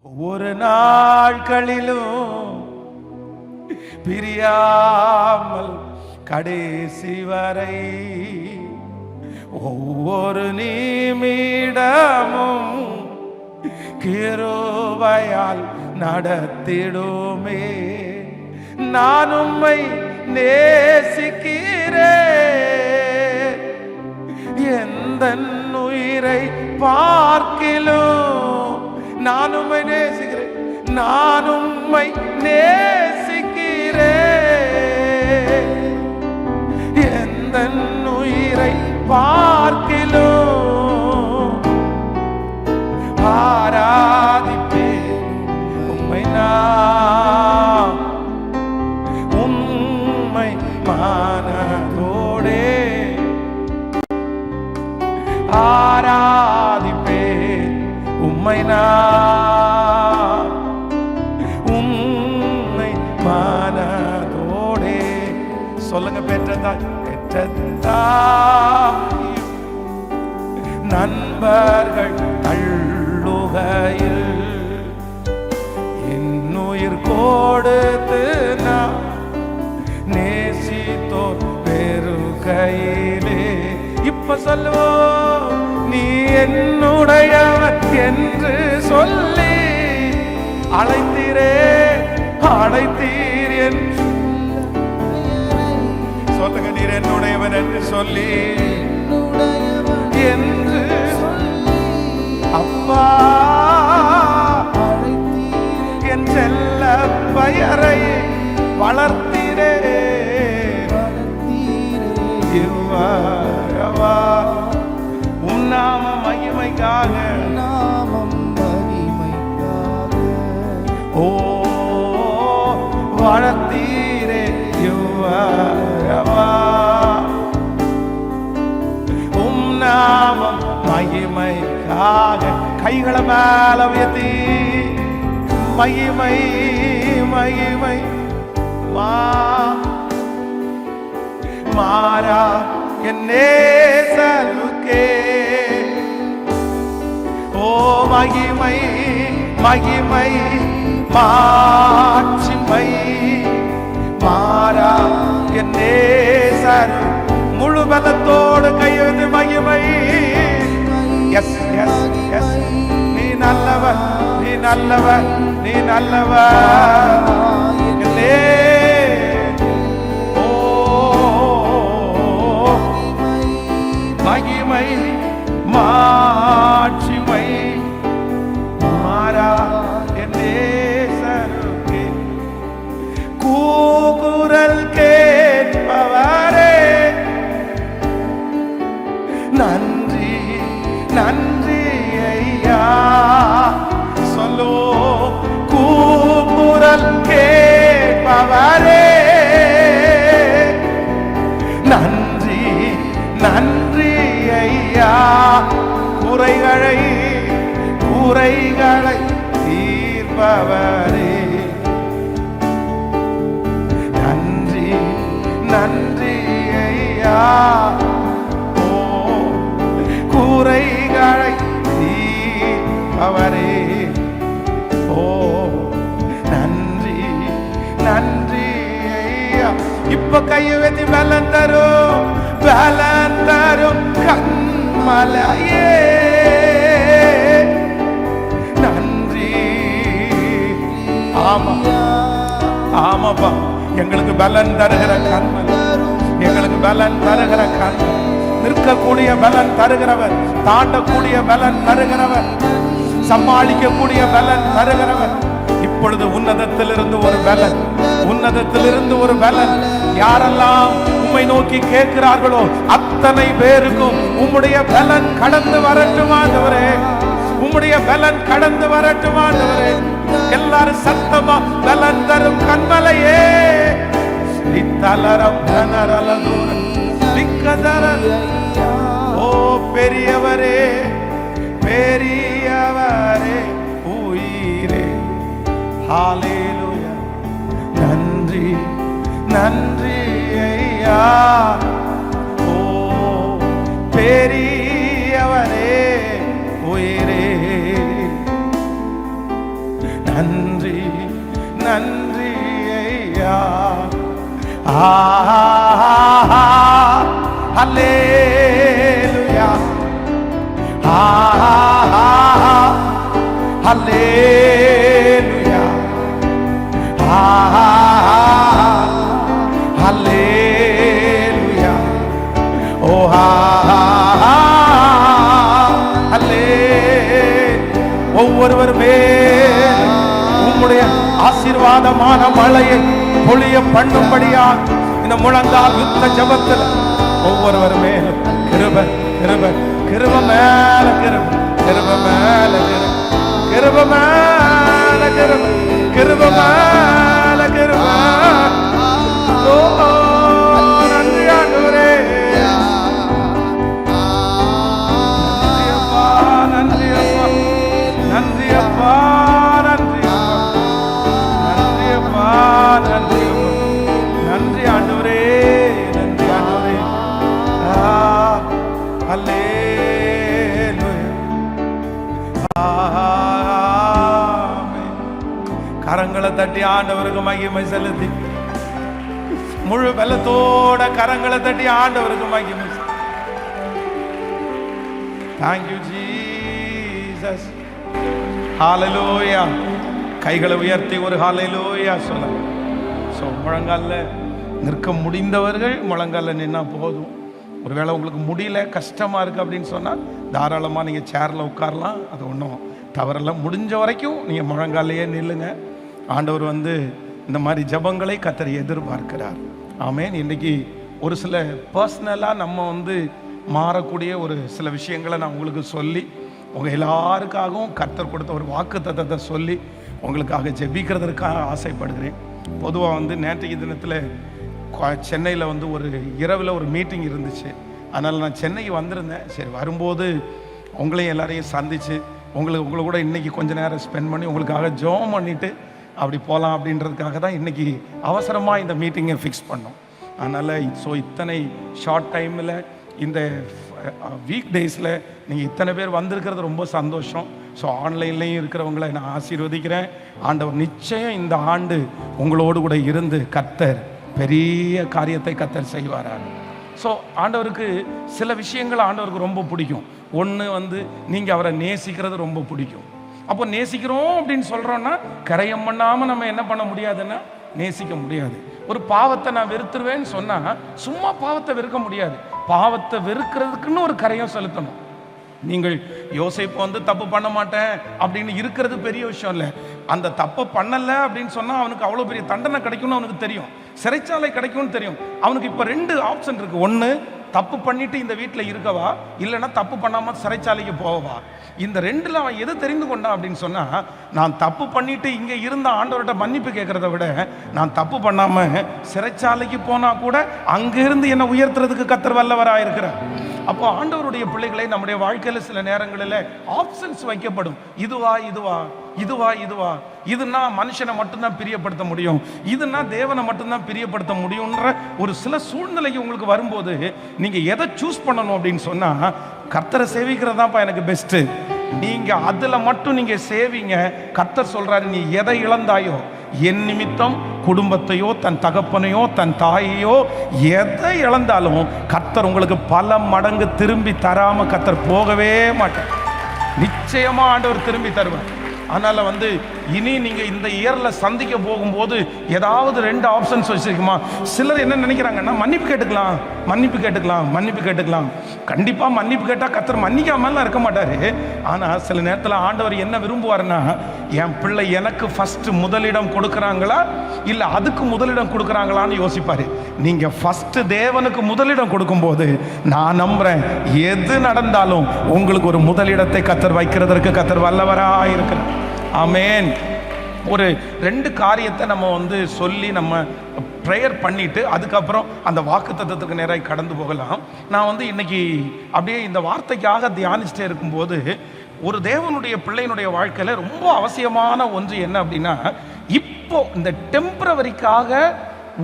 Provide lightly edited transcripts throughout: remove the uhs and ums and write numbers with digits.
ஒவ்வொரு நாட்களிலும் பிரியாமல் கடைசி வரை ஒவ்வொரு நிமிடமும் கிருபையால் நடத்திடுமே. நான் உம்மை நேசிக்கிறேன், எந்தன் உயிரை பார்க்கிலும் நான் உம்மை நேசிக்கிறேன், நான் உம்மை நேசிக்கிறேன், எந்தன் உயிரை பார்க்கிலும் ஆராதிப்பேன் உம்மை நான் உம்மை மனதோடே ஆராதிப்பேன் உம்மை நான் உம்மை மனதோடே. சொல்லுங்க, பெற்றதாய் நண்பர்கள் தள்ளுகையில் என்னுயிர் கொடுத்து நான் நேசித்தோர் பெருகையிலே. இப்ப சொல்லுவோம், நீ என்னுடையவன் என்று சொல்லி அழைத்தீரே, அழைத்தீர் என்று சொல்லுங்க. நீர் என்னுடையவன் என்று சொல்லி என்று அப்பா என் செல்ல பெயரை வளர்த்தீரே. உம் நாம மகிமைக்காக ஓ வளர்த்தீரே. உம் நாமம் மகிமைக்காக கைகளை மேல உயர்த்தி மகிமை மகிமை மாறா என் நேசருக்கே. ஓ மகிமை மகிமை மாட்சிமை மாறா என் நேசர். முழு பலத்தோடு கையெழுந்து மகிமை. எஸ் எஸ் எஸ் நீ நல்லவர், நீ நல்லவர், நீ நல்லவர். ஓ மகிமை மாட்சிமை மாறா என் நேசருக்கே. கூக்குரல் கேட்பவரே நன்றி நன்றி ஐயா. சொல்லோ, கூக்குரல் கேட்பவரே நன்றி நன்றி ஐயா. குறைகளை குறைகளை தீர்ப்பவரே நன்றி நன்றி ஐயா. ஓ குறைகளை தீர்ப்பவரே ஓ நன்றி நன்றி ஐயா. இப்ப கையை வெத்தி பலன் தரும் கண்மலையே நன்றி. ஆமா ஆமாப்பா, எங்களுக்கு பலன் தருகிற கண்மலை, எங்களுக்கு பலன் தருகிற கண்மலை, நிற்கக்கூடிய பலன் தருகிறவர், தாண்டக்கூடிய பலன் தருகிறவர், சமாளிக்கக்கூடிய பலன் தருகிறவர். இப்பொழுது உன்னதத்திலிருந்து ஒரு பலன், உன்னதத்திலிருந்து ஒரு பலன். யாரெல்லாம் உம்மை நோக்கி கேட்கிறார்களோ அத்தனை பேருக்கும் உம்முடைய பலன் கடந்து வரட்டுமாண்டவரே, உம்முடைய பலன் கடந்து வரட்டுமாண்டவரே. எல்லாரும் சத்தமா பலன் தரும் கண்மலையே. ஓ பெரியவரே பெரியவரே உயிரே. ஹல்லேலூயா. நன்றி நன்றி ஐயா. ஓ பெரியவரே உயிரே. ஹல்லேலூயா, ஹல்லேலூயா, ஹல்லேலூயா, ஓ ஒவ்வொருவருமே உம்முடைய ஆசீர்வாதமான மழையை பொழிய பண்ணும்படியா இந்த முழங்கால் யுத்த ஜபத்தில் ஒவ்வொருவருமே கிருப கிருப கிருப மேல கிருப கிருப மேல கிருப மேல கிருப கிருப மேல கிருப. ஓ நன்றி ஆண்டவரே, நன்றி அப்பா, நன்றி அப்பா, நன்றி அப்பா, நன்றி அப்பா, நன்றி அப்பா, நன்றி ஆண்டவரே, நன்றி ஆண்டவரே. அல்லேலூயா, ஆமென். கரங்களை தட்டி ஆண்டவருக்கு மகிமை செலுத்தி, முழு பலத்தோட கரங்களை தட்டி ஆண்டவருக்கு மகிமை. Thank you Jesus. ஹalleluya. கைகளை உயர்த்தி ஒரு ஹalleluya சொல்லுங்க. முழங்கால நிற்க முடிந்தவர்கள் முழங்கால நின்னா போதும். ஒருவேளை உங்களுக்கு முடியல, கஷ்டமா இருக்கு அப்படின்னு சொன்னா தாராளமா நீங்க சேர்ல உட்காரலாம், அது ஒன்றும் தவறெல்லாம். முடிஞ்ச வரைக்கும் நீங்க முழங்காலையே நில்லுங்க. ஆண்டவர் இந்த மாதிரி ஜபங்களை கர்த்தர் எதிர்பார்க்கிறார். ஆமென். இன்னைக்கு ஒரு சில பர்சனலாக நம்ம மாறக்கூடிய ஒரு சில விஷயங்களை நான் உங்களுக்கு சொல்லி, உங்கள் எல்லாருக்காகவும் கர்த்தர் கொடுத்த ஒரு வாக்குத்தத்தத்தை சொல்லி உங்களுக்காக ஜெபிக்கிறதற்காக ஆசைப்படுகிறேன். பொதுவாக நேற்றைக்கு தினத்தில் சென்னையில் ஒரு இரவில் ஒரு மீட்டிங் இருந்துச்சு. அதனால் நான் சென்னைக்கு வந்திருந்தேன். சரி, வரும்போது உங்களையும் எல்லாரையும் சந்தித்து உங்களை கூட இன்றைக்கி கொஞ்சம் நேரம் ஸ்பெண்ட் பண்ணி உங்களுக்காக ஜெபம் பண்ணிவிட்டு அப்படி போகலாம் அப்படின்றதுக்காக தான் இன்றைக்கி அவசரமாக இந்த மீட்டிங்கை ஃபிக்ஸ் பண்ணோம். அதனால் இத்தனை ஷார்ட் டைமில் இந்த வீக் டேஸில் நீங்கள் இத்தனை பேர் வந்திருக்கிறது ரொம்ப சந்தோஷம். ஆன்லைன்லேயும் இருக்கிறவங்களை நான் ஆசீர்வதிக்கிறேன். ஆண்டவர் நிச்சயம் இந்த ஆண்டு உங்களோடு கூட இருந்து கர்த்தர் பெரிய காரியத்தை கர்த்தர் செய்வாராக. ஆண்டவருக்கு சில விஷயங்கள் ஆண்டவருக்கு ரொம்ப பிடிக்கும். ஒன்று நீங்கள் அவரை நேசிக்கிறது ரொம்ப பிடிக்கும். அப்போ நேசிக்கிறோம் அப்படின்னு சொல்கிறோன்னா கரையம் பண்ணாமல் நம்ம என்ன பண்ண முடியாதுன்னா நேசிக்க முடியாது. ஒரு பாவத்தை நான் வெறுத்துருவேன்னு சொன்னால் சும்மா பாவத்தை வெறுக்க முடியாது. பாவத்தை வெறுக்கிறதுக்குன்னு ஒரு கரையம் செலுத்தணும். நீங்கள் யோசேப்பு தப்பு பண்ண மாட்டேன் அப்படின்னு இருக்கிறது பெரிய விஷயம் இல்லை. அந்த தப்பை பண்ணலை அப்படின்னு சொன்னால் அவனுக்கு அவ்வளோ பெரிய தண்டனை கிடைக்கும்னு அவனுக்கு தெரியும், சிறைச்சாலை கிடைக்கும்னு தெரியும். அவனுக்கு இப்போ 2 ஆப்ஷன் இருக்குது. ஒன்று, தப்பு பண்ணிட்டு இந்த வீட்டில் இருக்கவா, இல்லைன்னா தப்பு பண்ணாமல் சிறைச்சாலைக்கு போவா. இந்த 2ல் அவன் எது தெரிந்து கொண்டான் அப்படின்னு சொன்னால், நான் தப்பு பண்ணிட்டு இங்கே இருந்த ஆண்டவர்கிட்ட மன்னிப்பு கேட்குறத விட நான் தப்பு பண்ணாமல் சிறைச்சாலைக்கு போனால் கூட அங்கேருந்து என்னை உயர்த்துறதுக்கு கர்த்தர் வல்லவராக இருக்கிறார். அப்போ ஆண்டவருடைய பிள்ளைகளை நம்முடைய வாழ்க்கையில் சில நேரங்களில் ஆப்ஷன்ஸ் வைக்கப்படும். இதுவா இதுவா இதுவா இதுவா, இதுனா மனுஷனை மட்டும்தான் பிரியப்படுத்த முடியும், இதுனா தேவனை மட்டும்தான் பிரியப்படுத்த முடியும்ன்ற ஒரு சில சூழ்நிலைக்கு உங்களுக்கு வரும்போது நீங்கள் எதை சூஸ் பண்ணணும் அப்படின்னு சொன்னால், கர்த்தரை சேவிக்கிறதாப்பா எனக்கு பெஸ்ட்டு. நீங்கள் அதில் மட்டும் நீங்கள் சேவிங்க. கர்த்தர் சொல்கிறாரு, நீ எதை இழந்தாயோ, என் நிமித்தம் குடும்பத்தையோ தன் தகப்பனையோ தன் தாயையோ எதை இழந்தாலும் கர்த்தர் உங்களுக்கு பல மடங்கு திரும்பி தராமல் கர்த்தர் போகவே மாட்டார். நிச்சயமாக ஆண்டவர் திரும்பி தருவார். அதனால் இனி நீங்கள் இந்த இயரில் சந்திக்க போகும்போது ஏதாவது 2 ஆப்ஷன்ஸ் வச்சுருக்குமா? சிலர் என்ன நினைக்கிறாங்கன்னா, மன்னிப்பு கேட்டுக்கலாம் மன்னிப்பு கேட்டுக்கலாம் மன்னிப்பு கேட்டுக்கலாம். கண்டிப்பாக மன்னிப்பு கேட்டால் கர்த்தர் மன்னிக்காமலாம் இருக்க மாட்டார். ஆனால் சில நேரத்தில் ஆண்டவர் என்ன விரும்புவார்னா, என் பிள்ளை எனக்கு ஃபஸ்ட்டு முதலிடம் கொடுக்குறாங்களா இல்லை அதுக்கு முதலிடம் கொடுக்குறாங்களான்னு யோசிப்பார். நீங்கள் ஃபஸ்ட்டு தேவனுக்கு முதலிடம் கொடுக்கும்போது நான் நம்புகிறேன், எது நடந்தாலும் உங்களுக்கு ஒரு முதலிடத்தை கர்த்தர் வைக்கிறதற்கு கர்த்தர் வல்லவராக இருக்கிறார். ஆமென். ஒரு 2 காரியத்தை நம்ம சொல்லி நம்ம ப்ரேயர் பண்ணிட்டு அதுக்கப்புறம் அந்த வாக்குத்தத்தத்துக்கு நேராக கடந்து போகலாம். நான் இன்னைக்கு அப்படியே இந்த வார்த்தைக்காக தியானிச்சுட்டே இருக்கும்போது, ஒரு தேவனுடைய பிள்ளையினுடைய வாழ்க்கையில் ரொம்ப அவசியமான ஒன்று என்ன அப்படின்னா, இப்போ இந்த டெம்பரவரிக்காக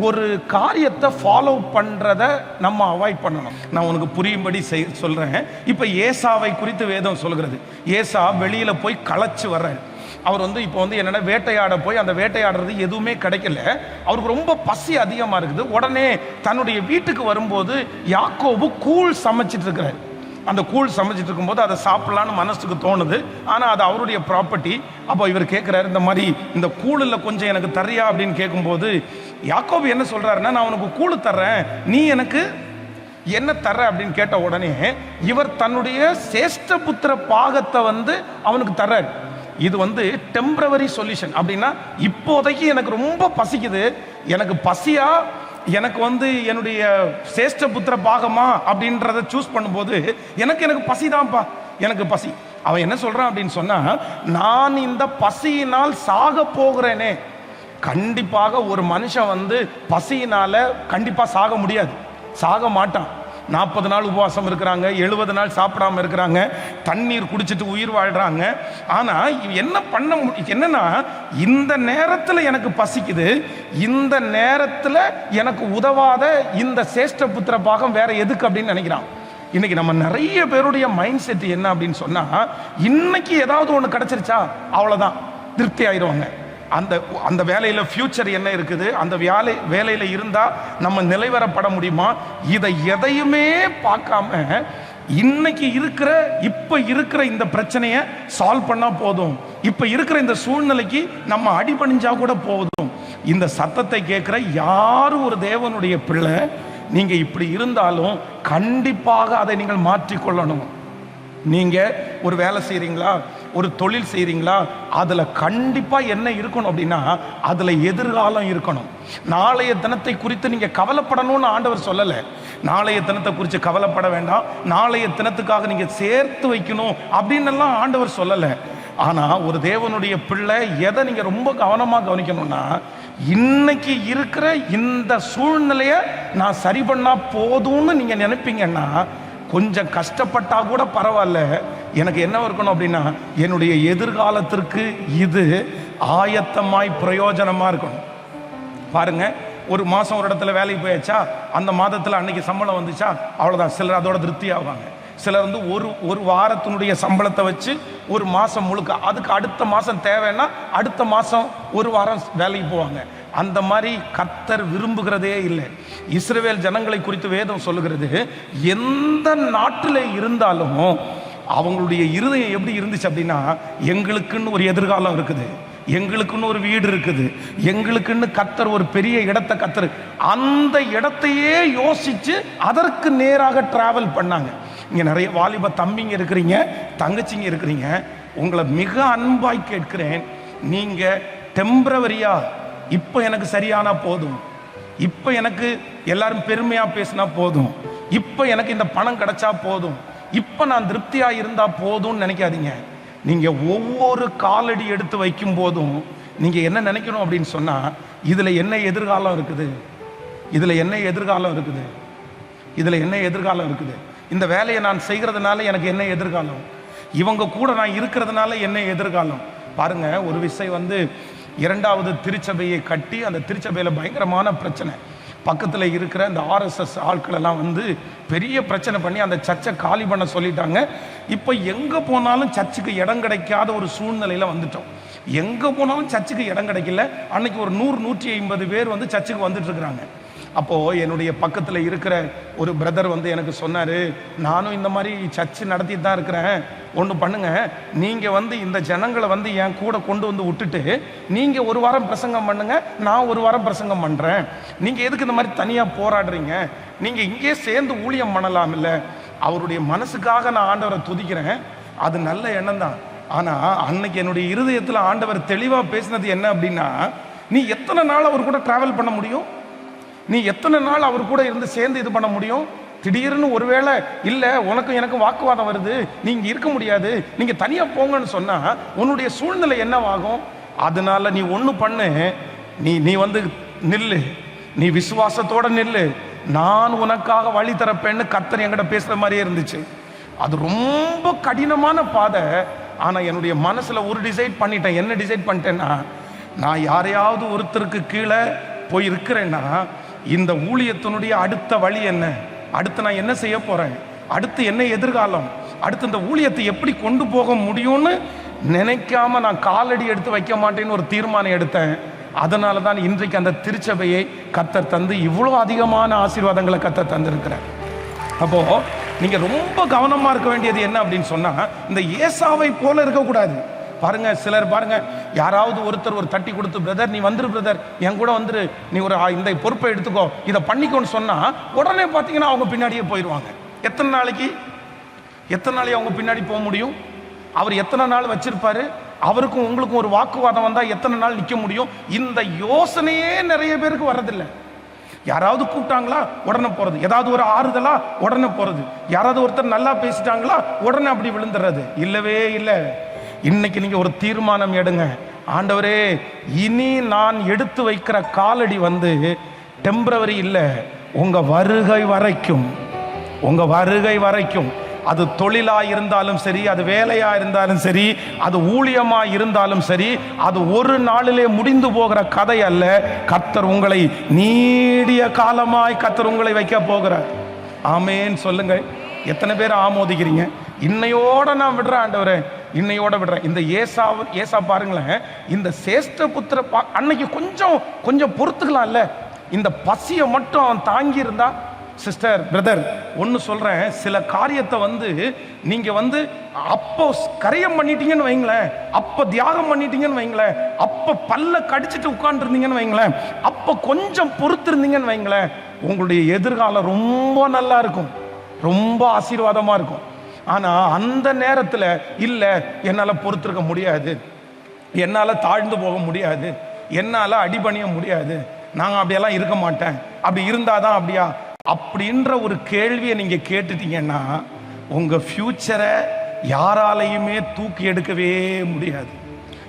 ஒரு காரியத்தை ஃபாலோ பண்றத நம்ம அவாய்ட் பண்ணணும். நான் உனக்கு புரியும்படி சொல்றேன். இப்ப ஏசாவை குறித்து வேதம் சொல்கிறது. ஏசா வெளியில போய் களைச்சு வர்றாரு. அவர் இப்போ என்னன்னா வேட்டையாட போய் அந்த வேட்டையாடுறது எதுவுமே கிடைக்கல. அவருக்கு ரொம்ப பசி அதிகமா இருக்குது. உடனே தன்னுடைய வீட்டுக்கு வரும்போது யாக்கோபு கூழ் சமைச்சிட்டு இருக்கிறார். அந்த கூழ் சமைச்சிட்டு இருக்கும்போது அதை சாப்பிடலான்னு மனசுக்கு தோணுது. ஆனால் அது அவருடைய ப்ராப்பர்ட்டி. அப்போ இவர் கேட்குறாரு, இந்த மாதிரி இந்த கூழில் கொஞ்சம் எனக்கு தர்றியா அப்படின்னு கேட்கும்போது யாக்கோபு என்ன சொல்றாருன்னா, நான் உனக்கு கூழ் தர்றேன், நீ எனக்கு என்ன தர்ற அப்படின்னு கேட்ட உடனே இவர் தன்னுடைய சேஷ்ட புத்திர பாகத்தை அவனுக்கு தர்றாரு. இது டெம்பரவரி சொல்யூஷன். அப்படின்னா இப்போதைக்கு எனக்கு ரொம்ப பசிக்குது, எனக்கு பசியா எனக்கு என்னுடைய சேஷ்ட புத்திர பாகமா அப்படின்றத சூஸ் பண்ணும்போது எனக்கு பசிதான்ப்பா, எனக்கு பசி. அவன் என்ன சொல்றான் அப்படின்னு சொன்னா, நான் இந்த பசியினால் சாக போகிறேனே. கண்டிப்பாக ஒரு மனுஷன் பசியினால கண்டிப்பா சாக முடியாது, சாக மாட்டான். 40 நாள் உபவாசம் இருக்கிறாங்க, 70 நாள் சாப்பிடாம இருக்கிறாங்க, தண்ணீர் குடிச்சிட்டு உயிர் வாழ்றாங்க. ஆனா என்ன பண்ண என்னன்னா, இந்த நேரத்தில் எனக்கு பசிக்குது, இந்த நேரத்தில் எனக்கு உதவாத இந்த சேஷ்ட புத்திர பாகம் வேற எதுக்கு அப்படின்னு நினைக்கிறான். இன்னைக்கு நம்ம நிறைய பேருடைய மைண்ட் செட் என்ன அப்படின்னு சொன்னா, இன்னைக்கு ஏதாவது ஒன்று கிடைச்சிருச்சா அவ்வளவுதான், திருப்தி ஆயிடுவாங்க. அந்த வேலையில் ஃபியூச்சர் என்ன இருக்குது, அந்த வேலையில் இருந்தால் நம்ம நிலைவரப்பட முடியுமா, இதை எதையுமே பார்க்காம இன்னைக்கு இப்போ இருக்கிற இந்த பிரச்சனையை சால்வ் பண்ணால் போதும், இப்போ இருக்கிற இந்த சூழ்நிலைக்கு நம்ம அடிபணிஞ்சா கூட போதும். இந்த சத்தத்தை கேட்குற யாரும் ஒரு தேவனுடைய பிள்ளை, நீங்கள் இப்படி இருந்தாலும் கண்டிப்பாக அதை நீங்கள் மாற்றிக்கொள்ளணும். நீங்கள் ஒரு வேலை செய்கிறீங்களா, ஒரு தொழில் செய்கிறீங்களா, அதில் கண்டிப்பாக என்ன இருக்கணும் அப்படின்னா, அதில் எதிர்காலம் இருக்கணும். நாளைய தினத்தை குறித்து நீங்கள் கவலைப்படணும்னு ஆண்டவர் சொல்லலை. நாளைய தினத்தை குறித்து கவலைப்பட வேண்டாம், நாளைய தினத்துக்காக நீங்கள் சேர்த்து வைக்கணும் அப்படின்னு ஆண்டவர் சொல்லலை. ஆனால் ஒரு தேவனுடைய பிள்ளை எதை நீங்கள் ரொம்ப கவனமாக கவனிக்கணும்னா, இன்னைக்கு இருக்கிற இந்த சூழ்நிலையை நான் சரி பண்ணால் போதும்னு நீங்கள் நினைப்பீங்கன்னா, கொஞ்சம் கஷ்டப்பட்டா கூட பரவாயில்ல, எனக்கு என்ன இருக்கணும் அப்படின்னா, என்னுடைய எதிர்காலத்திற்கு இது ஆயத்தமாய் பிரயோஜனமா இருக்கணும். பாருங்க, ஒரு மாசம் ஒரு இடத்துல வேலைக்கு போயாச்சா, அந்த மாதத்தில் அன்னைக்கு சம்பளம் வந்துச்சா, அவ்வளோதான். சிலர் அதோட திருப்தி ஆவாங்க. சிலர் ஒரு வாரத்தினுடைய சம்பளத்தை வச்சு ஒரு மாதம் முழுக்க, அதுக்கு அடுத்த மாதம் தேவைன்னா அடுத்த மாதம் ஒரு வாரம் வேலைக்கு போவாங்க. அந்த மாதிரி கர்த்தர் விரும்புகிறதே இல்லை. இஸ்ரவேல் ஜனங்களை குறித்து வேதம் சொல்லுகிறது, எந்த நாட்டில் இருந்தாலும் அவங்களுடைய இருதயம் எப்படி இருந்துச்சு அப்படின்னா, எங்களுக்குன்னு ஒரு எதிர்காலம் இருக்குது, எங்களுக்குன்னு ஒரு வீடு இருக்குது, எங்களுக்குன்னு கர்த்தர் ஒரு பெரிய இடத்தை கர்த்தர் அந்த இடத்தையே யோசிச்சு அதற்கு நேராக டிராவல் பண்ணாங்க. இங்கே நிறைய வாலிப தம்பிங்க இருக்கிறீங்க, தங்கச்சிங்க இருக்கிறீங்க. உங்களை மிக அன்பாய் கேட்கிறேன், நீங்கள் டெம்பரவரியா இப்போ எனக்கு சரியானா போதும், இப்போ எனக்கு எல்லாரும் பெருமையாக பேசினா போதும், இப்போ எனக்கு இந்த பணம் கிடைச்சா போதும், இப்போ நான் திருப்தியாக இருந்தால் போதும்னு நினைக்காதீங்க. நீங்கள் ஒவ்வொரு காலடி எடுத்து வைக்கும் போதும் நீங்கள் என்ன நினைக்கணும் அப்படின்னு சொன்னால், இதில் என்ன எதிர்காலம் இருக்குது, இதில் என்ன எதிர்காலம் இருக்குது, இதில் என்ன எதிர்காலம் இருக்குது, இந்த வேலையை நான் செய்கிறதுனால எனக்கு என்ன எதிர்காலம், இவங்க கூட நான் இருக்கிறதுனால என்ன எதிர்காலம். பாருங்க, ஒரு விஷயம் இரண்டாவது திருச்சபையை கட்டி அந்த திருச்சபையில் பயங்கரமான பிரச்சனை. பக்கத்தில் இருக்கிற இந்த RSS ஆட்கள் எல்லாம் பெரிய பிரச்சனை பண்ணி அந்த சர்ச்சை காலி பண்ண சொல்லிட்டாங்க. இப்போ எங்கே போனாலும் சர்ச்சுக்கு இடம் கிடைக்காத ஒரு சூழ்நிலையில் வந்துட்டோம். எங்கே போனாலும் சர்ச்சுக்கு இடம் கிடைக்கல. அன்னைக்கு ஒரு 100-150 பேர் சர்ச்சுக்கு வந்துட்டு இருக்கிறாங்க. அப்போது என்னுடைய பக்கத்தில் இருக்கிற ஒரு பிரதர் எனக்கு சொன்னார், நானும் இந்த மாதிரி சர்ச்சு நடத்திட்டு தான் இருக்கிறேன், ஒன்று பண்ணுங்க, நீங்கள் இந்த ஜனங்களை என் கூட கொண்டு விட்டுட்டு நீங்கள் ஒரு வாரம் பிரசங்கம் பண்ணுங்க, நான் ஒரு வாரம் பிரசங்கம் பண்ணுறேன், நீங்கள் எதுக்கு இந்த மாதிரி தனியாக போராடுறீங்க, நீங்கள் இங்கே சேர்ந்து ஊழியம் பண்ணலாம் இல்லை. அவருடைய மனசுக்காக நான் ஆண்டவரை துதிக்கிறேன், அது நல்ல எண்ணம் தான். ஆனால் அன்னைக்கு என்னுடைய இருதயத்தில் ஆண்டவர் தெளிவாக பேசினது என்ன அப்படின்னா, நீ எத்தனை நாள் அவர் கூட ட்ராவல் பண்ண முடியும், நீ எத்தனை நாள் அவர் கூட இருந்து சேர்ந்து இது பண்ண முடியும். திடீர்னு ஒருவேளை இல்லை உனக்கும் எனக்கும் வாக்குவாதம் வருது, நீங்க இருக்க முடியாது, நீங்க தனியா போங்கன்னு சொன்னா உன்னுடைய சூழ்நிலை என்னவாகும். அதனால நீ ஒண்ணு பண்ணு, நீ நில்லு, நீ விசுவாசத்தோட நில்லு, நான் உனக்காக வழி தரப்பேன்னு கர்த்தர் என்கிட்ட பேசுற மாதிரியே இருந்துச்சு. அது ரொம்ப கடினமான பாதை. ஆனா என்னுடைய மனசுல ஒரு டிசைட் பண்ணிட்டேன். என்ன டிசைட் பண்ணிட்டேன்னா, நான் யாரையாவது ஒருத்தருக்கு கீழே போய் இருக்கிறேன்னா இந்த ஊழியத்தினுடைய அடுத்த வழி என்ன, அடுத்து நான் என்ன செய்ய போறேன், அடுத்து என்ன எதிர்காலம், அடுத்து இந்த ஊழியத்தை எப்படி கொண்டு போக முடியும்னு நினைக்காம நான் காலடி எடுத்து வைக்க மாட்டேன்னு ஒரு தீர்மானம் எடுத்தேன். அதனால தான் இன்றைக்கு அந்த திருச்சபையை கர்த்தர் தந்து இவ்வளோ அதிகமான ஆசீர்வாதங்களை கர்த்தர் தந்திருக்கிறார். அப்போ நீங்க ரொம்ப கவனமா இருக்க வேண்டியது என்ன அப்படின்னு சொன்னா, இந்த ஏசாவை போல இருக்கக்கூடாது. பாருங்க, சிலர் பாருங்க, யாராவது ஒருத்தர் ஒரு தட்டி கொடுத்து, பிரதர் நீ வந்துரு, பிரதர் என் கூட வந்துரு, நீ ஒரு இந்த பொறுப்பை எடுத்துக்கோ, இதை பண்ணிக்கோன்னு சொன்னா உடனே பார்த்தீங்கன்னா அவங்க பின்னாடியே போயிடுவாங்க. எத்தனை நாளைக்கு அவங்க பின்னாடி போக முடியும்? அவர் எத்தனை நாள் வச்சிருப்பாரு? அவருக்கும் உங்களுக்கும் ஒரு வாக்குவாதம் வந்தா எத்தனை நாள் நிற்க முடியும்? இந்த யோசனையே நிறைய பேருக்கு வர்றதில்லை. யாராவது கூப்பிட்டாங்களா உடனே போறது, ஏதாவது ஒரு ஆறுதலா உடனே போறது, யாராவது ஒருத்தர் நல்லா பேசிட்டாங்களா உடனே அப்படி விழுந்துடுறது. இல்லவே இல்லை. இன்னைக்கு நீங்க ஒரு தீர்மானம் எடுங்க. ஆண்டவரே, இனி நான் எடுத்து வைக்கிற காலடி டெம்பரவரி இல்லை, உங்க வருகை வரைக்கும், அது தொழிலா இருந்தாலும் சரி, அது வேலையா இருந்தாலும் சரி, அது ஊழியமா இருந்தாலும் சரி, அது ஒரு நாளிலே முடிந்து போகிற கதை அல்ல. கர்த்தர் உங்களை நீடிய காலமாய் கர்த்தர் உங்களை வைக்க போகிறார். ஆமேன் சொல்லுங்க. எத்தனை பேர் ஆமோதிக்கிறீங்க? இன்னையோட நான் விடுறேன் ஆண்டவரே, இன்னையோட விடுறேன். இந்த ஏசா பாருங்களேன், இந்த சேஷ்ட புத்திர அன்னைக்கு கொஞ்சம் பொறுத்துக்கலாம்ல. இந்த பசியை மட்டும் அவன் தாங்கி இருந்தா, சிஸ்டர் பிரதர் ஒன்று சொல்றேன், சில காரியத்தை நீங்க அப்போ கரையம் பண்ணிட்டீங்கன்னு வைங்களேன், அப்ப தியாகம் பண்ணிட்டீங்கன்னு வைங்களேன், அப்ப பல்ல கடிச்சிட்டு உட்கார்ந்து இருந்தீங்கன்னு வைங்களேன், அப்ப கொஞ்சம் பொறுத்து இருந்தீங்கன்னு வைங்களேன், உங்களுடைய எதிர்காலம் ரொம்ப நல்லா இருக்கும், ரொம்ப ஆசீர்வாதமா இருக்கும். ஆனா அந்த நேரத்தில் இல்ல, என்னால பொறுத்திருக்க முடியாது, என்னால தாழ்ந்து போக முடியாது, என்னால அடிபணிய முடியாது, நாங்க அப்படியெல்லாம் இருக்க மாட்டேன், அப்படி இருந்தாதான் அப்படியா அப்படின்ற ஒரு கேள்வியை நீங்க கேட்டுட்டீங்கன்னா உங்க ஃபியூச்சரை யாராலையுமே தூக்கி எடுக்கவே முடியாது.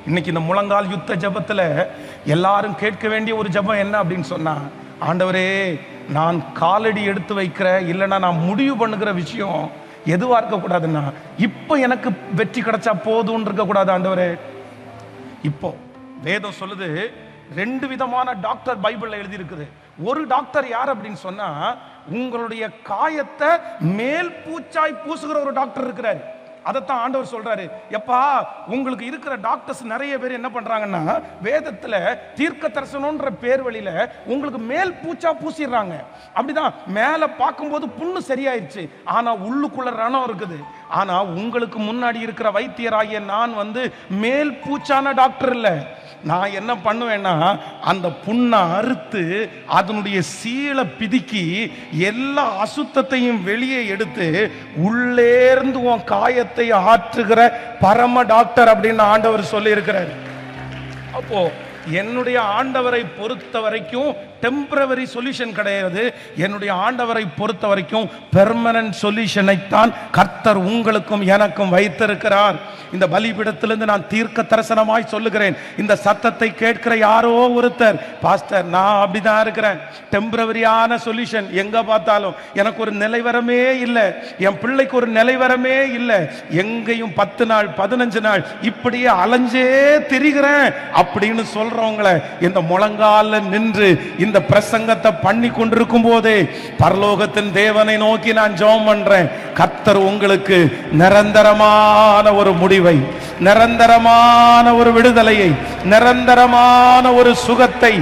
இன்னைக்கு இந்த முழங்கால் யுத்த ஜபத்துல எல்லாரும் கேட்க வேண்டிய ஒரு ஜபம் என்ன அப்படின்னு சொன்னா, ஆண்டவரே நான் காலடி எடுத்து வைக்கிற, இல்லைன்னா நான் முடிவு பண்ணுகிற விஷயம் எதுவா இருக்கக்கூடாதுன்னா, இப்போ எனக்கு வெற்றி கிடைச்சா போதும்னு இருக்கக்கூடாது ஆண்டவரே. இப்போ வேதம் சொல்லுது, 2 விதமான டாக்டர் பைபிள்ல எழுதி இருக்குது. ஒரு டாக்டர் யார் அப்படின்னு சொன்னா, உங்களுடைய காயத்தை மேல் பூச்சாய் பூசுகிற ஒரு டாக்டர் இருக்கிறாரு. அதைத்தான் ஆண்டவர் சொல்றாரு. எப்பா, உங்களுக்கு இருக்கிற டாக்டர்ஸ் நிறைய பேர் என்ன பண்றாங்கன்னா, வேதத்துல தீர்க்க தரிசனம்ன்ற பேர் வழியில உங்களுக்கு மேல் பூச்சா பூசிடுறாங்க. அப்படிதான் மேல பார்க்கும்போது புண்ணு சரியாயிருச்சு, ஆனா உள்ளுக்குள்ள ரணம் இருக்குது. ஆனா உங்களுக்கு முன்னாடி இருக்கிற வைத்தியராகிய நான் மேல் பூச்சான டாக்டர் இல்லை. நான் என்ன பண்ணுவேன்னா, அந்த புண்ணை அறுத்து அதனுடைய சீலை பிதுக்கி எல்லா அசுத்தத்தையும் வெளியே எடுத்து உள்ளேர்ந்து உன் காயத்தை ஆற்றுகிற பரம டாக்டர் அப்படின்னு ஆண்டவர் சொல்லி இருக்கிறார். அப்போ என்னுடைய ஆண்டவரை பொறுத்த வரைக்கும் டெம்பரவரி சொல்யூஷன் கிடையாது. என்னுடைய ஆண்டவரை பொறுத்த வரைக்கும் பெர்மனன்ட் சொல்யூஷனை தான் கர்த்தர் உங்களுக்கும் எனக்கும் வைத்திருக்கிறார். இந்த பலிபீடத்திலிருந்து நான் தீர்க்க தரிசனமாய் சொல்லுகிறேன். இந்த சத்தத்தை கேட்கிற யாரோ ஒருத்தர், பாஸ்டர் நான் அப்படிதான் இருக்கிறேன், டெம்பரவரியான சொல்யூஷன் எங்க பார்த்தாலும் எனக்கு ஒரு நிலைவரமே இல்லை, என் பிள்ளைக்கு ஒரு நிலைவரமே இல்லை, எங்கேயும் 10 நாள் 15 நாள் இப்படியே அலைஞ்சே திரிகிறேன் அப்படின்னு சொல்றவங்களை இந்த முழங்கால நின்று இந்த பிரசங்கத்தை பண்ணி கொண்டிருக்கும் போதே பரலோகத்தின் தேவனை நோக்கி நான் ஜெபம் பண்றேன். கர்த்தர் உங்களுக்கு நிரந்தரமான ஒரு முடிவை, நிரந்தரமான ஒரு விடுதலையை, நிரந்தரமான ஒரு சுகத்தை,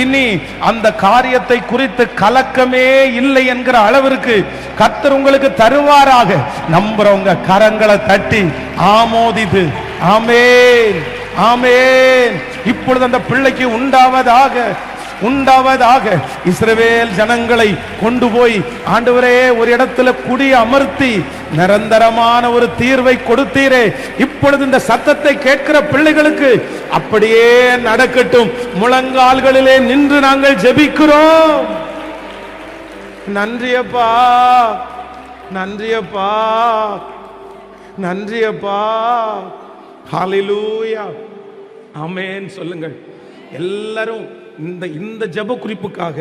இனி அந்த காரியத்தை குறித்து கலக்கமே இல்லை என்கிற அளவிற்கு கர்த்தர் உங்களுக்கு தருவாராக நம்புறவங்க கரங்களை தட்டி ஆமோதித்து ஆமென் ஆமென். இப்பொழுது அந்த பிள்ளைக்கு உண்டாவதாக இஸ்ரவேல் ஜனங்களை கொண்டு போய் ஆண்டவரே ஒரு இடத்துல குடி அமர்த்தி நிரந்தரமான ஒரு தீர்வை கொடுத்தீரே, இப்பொழுது இந்த சத்தத்தை கேட்கிற பிள்ளைகளுக்கு அப்படியே நடக்கட்டும். முழங்கால்களிலே நின்று நாங்கள் ஜெபிக்கிறோம். நன்றியப்பா, நன்றியப்பா, நன்றியப்பா. ஹல்லேலூயா, ஆமென் சொல்லுங்கள் எல்லாரும். இந்த ஜெப குறிப்புக்காக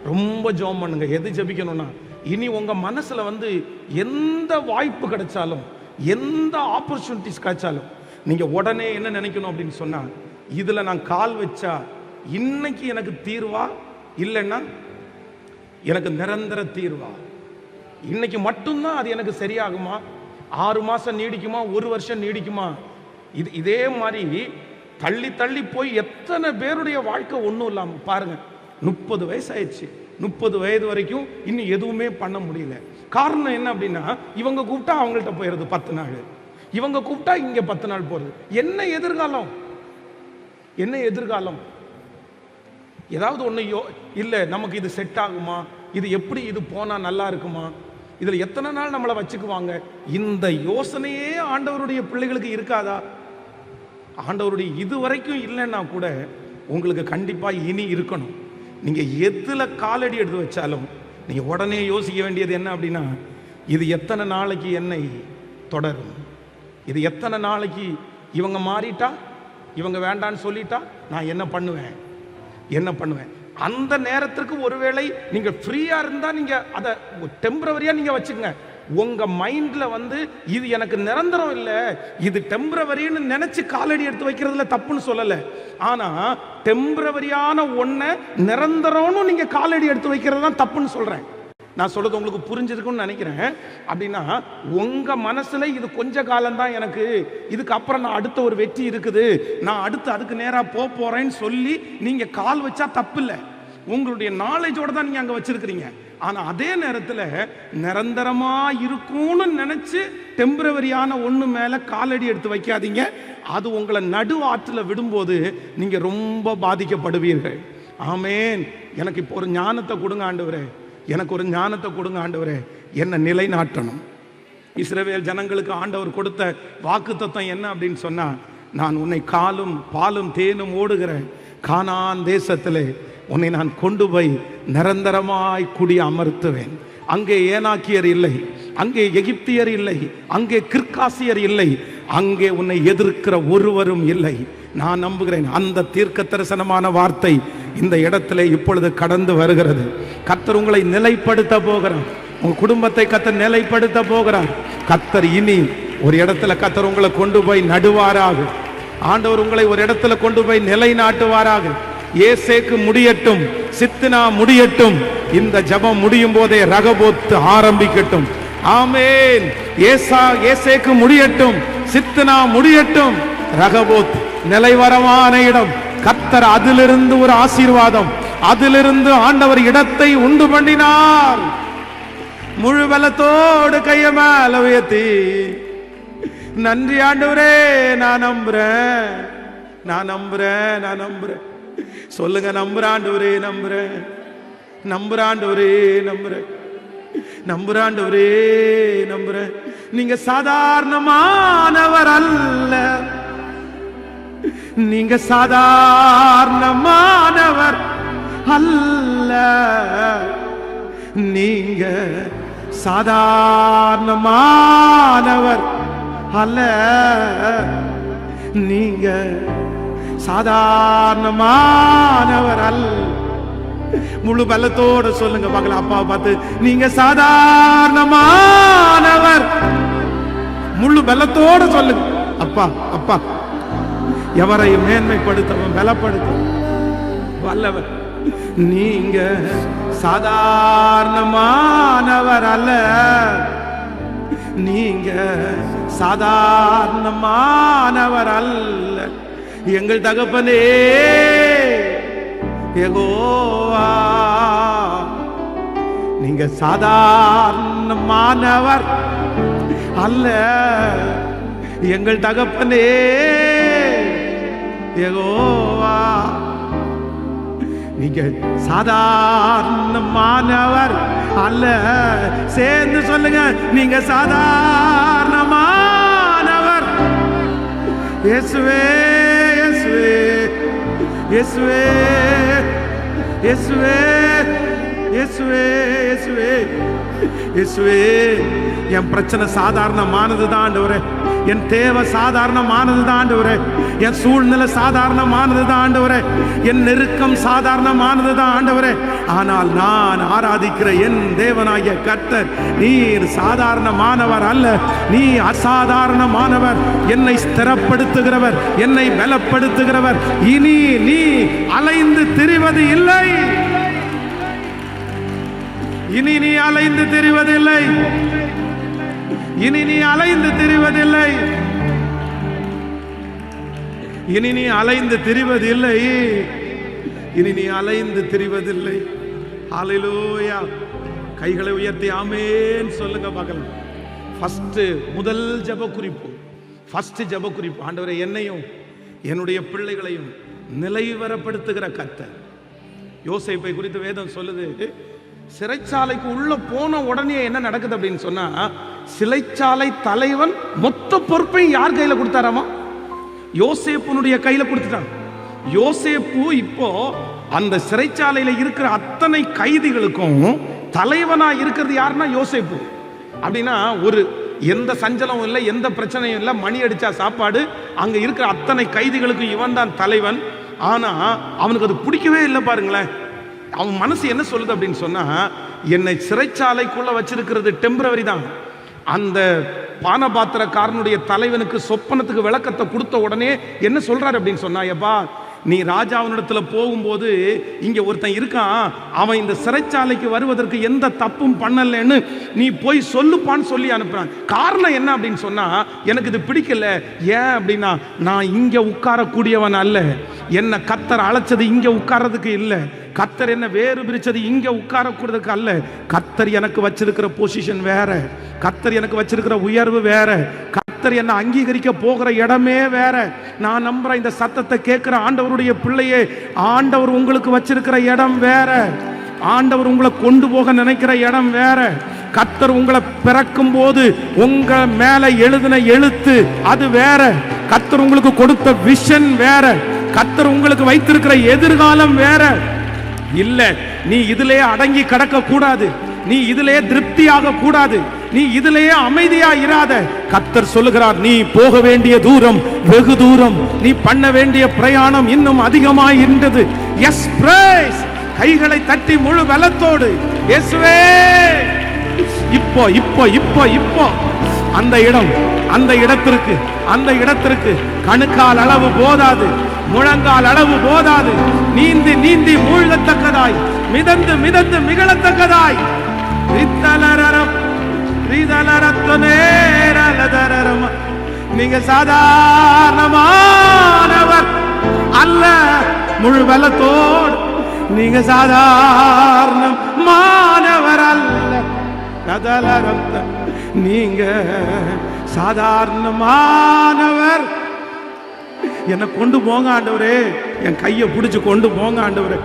ரொம்ப ஜெபம் பண்ணுங்க. எது ஜெபிக்கணும்னா, இனி உங்க மனசுல எந்த வாய்ப்பு கிடைச்சாலும், எந்த ஆப்பர்ச்சுனிட்டிஸ் கிடைச்சாலும் நீங்க உடனே என்ன நினைக்கணும் அப்படின்னு சொன்னா, இதுல நான் கால் வச்சா இன்னைக்கு எனக்கு தீர்வா இல்லைன்னா எனக்கு நிரந்தர தீர்வா? இன்னைக்கு மட்டும்தான் அது எனக்கு சரியாகுமா? 6 மாசம் நீடிக்குமா? 1 வருஷம் நீடிக்குமா? இதே மாதிரி தள்ளி தள்ளி போய் எத்தனை பேருடைய வாழ்க்கை ஒன்றும் இல்லாம பாருங்க. 30 வயசு ஆயிடுச்சு, 30 வயது வரைக்கும் இன்னும் எதுவுமே பண்ண முடியல. காரணம் என்ன அப்படின்னா, இவங்க கூப்பிட்டா அவங்கள்ட்ட போயிடுது 10 நாள், இவங்க கூப்பிட்டா இங்க 10 நாள் போறது. என்ன எதிர்காலம்? என்ன எதிர்காலம்? ஏதாவது ஒண்ணு இல்ல, நமக்கு இது செட் ஆகுமா? இது எப்படி இது போனா நல்லா இருக்குமா? இதுல எத்தனை நாள் நம்மளை வச்சுக்குவாங்க? இந்த யோசனையே ஆண்டவருடைய பிள்ளைகளுக்கு இருக்காதா? ஆண்டவருடைய இது வரைக்கும் இல்லைன்னா கூட உங்களுக்கு கண்டிப்பா இனி இருக்கணும். நீங்க எதுல காலடி எடுத்து வச்சாலும் நீங்க உடனே யோசிக்க வேண்டியது என்ன அப்படின்னா, இது எத்தனை நாளைக்கு என்னை தொடரும்? இது எத்தனை நாளைக்கு? இவங்க மாறிட்டா, இவங்க வேண்டான்னு சொல்லிட்டா நான் என்ன பண்ணுவேன்? என்ன பண்ணுவேன்? அந்த நேரத்திற்கு ஒருவேளை நீங்க ஃப்ரீயா இருந்தா நீங்க அதை டெம்பரவரியா நீங்க வச்சுக்கங்க. உங்க மைண்ட்ல இது எனக்கு நிரந்தரம் இல்லை, இது டெம்பரவரின்னு நினைச்சு காலடி எடுத்து வைக்கிறதுல தப்புன்னு சொல்லல. ஆனா டெம்பரவரியான ஒன்ன நிரந்தரம்னு நீங்க காலடி எடுத்து வைக்கிறது தான் தப்புன்னு சொல்றேன். நான் சொல்றது உங்களுக்கு புரிஞ்சிருக்கும்னு நினைக்கிறேன். அப்படின்னா உங்க மனசுல இது கொஞ்ச காலம்தான், எனக்கு இதுக்கு அப்புறம் நான் அடுத்த ஒரு வெற்றி இருக்குது, நான் அடுத்து அதுக்கு நேரா போறேன்னு சொல்லி நீங்க கால் வச்சா தப்பு இல்லை. உங்களுடைய நாலேஜோட தான் நீங்க அங்க வச்சிருக்கிறீங்க. ஆனா அதே நேரத்தில் நிரந்தரமா இருக்கும்னு நினைச்சு டெம்பரவரியான ஒண்ணு மேல காலடி எடுத்து வைக்காதீங்க. அது உங்களை நடு ஆற்றுல விடும்போது நீங்க ரொம்ப பாதிக்கப்படுவீர்கள். ஆமேன். எனக்கு இப்போ ஒரு ஞானத்தை கொடுங்க ஆண்டவரே, எனக்கு ஒரு ஞானத்தை கொடுங்க ஆண்டவரே, என்ன நிலைநாட்டணும். இஸ்ரவேல் ஜனங்களுக்கு ஆண்டவர் கொடுத்த வாக்குத்தத்தம் என்ன அப்படின்னு சொன்னா, நான் உன்னை காலும் பாலும் தேனும் ஓடுகிற கானான் தேசத்திலே உன்னை நான் கொண்டு போய் நிரந்தரமாய் குடி அமர்த்துவேன். அங்கே ஏனாக்கியர் இல்லை, அங்கே எகிப்தியர் இல்லை, அங்கே கிர்காசியர் இல்லை, அங்கே உன்னை எதிர்க்கிற ஒருவரும் இல்லை. நான் நம்புகிறேன் அந்த தீர்க்க தரிசனமான வார்த்தை இந்த இடத்திலே இப்பொழுது கடந்து வருகிறது. கர்த்தர் உங்களை நிலைப்படுத்த போகிறார், உங்க குடும்பத்தை கர்த்தர் நிலைப்படுத்த போகிறார். கர்த்தர் இனி ஒரு இடத்துல கர்த்தர் உங்களை கொண்டு போய் நடுவாராக. ஆண்டவர் உங்களை ஒரு இடத்துல கொண்டு போய் நிலைநாட்டுவாராக. ஏசேக்கு முடியட்டும், சித்னா முடியட்டும், இந்த ஜபம் முடியும் போதே ரகபோத் ஆரம்பிக்கட்டும். ஆமேன். ஏசேக்கு முடியட்டும், சித்னா முடியட்டும், ரகபோத் நிலைவரமான இடம். கர்த்தர் அதிலிருந்து ஒரு ஆசீர்வாதம், அதிலிருந்து ஆண்டவர் இடத்தை உண்டு பண்ணினார். முழு பலத்தோடு கைய மேல உயர்த்தி நன்றி ஆண்டவரே, நான் நம்புறேன், நான் நம்புறேன், நான் நம்புறேன். சொல்லுங்க, நம்புறாண்டவரே, நம்புறேன், நம்புறாண்டவரே, நம்புறேன், நம்புறாண்டவரே, நம்புறேன். நீங்க சாதாரணமானவர் அல்ல, நீங்க சாதாரணமானவர் அல்ல, நீங்க சாதாரணமானவர் அல்ல, நீங்க சாதாரணமானவர் அல்ல. முழு பலத்தோட சொல்லுங்க பார்க்கலாம், அப்பா பார்த்து, நீங்க சாதாரணமானவர். முழு பலத்தோட சொல்லுங்க, அப்பா அப்பா. எவரையும் மேன்மைப்படுத்தவும் பலப்படுத்தவும் வல்லவர். நீங்க சாதாரணமானவர் அல்ல, நீங்க சாதாரணமானவர் அல்ல. எங்கள் தகப்பனே யெகோவா, நீங்க சாதாரணமானவர் அல்ல. எங்கள் தகப்பனே யெகோவா, நீங்க சாதாரணமானவர் அல்ல. சேர்ந்து சொல்லுங்க, நீங்க சாதாரணமானவர். இயேசுவே, இயேசுவே, இயேசுவே, இயேசுவே, இயேசுவே, இயேசுவே, இயேசுவே. என் பிரச்சனை சாதாரணமானது தான் ஆண்டவரே, என் தேவை சாதாரணமானது தான் ஆண்டவரே, என் சூழ்நிலை சாதாரணமானது தான் ஆண்டவரே, என் நெருக்கம் சாதாரணமானது தான் ஆண்டவரே. ஆனால் நான் ஆராதிக்கிற என் தேவனாகிய கர்த்தர் நீர் சாதாரணமானவர் அல்ல, நீ அசாதாரணமானவர். என்னை ஸ்திரப்படுத்துகிறவர், என்னை பலப்படுத்துகிறவர். இனி நீ அலைந்து திரிவது இல்லை. இனி நீ அலைந்து திரிவதில்லை, இனி நீ அலைந்து திரிவதில்லை, இனி நீ அலைந்து திரிவதில்லை, இனி நீ அலைந்து திரிவதில்லை. ஹல்லேலூயா. கைகளை உயர்த்தி ஆமென் சொல்லுங்க பார்க்கலாம். ஃபர்ஸ்ட் முதல் ஜெப குறிப்பு, ஃபர்ஸ்ட் ஜெப குறிப்பு, ஆண்டவரே என்னையும் என்னுடைய பிள்ளைகளையும் நிலைவரப்படுத்துகிற கர்த்தர். யோசேப்பை குறித்து வேதம் சொல்லுது, சிறைச்சாலைக்கு உள்ள போன உடனே என்ன நடக்குது அப்படின்னு சொன்னா, சிறைச்சாலை தலைவன் மொத்த பொறுப்பை யார் கையில கொடுத்தாராமா? யோசேப்புனுடைய கையில கொடுத்துட்டான். யோசேப்பு இப்போ அந்த சிறைச்சாலையில இருக்கிற அத்தனை கைதிகளுக்கும் தலைவனா இருக்கிறது யாருன்னா யோசேப்பு. அப்படின்னா ஒரு எந்த சஞ்சலமும் இல்லை, எந்த பிரச்சனையும் இல்லை, மணி அடிச்சா சாப்பாடு, அங்க இருக்கிற அத்தனை கைதிகளுக்கு இவன் தான் தலைவன். ஆனா அவனுக்கு அது பிடிக்கவே இல்லை. பாருங்களேன், அவன் மனசு என்ன சொல்லுது அப்படின்னு சொன்னா, என்னை சிறைச்சாலைக்குள்ள வச்சிருக்கிறது டெம்பரவரி தான். அந்த பானபாத்திரக்காரனுடைய தலைவனுக்கு சொப்பனத்துக்கு விளக்கத்தை கொடுத்த உடனே என்ன சொல்றாரு அப்படின்னு சொன்னா, எப்பா நீ ராஜாவினிடத்துல போகும்போது இங்க ஒருத்தன் இருக்கான், அவன் இந்த சிறைச்சாலைக்கு வருவதற்கு எந்த தப்பும் பண்ணலன்னு நீ போய் சொல்லுப்பான்னு சொல்லி அனுப்புறான். காரணம் என்ன அப்படின்னு சொன்னா, எனக்கு இது பிடிக்கல. ஏன் அப்படின்னா, நான் இங்க உட்காரக்கூடியவன் அல்ல, என்ன கர்த்தர் அழைச்சது இங்க உட்கார்றதுக்கு இல்லை, கர்த்தர் என்ன வேறு பிரிச்சது இங்க உட்காரக்கூடதுக்கு அல்ல. கர்த்தர் எனக்கு வச்சிருக்கிற பொசிஷன் வேற, கர்த்தர் எனக்கு வச்சிருக்கிற உயர்வு வேற, கர்த்தர் என்ன அங்கீகரிக்க போகிற இடமே வேற. நான் நம்புற இந்த சத்தத்தை கேட்கிற ஆண்டவருடைய பிள்ளையே, ஆண்டவர் உங்களுக்கு வச்சிருக்கிற இடம் வேற, ஆண்டவர் உங்களை கொண்டு போக நினைக்கிற இடம் வேற. கர்த்தர் உங்களை பிறக்கும் போது உங்க மேல எழுதின எழுத்து அது வேற, கர்த்தர் உங்களுக்கு கொடுத்த விஷன் வேற, கர்த்தர் உங்களுக்கு வைத்திருக்கிற எதிர்காலம் வேற. இல்ல, நீ இதிலேயே அடங்கி கடக்க கூடாது, நீ இதிலேயே திருப்தியாக கூடாது, நீ இதிலேயே அமைதியா இராத. கர்த்தர் சொல்லுகிறார், நீ போக வேண்டிய தூரம் வெகு தூரம், நீ பண்ண வேண்டிய பிரயாணம் இன்னும் அதிகமாய் இருந்தது. Yes praise. கைகளை தட்டி முழு பலத்தோடு இயேசுவே, இப்போ இப்போ இப்போ இப்போ அந்த இடம், அந்த இடத்திற்கு, அந்த இடத்திற்கு கணுக்கால் அளவு போதாது, முழங்கால் அளவு போதாது, நீந்தி நீந்தி மூழ்கத்தக்கதாய், மிதந்து மிதந்து மிகழத்தக்கதாய். நீங்க சாதாரணமானவர் அல்ல, முழு பலத்தோடு நீங்க சாதாரணமானவர் அல்ல, நீங்க சாதாரணமானவர். என்னை கொண்டு போங்க ஆண்டவரே, என் கையை பிடிச்சு கொண்டு போங்க ஆண்டவரே.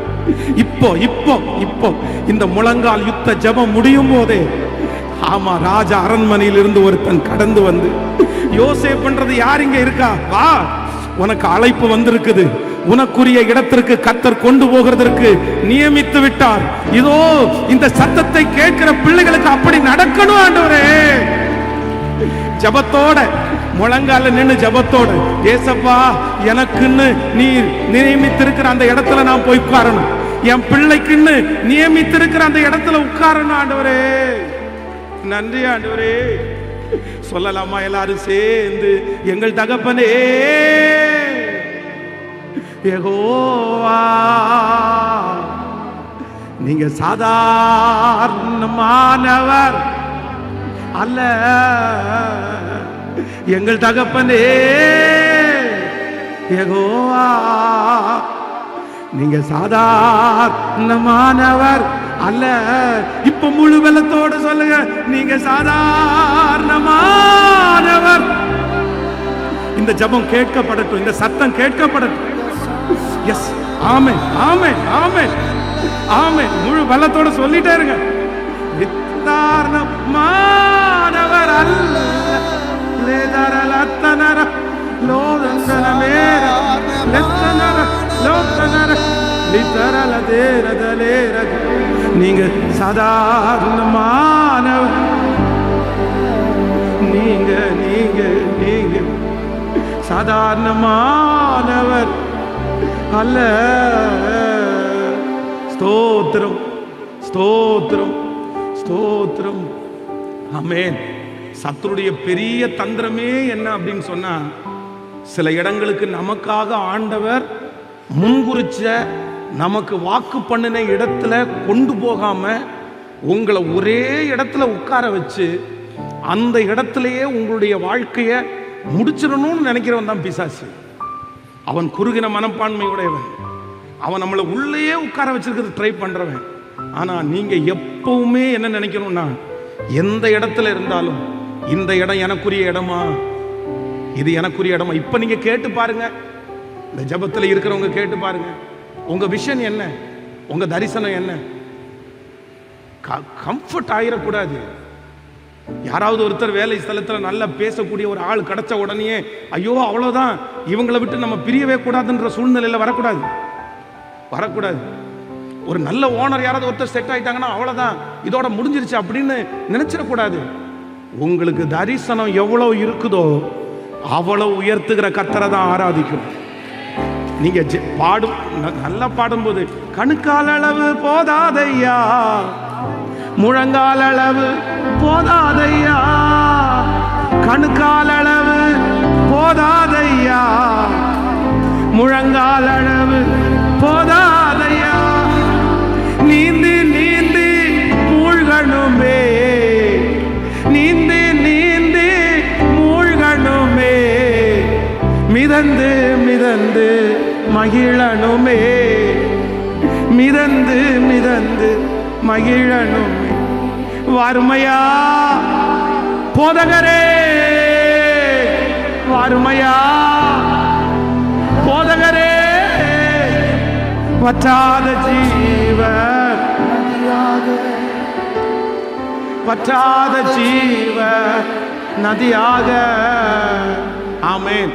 இப்போ இப்போ இப்போ இந்த முழங்கால் யுத்த ஜெபம் முடியும் போதே, ஆமா, ராஜா அரண்மனையில் இருந்து ஒருத்தன் கடந்து வந்து, யோசேப்புன்றது யார் இங்க இருக்கா, வா, உனக்கு அழைப்பு வந்திருக்குது, உனக்குரிய இடத்திற்கு கர்த்தர் கொண்டு போகிறதற்கு நியமித்து விட்டார். இதோ இந்த சத்தத்தை கேட்கிற பிள்ளைகளுக்கு அப்படி நடக்கணும் ஆண்டவரே. ஜபத்தோட முழங்கால நின்று ஜபத்தோட, ஏசப்பா எனக்குன்னு நீ நியமித்திருக்கிற அந்த இடத்துல நான் போய் உட்காரணும், என் பிள்ளைக்குன்னு நியமித்திருக்கிற அந்த இடத்துல உட்காரணும் ஆண்டவரே. நன்றி ஆண்டவரே. சொல்லலாமா எல்லாரும் சேர்ந்து, எங்கள் தகப்பனே யெகோவா, நீங்க சாதாரணமானவர் அல்ல, எங்கள் தகப்பனே யெகோவா, நீங்க சாதாரணமானவர் அல்ல. இப்ப முழு பலத்தோடு சொல்லுங்க, நீங்க சாதாரணமானவர். இந்த ஜெபம் கேட்கப்படட்டும், இந்த சத்தம் கேட்கப்படட்டும். எஸ், ஆமென் ஆமென் ஆமென் ஆமென். முழு பலத்தோட சொல்லிட்டே இருங்க. சாதாரணமானவர் அல்ல, லேதரலத்தனர லோதனமேர லத்தனர லோதனர லிதரலதேரதலேர. நீங்க சாதாரணமானவர், நீங்க நீங்க நீங்க சாதாரணமானவர் அல்ல. ஸ்தோத்திரம் ஸ்தோத்திரம் ஸ்தோத்திரம். ஆமென். சத்துருடைய பெரிய தந்திரமே என்ன அப்படின்னு சொன்னா, சில இடங்களுக்கு நமக்காக ஆண்டவர் முன்குறிச்ச நமக்கு வாக்கு பண்ணின இடத்துல கொண்டு போகாம உங்களை ஒரே இடத்துல உட்கார வச்சு அந்த இடத்திலேயே உங்களுடைய வாழ்க்கையை முடிச்சிடணும்னு நினைக்கிறவன் தான் பிசாசு. அவன் குறுகின மனப்பான்மையுடையவன். அவன் நம்மளை உள்ளேயே உட்கார வச்சிருக்கிறது ட்ரை பண்றவன். ஆனா நீங்க எப்பவுமே என்ன நினைக்கணும்னா, எந்த இடத்துல இருந்தாலும் இந்த இடம் எனக்குரிய இடமா, இது எனக்குரிய இடமா. இப்ப நீங்க கேட்டு பாருங்க, இந்த ஜபத்தில் இருக்கிறவங்க கேட்டு பாருங்க, உங்க விஷன் என்ன, உங்க தரிசனம் என்ன. கம்ஃபர்ட் ஆயிடக்கூடாது. யாராவது ஒருத்தர் வேலை ஸ்தலத்தில் நல்லா பேசக்கூடிய ஒரு ஆள் கிடைச்ச உடனே ஐயோ அவ்வளோதான், இவங்களை விட்டு நம்ம பிரியவே கூடாதுன்ற சூழ்நிலையில் வரக்கூடாது. ஒரு நல்ல ஓனர் யாராவது ஒருத்தர் செட் ஆயிட்டாங்கன்னா அவ்வளோதான், இதோட முடிஞ்சிருச்சு அப்படின்னு நினைச்சிடக்கூடாது. உங்களுக்கு தரிசனம் எவ்வளோ இருக்குதோ அவ்வளோ உயர்த்துகிற கர்த்தரை தான் ஆராதிக்கும். நீங்க பாடும் நல்லா பாடும்போது கணுக்கால் அளவு போதாதையா, முழங்கால் அளவு போதாதையா, கணுக்கால் அளவு போதாதையா, முழங்கால் அளவு போதாதையா, நீந்தி நீந்தி மூழ்கணுமே, நீந்தி நீந்தி மூழ்கணுமே, மிதந்து மிதந்து மகிழணுமே, மிதந்து மிதந்து மகிழணுமே. வாருமையா போதகரே, வாருமையா போதகரே, வற்றாத ஜீவ வற்றாத ஜீவ நதியாக. ஆமென்.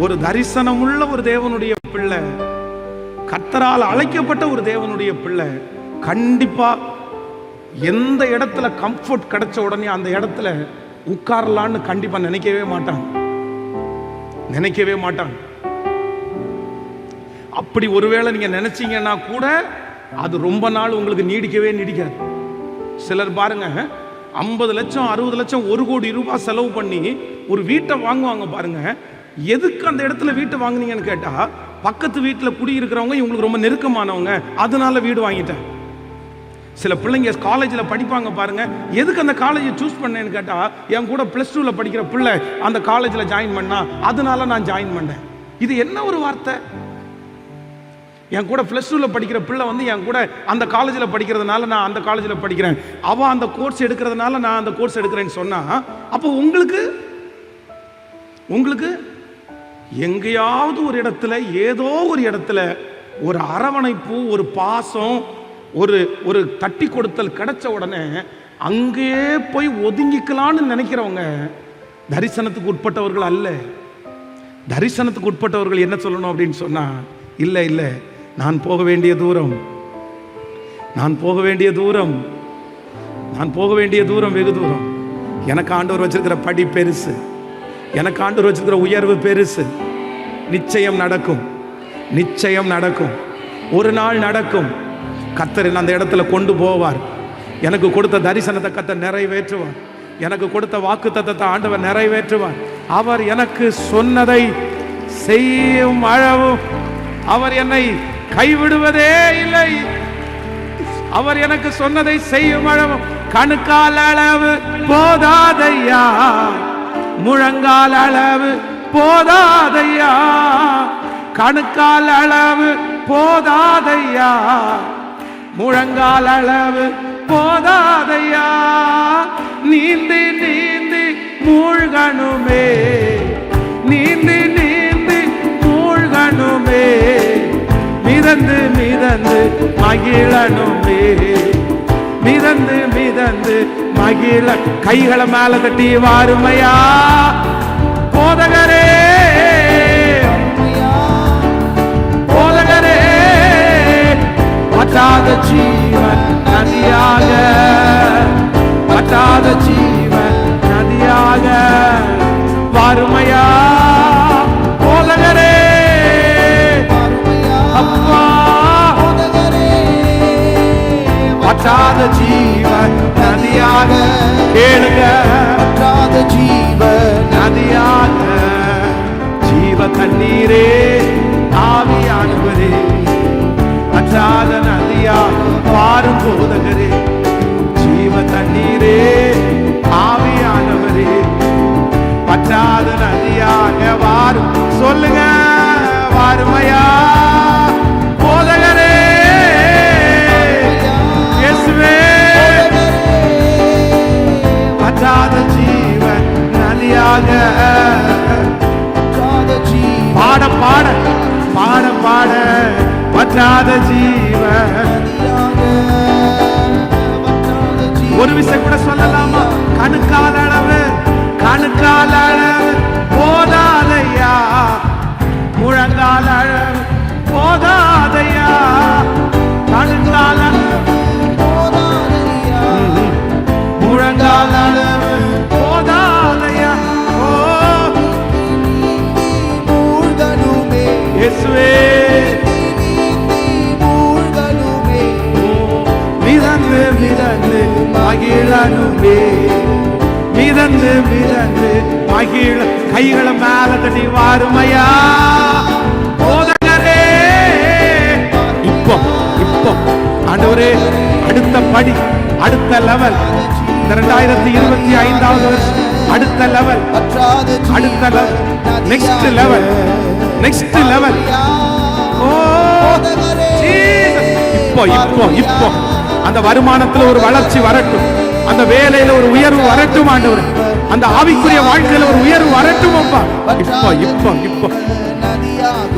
ஒரு தரிசனம் உள்ள ஒரு தேவனுடைய பிள்ளை, கர்த்தரால் அழைக்கப்பட்ட ஒரு தேவனுடைய பிள்ளை கண்டிப்பா எந்த இடத்துல கம்ஃபர்ட் கிடைச்ச உடனே அந்த இடத்துல உட்காரலான்னு கண்டிப்பா நினைக்கவே மாட்டாங்க. அப்படி ஒருவேளை நீங்க நினைச்சீங்கன்னா கூட அது ரொம்ப நாள் உங்களுக்கு நீடிக்காது. சிலர் பாருங்க, 50 லட்சம் 60 லட்சம் 1 கோடி ரூபாய் செலவு பண்ணி ஒரு வீட்டை வாங்குவாங்க பாருங்க. எதுக்கு அந்த இடத்துல வீட்டை வாங்குனீங்கன்னு கேட்டா, பக்கத்து வீட்டில் குடியிருக்கிறவங்க இவங்களுக்கு ரொம்ப நெருக்கமானவங்க, அதனால வீடு வாங்கிட்டேன். சில பிள்ளைங்க காலேஜில் படிப்பாங்க பாருங்க, எதுக்கு அந்த காலேஜை சூஸ் பண்ணேன்னு கேட்டா, என் கூட +2 படிக்கிற பிள்ளை அந்த காலேஜில் ஜாயின் பண்ணா, அதனால நான் ஜாயின் பண்ணேன். இது என்ன ஒரு வார்த்தை? என் கூட +2 படிக்கிற பிள்ளை வந்து என் கூட அந்த காலேஜில் படிக்கிறதுனால நான் அந்த காலேஜில் படிக்கிறேன், அவன் அந்த கோர்ஸ் எடுக்கிறதுனால நான் அந்த கோர்ஸ் எடுக்கிறேன்னு சொன்னா, அப்போ உங்களுக்கு எங்கேயாவது ஒரு இடத்துல, ஏதோ ஒரு இடத்துல ஒரு அரவணைப்பு, ஒரு பாசம், ஒரு தட்டி கொடுத்தல் கிடைச்ச உடனே அங்கேயே போய் ஒதுங்கிக்கலான்னு நினைக்கிறவங்க தரிசனத்துக்கு உட்பட்டவர்கள் அல்ல. தரிசனத்துக்கு உட்பட்டவர்கள் என்ன சொல்லணும் அப்படின்னு சொன்னா, இல்லை, நான் போக வேண்டிய தூரம் வெகு தூரம். எனக்கு ஆண்டவர் வச்சிருக்கிற படி பெருசு, எனக்கு ஆண்டவர் வச்சிருக்கிற உயர்வு பெருசு. நிச்சயம் நடக்கும், ஒரு நாள் நடக்கும். கர்த்தர் அந்த இடத்துல கொண்டு போவார். எனக்கு கொடுத்த தரிசனத்தை கர்த்தர் நிறைவேற்றுவார். எனக்கு கொடுத்த வாக்குத்தத்தத்தை ஆண்டவர் நிறைவேற்றுவார். அவர் எனக்கு சொன்னதை செய்யும் அளவும் அவர் என்னை கைவிடுவதே இல்லை. அவர் எனக்கு சொன்னதை செய்யும் அளவும் கணுக்கால் அளவு போதாதையா, முழங்கால் அளவு போதாதையா, கணுக்கால் அளவு போதாதையா, முழங்கால் அளவு போதாதையா, நீந்தி நீந்தி மூழ்கணுமே, நீந்தி நீந்தி மூழ்கணுமே, மிதந்து மிதந்து மகிழணுமே, மிதந்து மிதந்து மகிழ. கைகளை மேல தட்டி வாருமையா போதகரே, போதகரே, வற்றாத ஜீவன் நதியாக, வற்றாத ஜீவன் நதியாக. வாருமையா போதகரே, அப்பா வற்றாத ஜீவன் நதியாக. கேளுங்க, வற்றாத ஜீவன் நதியாக. ஜீவ தண்ணீரே ஆவியானவரே, வற்றாத நதியா பாரும் போதகரே, சொல்லுங்க, வாருமையா போதகரே, இயேசுவே வற்றாத ஜீவன் நதியாக. பாட பாட பாட பாட வற்றாத ஜீவன். ஒரு விஷயம் கூட சொல்லலாமா? கணுக்கால் அளவு, கணுக்கால் அளவு போதாதையா, முழங்கால் அளவு போதாதையா, கணுக்கால் அளவு போதாதையா, முழங்கால் அளவு போதாதையா. ஓ இயேசுவே மிதந்து மிதந்து மகிழனுமே, மிதந்து மிதந்து மகிழ. கைகளை மேல தட்டி வாருமையா போதகரே. இப்போ இப்போ ஆண்டவரே, அடுத்த படி, அடுத்த லெவல். 2025 வருஷம் அடுத்த லெவல், அடுத்த level, next level, next level. Oh Jesus, இப்போ இப்போ இப்போ அந்த வருமானத்துல ஒரு வளர்ச்சி வரட்டும், அந்த வேலையில ஒரு உயர்வு வரட்டும் ஆண்டவரே, அந்த ஆவிக்குரிய வாழ்க்கையில ஒரு உயர்வு வரட்டும் அப்பா. இப்போ இப்போ இப்போ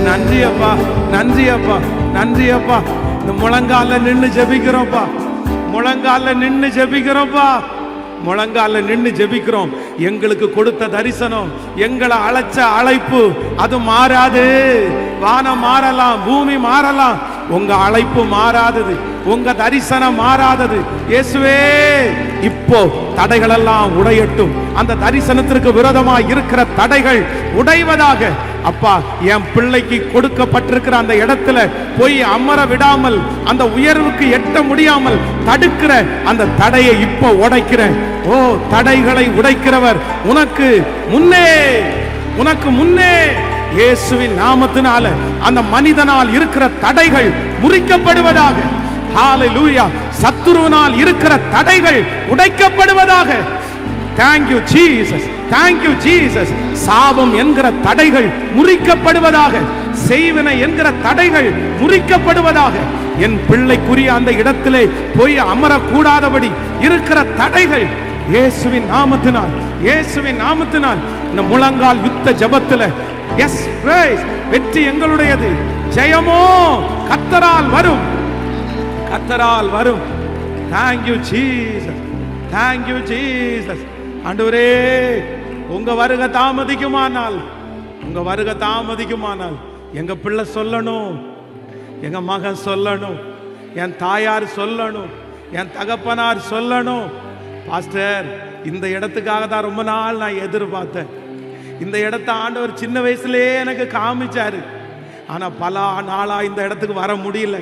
நன்றி அப்பா, நன்றி அப்பா, நன்றி அப்பா. இந்த முழங்கால நின்னு ஜெபிக்கிறோம்ப்பா, முழங்கால நின்னு ஜெபிக்கிறோம்ப்பா, முழங்கால நின்னு ஜெபிக்கிறோம். எங்களுக்கு கொடுத்த தரிசனம், எங்களை அழைச்ச அழைப்பு அது மாறாது. வானம் மாறலாம், பூமி மாறலாம், உங்க அழைப்பு மாறாதது, உங்க தரிசனம் மாறாதது. இயேசுவே இப்போ தடைகள் எல்லாம் உடையட்டும், அந்த தரிசனத்திற்கு விரோதமாக இருக்கிற தடைகள் உடைவதாக. அப்பா, என் பிள்ளைக்கு கொடுக்கப்பட்டிருக்கிற அந்த இடத்துல போய் அமர விடாமல், அந்த உயர்வுக்கு எட்ட முடியாமல் தடுக்கிற அந்த தடையை இப்போ உடைக்கிறேன். ஓ தடைகளை உடைக்கிறவர் உனக்கு முன்னே, உனக்கு முன்னே இயேசுவின் நாமத்தினால அந்த மனிதனால் இருக்கிற தடைகள் முறிக்கப்படுவதாக. ஹalleluya. சத்துருவினால் இருக்கிற தடைகள் உடைக்கப்படுவதாக. Thank you Jesus, thank you Jesus. சாபம் என்கிற தடைகள் முறிக்கப்படுவதாக, செய்வினை என்கிற தடைகள் முறிக்கப்படுவதாக. என் பிள்ளைக்குரிய அந்த இடத்திலே போய் அமரக்கூடாதபடி இருக்கிற தடைகள் இயேசுவின் நாமத்தினால், இயேசுவின் நாமத்தினால் இந்த முழங்கால் யுத்த ஜெபத்தில் எஸ் பிரைஸ், வெற்றி எங்களுடையது, ஜெயமோ கர்த்தரால் வரும், கர்த்தரால் வரும். Thank you Jesus, thank you Jesus. ஆண்டவரே, உங்க வருகை தாமதிக்குமானால், உங்க வருகை தாமதிக்குமானால் எங்க பிள்ளை சொல்லணும், எங்க மகன் சொல்லணும், என் தாயார் சொல்லணும், என் தகப்பனார் சொல்லணும், பாஸ்டர் இந்த இடத்துக்காக தான் ரொம்ப நாள் நான் எதிர்பார்த்தேன். இந்த இடத்த ஆண்டவர் சின்ன வயசுலயே எனக்கு காமிச்சாரு, ஆனா பல நாளா இந்த இடத்துக்கு வர முடியல.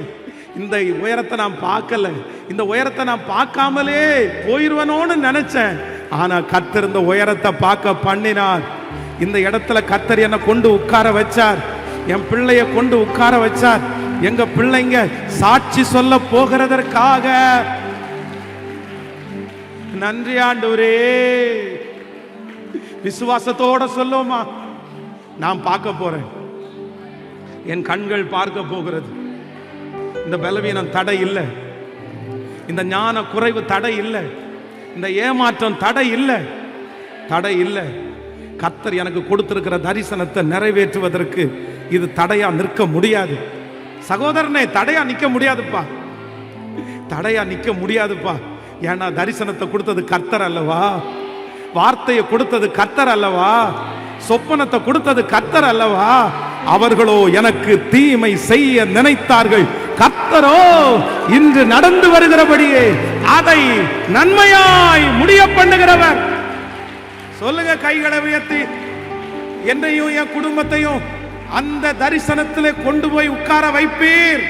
இந்த உயரத்தை நான் பார்க்கல, இந்த உயரத்தை நான் பார்க்காமலே போயிருவனோன்னு நினைச்சேன். ஆனா கர்த்தர் இந்த உயரத்தை பார்க்க பண்ணினார். இந்த இடத்துல கர்த்தர் என்னை கொண்டு உட்கார வச்சார், என் பிள்ளைய கொண்டு உட்கார வச்சார். எங்க பிள்ளைங்க சாட்சி சொல்ல போகிறதற்காக நன்றி ஆண்டவரே. விசுவாசத்தோட சொல்லுமா, நான் பார்க்க போறேன், என் கண்கள் பார்க்க போகிறது. இந்த பலவீனம் தடை இல்லை, இந்த ஞான குறைவு தடை இல்லை, இந்த ஏமாற்றம் தடை இல்லை, தடை இல்லை. கர்த்தர் எனக்கு கொடுத்திருக்கிற தரிசனத்தை நிறைவேற்றுவதற்கு இது தடையா நிற்க முடியாது. சகோதரனே, தடையா நிற்க முடியாதுப்பா, தடையா நிற்க முடியாதுப்பா. ஏன்னா தரிசனத்தை கொடுத்தது கர்த்தர் அல்லவா, வார்த்தையை கொடுத்தது கர்த்தர் அல்லவா, சொப்பனத்தை கொடுத்தது கர்த்தர் அல்லவா. அவர்களோ எனக்கு தீமை செய்ய நினைத்தார்கள், கர்த்தரோ இன்று நடந்து வருகிறபடியே அதை நன்மையாய் முடிய பண்ணுகிறவர். சொல்லுங்க கைகளை உயர்த்தி, என்னையும் என் குடும்பத்தையும் அந்த தரிசனத்திலே கொண்டு போய் உட்கார வைப்பீர்.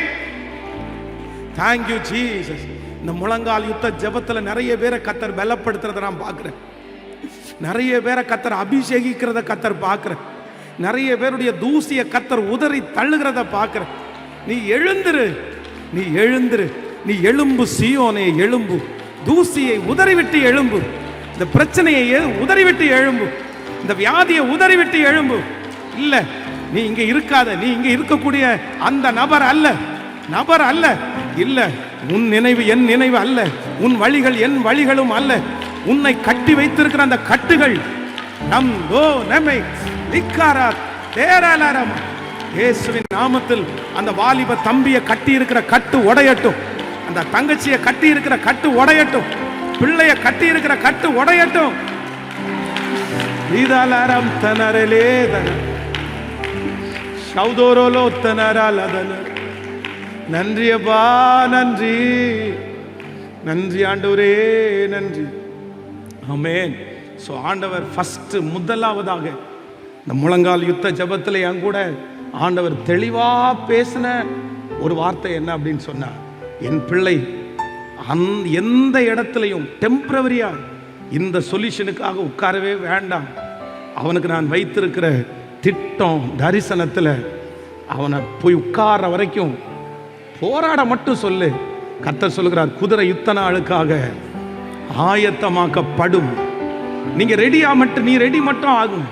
Thank you Jesus. இந்த முழங்கால் யுத்த ஜெபத்துல நிறைய பேரை கர்த்தர் பலப்படுத்துறத நான் பார்க்கிறேன், நிறைய பேரை கர்த்தர் அபிஷேகிக்கிறத கர்த்தர் பார்க்கிறேன், நிறைய பேருடைய தூசியை கர்த்தர் உதறி தள்ளுகிறத பார்க்கிறேன். நீ எழுந்திரு, நீ எழுந்திரு, நீ எழும்பு சீயோனே எழும்பு, தூசியை உதறிவிட்டு எழும்பு, இந்த பிரச்சனையை உதறிவிட்டு எழும்பு, இந்த வியாதியை உதறிவிட்டு எழும்பு. இல்ல நீ இங்க இருக்காத, நீ இங்க இருக்கக்கூடிய அந்த நபர் அல்ல. இல்ல, உன் நினைவு என் நினைவு அல்ல, உன் வழிகள் என் வழிகளும் அல்ல. உன்னை கட்டி வைத்திருக்கிற அந்த கட்டுகள் இயேசுவின் நாமத்தில் அந்த வாலிப தம்பியை கட்டி இருக்கிற கட்டு உடையட்டும், அந்த தங்கச்சியை கட்டி இருக்கிற கட்டு உடையட்டும், பிள்ளைய கட்டி இருக்கிற கட்டு உடையட்டும். நன்றி அப்பா, நன்றி நன்றி ஆண்டவரே, நன்றி. ஆமென். சோ ஆண்டவர் ஃபர்ஸ்ட் முதலாவதாக இந்த முழங்கால் யுத்த ஜெபத்தில் என் கூட ஆண்டவர் தெளிவா பேசின ஒரு வார்த்தை என்ன அப்படின்னு சொன்னா, என் பிள்ளை எந்த இடத்துலையும் டெம்பரவரியா இந்த சொல்யூஷனுக்காக உட்காரவே வேண்டாம். அவனுக்கு நான் வைத்திருக்கிற திட்டம் தரிசனத்தில் அவனை போய் உட்கார வரைக்கும் போராட மட்டும் சொல்லு. கர்த்தர் சொல்லுகிறார், குதிரை யுத்த நாளுக்காக ஆயத்தமாக்கப்படும். நீங்க ரெடியா மட்டும், நீ ரெடி மட்டும் ஆகுங்க.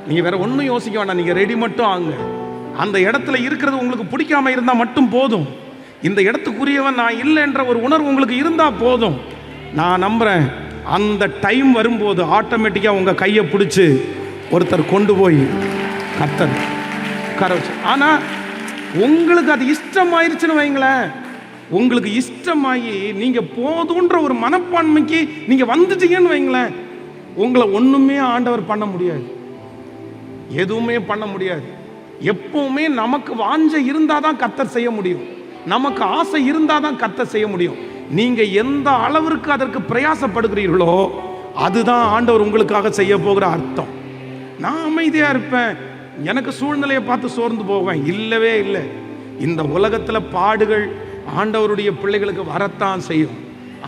நீங்க வேற ஒன்றும் யோசிக்க வேண்டாம், நீங்க ரெடி மட்டும் ஆகுங்க. அந்த இடத்துல இருக்கிறது உங்களுக்கு பிடிக்காம இருந்தா மட்டும் போதும். இந்த இடத்துக்குரியவன் நான் இல்லைன்ற ஒரு உணர்வு உங்களுக்கு இருந்தா போதும். நான் நம்புறேன், அந்த டைம் வரும்போது ஆட்டோமேட்டிக்கா உங்க கையை பிடிச்சு ஒருத்தர் கொண்டு போய் கர்த்தர் உட்கார வச்சு. ஆனா உங்களுக்கு அது இஷ்டமாயிருச்சுன்னு வைங்களேன், உங்களுக்கு இஷ்டமாகி நீங்க போதுன்ற ஒரு மனப்பான்மைக்கு நீங்க வந்துட்டீங்கன்னு வைங்களேன், உங்களை ஒண்ணுமே ஆண்டவர் பண்ண முடியாது, எதுவுமே பண்ண முடியாது. எப்பவுமே நமக்கு வாஞ்சை இருந்தாதான் கர்த்தர் செய்ய முடியும், நமக்கு ஆசை இருந்தாதான் கர்த்தர் செய்ய முடியும். நீங்க எந்த அளவிற்கு அதற்கு பிரயாசப்படுகிறீர்களோ அதுதான் ஆண்டவர் உங்களுக்காக செய்ய போகிற அர்த்தம். நான் அமைதியா இருப்பேன், எனக்கு சூழ்நிலையை பார்த்து சோர்ந்து போவேன், இல்லவே இல்லை. இந்த உலகத்துல பாடுகள் ஆண்டவருடைய பிள்ளைகளுக்கு வரத்தான் செய்யும்.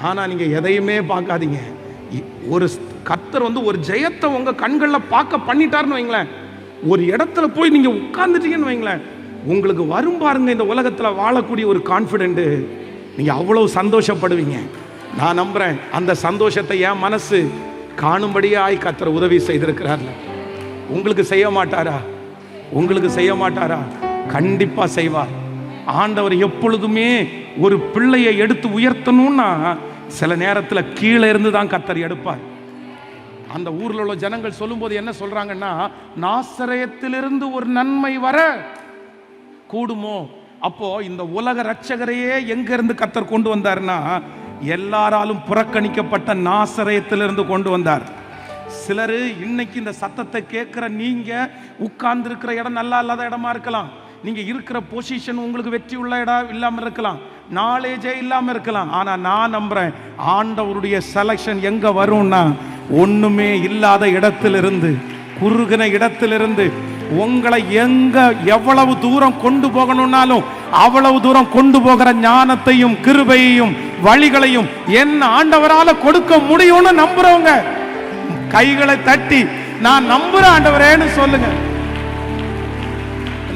ஆனா நீங்க எதையுமே பார்க்காதீங்க. ஒரு கர்த்தர் ஒரு ஜெயத்தை உங்க கண்களில் பார்க்க பண்ணிட்டாருன்னு வைங்களேன், ஒரு இடத்துல போய் நீங்க உட்கார்ந்துட்டீங்கன்னு வைங்களேன், உங்களுக்கு வரும் பாருங்க இந்த உலகத்துல வாழக்கூடிய ஒரு கான்ஃபிடென்ட், நீங்க அவ்வளவு சந்தோஷப்படுவீங்க. நான் நம்புறேன் அந்த சந்தோஷத்தை என் மனசு காணும்படியாய் கர்த்தர் உதவி செய்திருக்கிறார்ல. உங்களுக்கு செய்ய மாட்டாரா? உங்களுக்கு செய்ய மாட்டாரா? கண்டிப்பா செய்வார். ஆண்டவர் எப்பொழுதுமே ஒரு பிள்ளையை எடுத்து உயர்த்தணும்னா சில நேரத்தில் கீழே இருந்து தான் கர்த்தர் எடுப்பார். அந்த ஊரில் உள்ள ஜனங்கள் சொல்லும்போது என்ன சொல்றாங்கன்னா, நாசரேத்திலிருந்து ஒரு நன்மை வர கூடுமோ? அப்போ இந்த உலக ரட்சகரையே எங்க இருந்து கர்த்தர் கொண்டு வந்தார்னா, எல்லாராலும் புறக்கணிக்கப்பட்ட நாசரேத்திலிருந்து கொண்டு வந்தார். சிலர் இன்னைக்கு இந்த சத்தத்தை கேட்கிற நீங்க உட்கார்ந்து இருக்கிற இடம் நல்லா இல்லாத இடமா இருக்கலாம், நீங்க இருக்கிற பொசிஷன் உங்களுக்கு வெற்றி உள்ள இடம் இல்லாம இருக்கலாம், நாலேஜே இல்லாம இருக்கலாம். ஆனா நான் நம்புறேன், ஆண்டவருடைய செலக்ஷன் எங்க வரும்னா, ஒண்ணுமே இல்லாத இடத்திலிருந்து, குறுகின இடத்திலிருந்து உங்களை எங்க எவ்வளவு தூரம் கொண்டு போகணும்னாலும் அவ்வளவு தூரம் கொண்டு போகிற ஞானத்தையும் கிருபையையும் வழிகளையும் என் ஆண்டவரால கொடுக்க முடியும்னு நம்புறவங்க கைகளை தட்டி நான் நம்புற ஆண்டவரேன்னு சொல்லுங்க.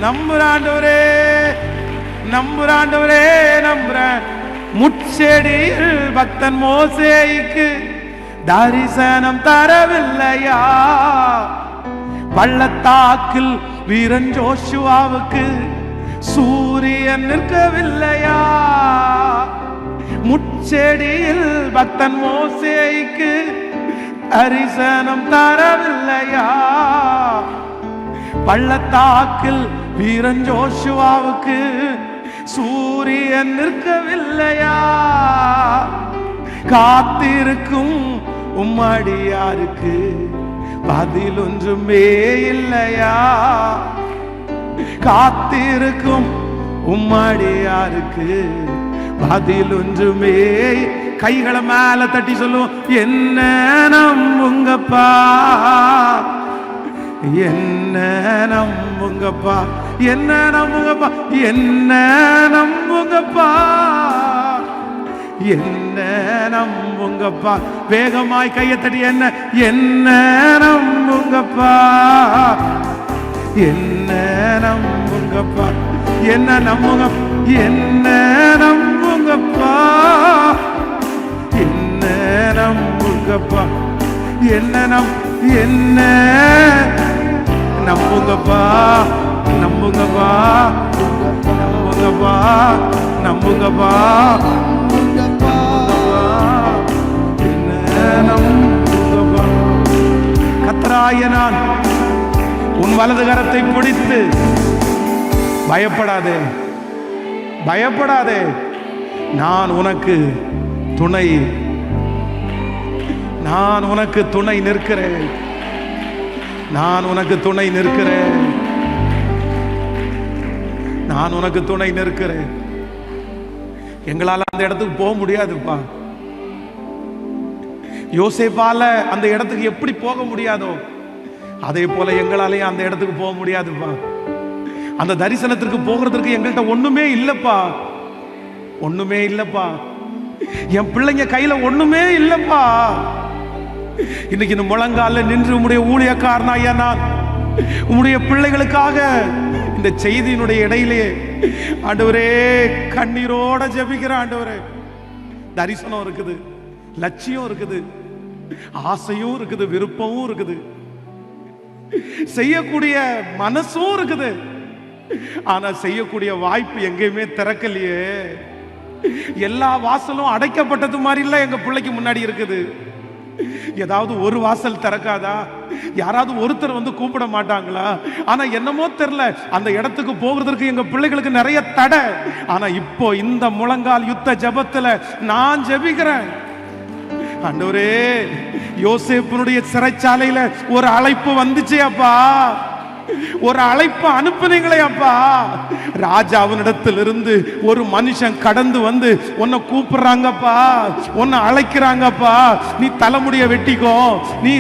நம்புற ஆண்டவரே, நம்புற ஆண்டவரே, நம்புறேன். முட்செடியில் பக்தன் மோசேக்கு தரிசனம் தரவில்லையா? பள்ளத்தாக்கில் வீரன் ஜோஷுவாவுக்கு சூரியன் நிற்கவில்லையா? முட்செடியில் பக்தன் மோசேக்கு தரிசனம் தரவில்லையா? பள்ளத்தாக்கில் வீரன் ஜோஷுவாவுக்கு சூரியன் நிற்கவில்லையா? காத்திருக்கும் உம்மடியாருக்கு பதில் ஒன்றுமே இல்லையா? காத்திருக்கும் உம்மடியாருக்கு பதில் ஒன்றுமே. கைகளை மேல தட்டி சொல்லுவோம், என்ன நம்புங்கப்பா, என்ன நம்புங்கப்பா, என்ன நம்புங்கப்பா, என்ன நம்புங்கப்பா, என்ன நம்புங்கப்பா. வேகமாய் கையை தட்டி என்ன என்ன நம்புங்கப்பா, என்ன நம்புங்கப்பா, என்ன நம்புங்க, என்ன நம்புங்கப்பா, என்ன நம்புங்கப்பா, என்ன நம்புங்கப்பா, நம்புங்கப்பா, நம்புங்கப்பா, நம்புங்கப்பா, நம்புங்கப்பா. கர்த்தராகிய நான் உன் வலது கரத்தை பிடித்து பயப்படாதே, பயப்படாதே, நான் உனக்கு துணை, நான் உனக்கு துணை நிற்கிறேன், நான் உனக்கு துணை நிற்கிறேன், நான் உனக்கு துணை நிற்கிறேன். எங்களால் அந்த இடத்துக்கு போக முடியாதுப்பா. யோசேப்பால அந்த இடத்துக்கு எப்படி போக முடியாதோ அதே போல எங்களாலேயும் அந்த இடத்துக்கு போக முடியாதுப்பா. அந்த தரிசனத்திற்கு போகிறதுக்கு எங்கள்கிட்ட ஒண்ணுமே இல்லப்பா, ஒண்ணுமே இல்லப்பா. என் பிள்ளைங்க கையில ஒண்ணுமே இல்லப்பா. இன்னைக்கு இந்த முழங்கால நின்று உம்முடைய ஊழியக்காரனாயா நான் உம்முடைய பிள்ளைகளுக்காக இந்த செய்தியினுடைய இடையிலே ஆண்டவரே கண்ணீரோட ஜெபிக்கிற ஆண்டவரே. தரிசனம் இருக்குது, லட்சியம் இருக்குது, ஆசையும் இருக்குது, விருப்பமும் இருக்குது, செய்யக்கூடிய மனசும் இருக்குது. ஆனா செய்யக்கூடிய வாய்ப்பு எங்கேயுமே திறக்கலையே. எல்லா வாசலும் அடைக்கப்பட்டது மாதிரி இல்ல எங்க பிள்ளைக்கு முன்னாடி இருக்குது. ஏதாவது ஒரு வாசல் திறக்காதா? யாராவது ஒருத்தர் வந்து கூப்பிட மாட்டாங்களா? ஆனா என்னமோ தெரியல, அந்த இடத்துக்கு போகிறதுக்கு எங்க பிள்ளைகளுக்கு நிறைய தடை. ஆனா இப்போ இந்த முழங்கால் யுத்த ஜெபத்துல நான் ஜெபிக்கிறேன். ஆண்டவரே, யோசேப்பினுடைய சிறைச்சாலையில ஒரு அழைப்பு வந்துச்சு அப்பா, ஒரு அழைப்பு அனுப்புனீங்களே அப்பா. ராஜாவினிடத்திலிருந்து ஒரு மனுஷன் கடந்து வந்து உன்னை கூப்பிடுறாங்கப்பா, உன்னை அழைக்கிறாங்கப்பா, நீ தலைமுடிய வெட்டிக்கோ, நீ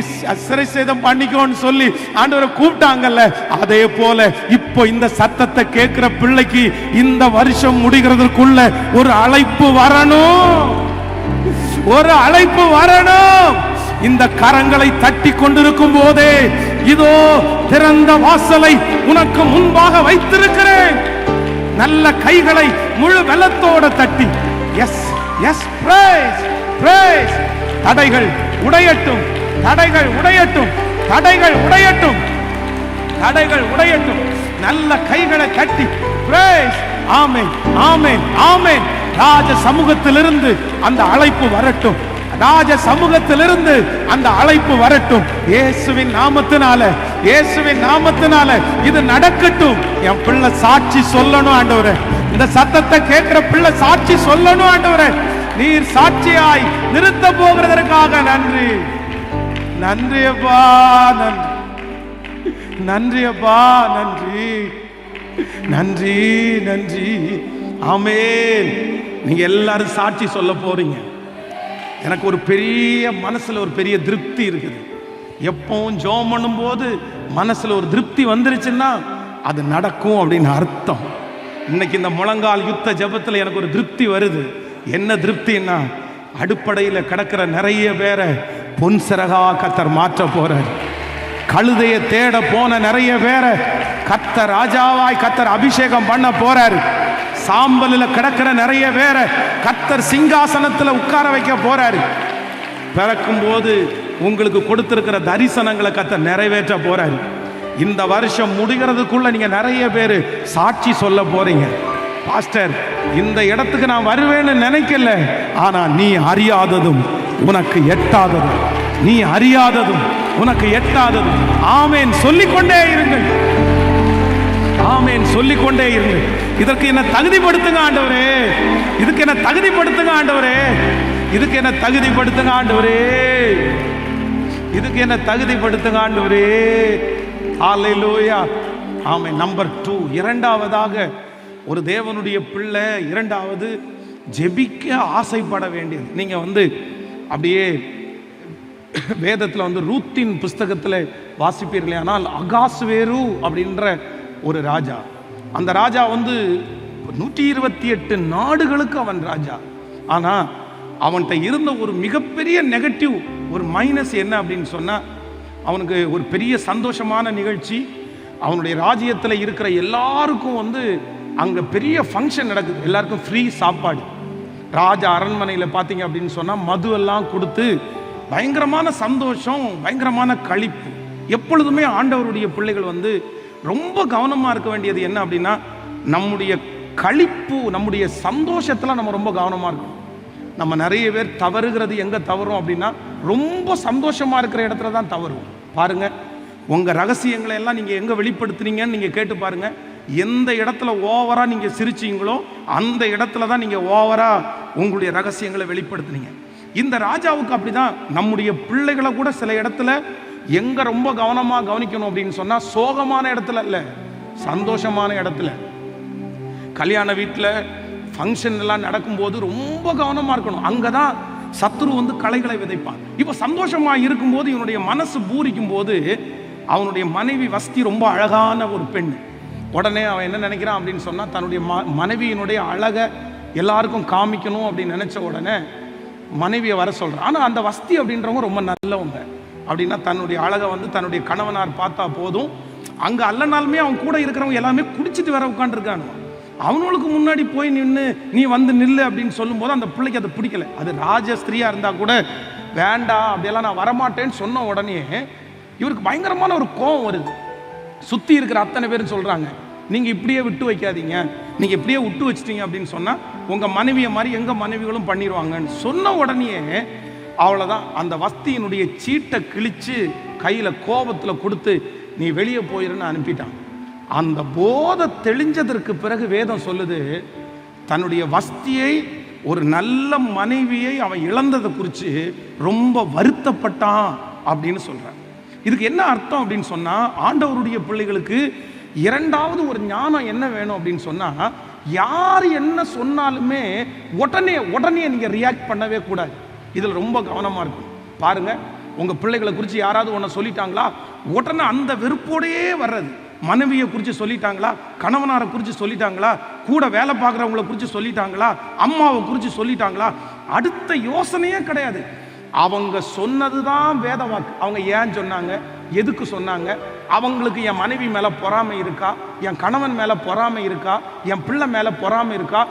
சிறை சேதம் பண்ணிக்கோன்னு சொல்லி ஆண்டவரை கூப்பிட்டாங்கல்ல. அதே போல இப்போ இந்த சத்தத்தை கேட்கிற பிள்ளைக்கு இந்த வருஷம் முடிகிறதுக்குள்ள ஒரு அழைப்பு வரணும், ஒரு அழைப்பு வரணும். இந்த கரங்களை தட்டி கொண்டிருக்கும் போதே இதோ திறந்த வாசலை உனக்கு முன்பாக வைத்திருக்கிறேன். நல்ல கைகளை முழு வெள்ளத்தோட தட்டி எஸ் எஸ் பிரைஸ் பிரைஸ். தடைகள் உடையட்டும், தடைகள் உடையட்டும், தடைகள் உடையட்டும், தடைகள் உடையட்டும். நல்ல கைகளை தட்டி பிரைஸ். ஆமென் ஆமென் ஆமென். ராஜ சமூகத்திலிருந்து அந்த அழைப்பு வரட்டும், ராஜ சமூகத்திலிருந்து அந்த அழைப்பு வரட்டும். இயேசுவின் நாமத்தினால, இயேசுவின் நாமத்தினால இது நடக்கட்டும். என் பிள்ளை சாட்சி சொல்லணும் ஆண்டவரே. இந்த சத்தத்தை கேட்கிற பிள்ளை சாட்சி சொல்லணும் ஆண்டவரே. நீர் சாட்சியாய் நிறுத்த போகிறதற்காக நன்றி, நன்றி அப்பா, நன்றி, நன்றி அப்பா, நன்றி, நன்றி, நன்றி. ஆமென். நீங்க எல்லாரும் சாட்சி சொல்ல போறீங்க. எனக்கு ஒரு பெரிய மனசுல ஒரு பெரிய திருப்தி இருக்குது. எப்பவும் ஜெபம் பண்ணும்போது மனசுல ஒரு திருப்தி வந்துருச்சுன்னா அது நடக்கும் அப்படின்னு அர்த்தம். இன்னைக்கு இந்த முழங்கால் யுத்த ஜெபத்துல எனக்கு ஒரு திருப்தி வருது. என்ன திருப்தின்னா, அடிப்படையில கிடக்கிற நிறைய பேரை பொன் சிறகா கர்த்தர் மாற்ற போறார். கழுதைய தேட போன நிறைய பேரை கர்த்தர் ராஜாவாய் கர்த்தர் அபிஷேகம் பண்ண போறாரு. சாம்பலில் கிடக்கிற நிறைய பேரை கர்த்தர் சிங்காசனத்தில் உட்கார வைக்க போறாரு. பிறக்கும் போது உங்களுக்கு கொடுத்திருக்கிற தரிசனங்களை கர்த்தர் நிறைவேற்ற போறாரு. இந்த வருஷம் முடிகிறதுக்குள்ள நீங்க நிறைய பேர் சாட்சி சொல்ல போறீங்க. பாஸ்டர், இந்த இடத்துக்கு நான் வருவேன்னு நினைக்கல, ஆனா நீ அறியாததும் உனக்கு எட்டாததும், நீ அறியாததும் உனக்கு எட்டாததும். ஆமேன் சொல்லிக்கொண்டே இருங்கள், ஆமேன் சொல்லிக்கொண்டே இருங்கள். இதற்கு என்ன தகுதிப்படுத்துங்க ஆண்டவரே, இதுக்கு என்ன தகுதிப்படுத்துங்க ஆண்டவரே, இதுக்கு என்ன தகுதிப்படுத்துங்க ஆண்டவரே, இதுக்கு என்ன தகுதிப்படுத்துங்க ஆண்டவரே. ஹல்லேலூயா. ஆமென். நம்பர் 2, இரண்டாவதாக ஒரு தேவனுடைய பிள்ளை இரண்டாவது ஜெபிக்க ஆசைப்பட வேண்டியது. நீங்க அப்படியே வேதத்தில் ரூத்தின் புஸ்தகத்தில் வாசிப்பீர்களே, ஆனால் அகாஸ்வேரு அப்படின்ற ஒரு ராஜா, அந்த ராஜா 128 நாடுகளுக்கு அவன் ராஜா. ஆனா அவன்கிட்ட இருந்த ஒரு மிகப்பெரிய நெகட்டிவ், ஒரு மைனஸ் என்ன அப்படின்னு சொன்னா, அவனுக்கு ஒரு பெரிய சந்தோஷமான நிகழ்ச்சி, அவனுடைய ராஜ்யத்தில் இருக்கிற எல்லாருக்கும் அங்க பெரிய ஃபங்க்ஷன் நடக்குது, எல்லாருக்கும் ஃப்ரீ சாப்பாடு. ராஜா அரண்மனையில் பார்த்தீங்க அப்படின்னு சொன்னா மது எல்லாம் கொடுத்து பயங்கரமான சந்தோஷம், பயங்கரமான களிப்பு. எப்பொழுதுமே ஆண்டவருடைய பிள்ளைகள் ரொம்ப கவனமாக இருக்க வேண்டியது என்ன அப்படின்னா, நம்முடைய களிப்பு, நம்முடைய சந்தோஷத்தில் நம்ம ரொம்ப கவனமாக இருக்கணும். நம்ம நிறைய பேர் தவறுகிறது எங்கே தவறும் அப்படின்னா, ரொம்ப சந்தோஷமாக இருக்கிற இடத்துல தான் தவறும். பாருங்கள், உங்கள் ரகசியங்களை எல்லாம் நீங்கள் எங்கே வெளிப்படுத்துனீங்கன்னு நீங்கள் கேட்டு பாருங்கள். எந்த இடத்துல ஓவராக நீங்கள் சிரிச்சிங்களோ அந்த இடத்துல தான் நீங்கள் ஓவராக உங்களுடைய ரகசியங்களை வெளிப்படுத்துனீங்க. இந்த ராஜாவுக்கு அப்படி தான். நம்முடைய பிள்ளைகளை கூட சில இடத்துல எங்கே ரொம்ப கவனமாக கவனிக்கணும் அப்படின்னு சொன்னால், சோகமான இடத்துல இல்லை, சந்தோஷமான இடத்துல. கல்யாண வீட்டில் ஃபங்க்ஷன் எல்லாம் நடக்கும்போது ரொம்ப கவனமாக இருக்கணும். அங்கே தான் சத்துரு வந்து களைகளை விதைப்பான். இப்போ சந்தோஷமாக இருக்கும்போது இவனுடைய மனசு பூரிக்கும் போது, அவனுடைய மனைவி வஸ்தி ரொம்ப அழகான ஒரு பெண். உடனே அவன் என்ன நினைக்கிறான் அப்படின்னு சொன்னால், தன்னுடைய மனைவியினுடைய அழகை எல்லாருக்கும் காமிக்கணும் அப்படின்னு நினச்ச உடனே மனைவியை வர சொல்கிறான். ஆனால் அந்த வஸ்தி அப்படின்றவங்க ரொம்ப நல்லவங்க. அப்படின்னா தன்னுடைய அழகை வந்து தன்னுடைய கணவனார் பார்த்தா போதும், அங்கே அல்லனாலுமே அவன் கூட இருக்கிறவங்க எல்லாமே குடிச்சிட்டு வர உட்காந்துருக்கானு. அவனுக்கு முன்னாடி போய் நின்று நீ வந்து நில்லு அப்படின்னு சொல்லும்போது அந்த பிள்ளைக்கு அது பிடிக்கல. அது ராஜஸ்திரியாக இருந்தால் கூட வேண்டாம் அப்படியெல்லாம் நான் வரமாட்டேன்னு சொன்ன உடனே இவருக்கு பயங்கரமான ஒரு கோபம் வருது. சுற்றி இருக்கிற அத்தனை பேரும் சொல்கிறாங்க, நீங்கள் இப்படியே விட்டு வைக்காதீங்க, நீங்கள் இப்படியே விட்டு வச்சிட்டீங்க அப்படின்னு சொன்னால் உங்கள் மனைவியை மாதிரி எங்கள் மனைவிகளும் பண்ணிடுவாங்கன்னு சொன்ன உடனே அவ்வளோதான். அந்த வஸ்தியினுடைய சீட்டை கிழித்து கையில் கோபத்தில் கொடுத்து நீ வெளியே போயிருன்னு அனுப்பிட்டான். அந்த போதை தெளிஞ்சதற்கு பிறகு வேதம் சொல்லுது, தன்னுடைய வஸ்தியை, ஒரு நல்ல மனைவியை அவன் இழந்ததை குறித்து ரொம்ப வருத்தப்பட்டான் அப்படின்னு சொல்கிறான். இதுக்கு என்ன அர்த்தம் அப்படின்னு சொன்னால், ஆண்டவருடைய பிள்ளைகளுக்கு இரண்டாவது ஒரு ஞானம் என்ன வேணும் அப்படின்னு சொன்னால், யார் என்ன சொன்னாலுமே உடனே நீங்கள் ரியாக்ட் பண்ணவே கூடாது. இதில் ரொம்ப கவனமாக இருக்கும். பாருங்கள், உங்கள் பிள்ளைகளை குறித்து யாராவது ஒன்று சொல்லிட்டாங்களா, உடனே அந்த வெறுப்போடையே வர்றது. மனைவியை குறித்து சொல்லிட்டாங்களா, கணவனாரை குறித்து சொல்லிட்டாங்களா, கூட வேலை பார்க்குறவங்கள குறித்து சொல்லிட்டாங்களா, அம்மாவை குறித்து சொல்லிட்டாங்களா, அடுத்த யோசனையே கிடையாது. அவங்க சொன்னது தான் வேத வாக்கு. அவங்க ஏன் சொன்னாங்க, எதுக்கு சொன்னாங்க, அவங்களுக்கு என் மனைவி மேலே பொறாமை இருக்கா, என் கணவன் மேலே பொறாமை இருக்கா, என் பிள்ளை மேலே பொறாமை இருக்கா,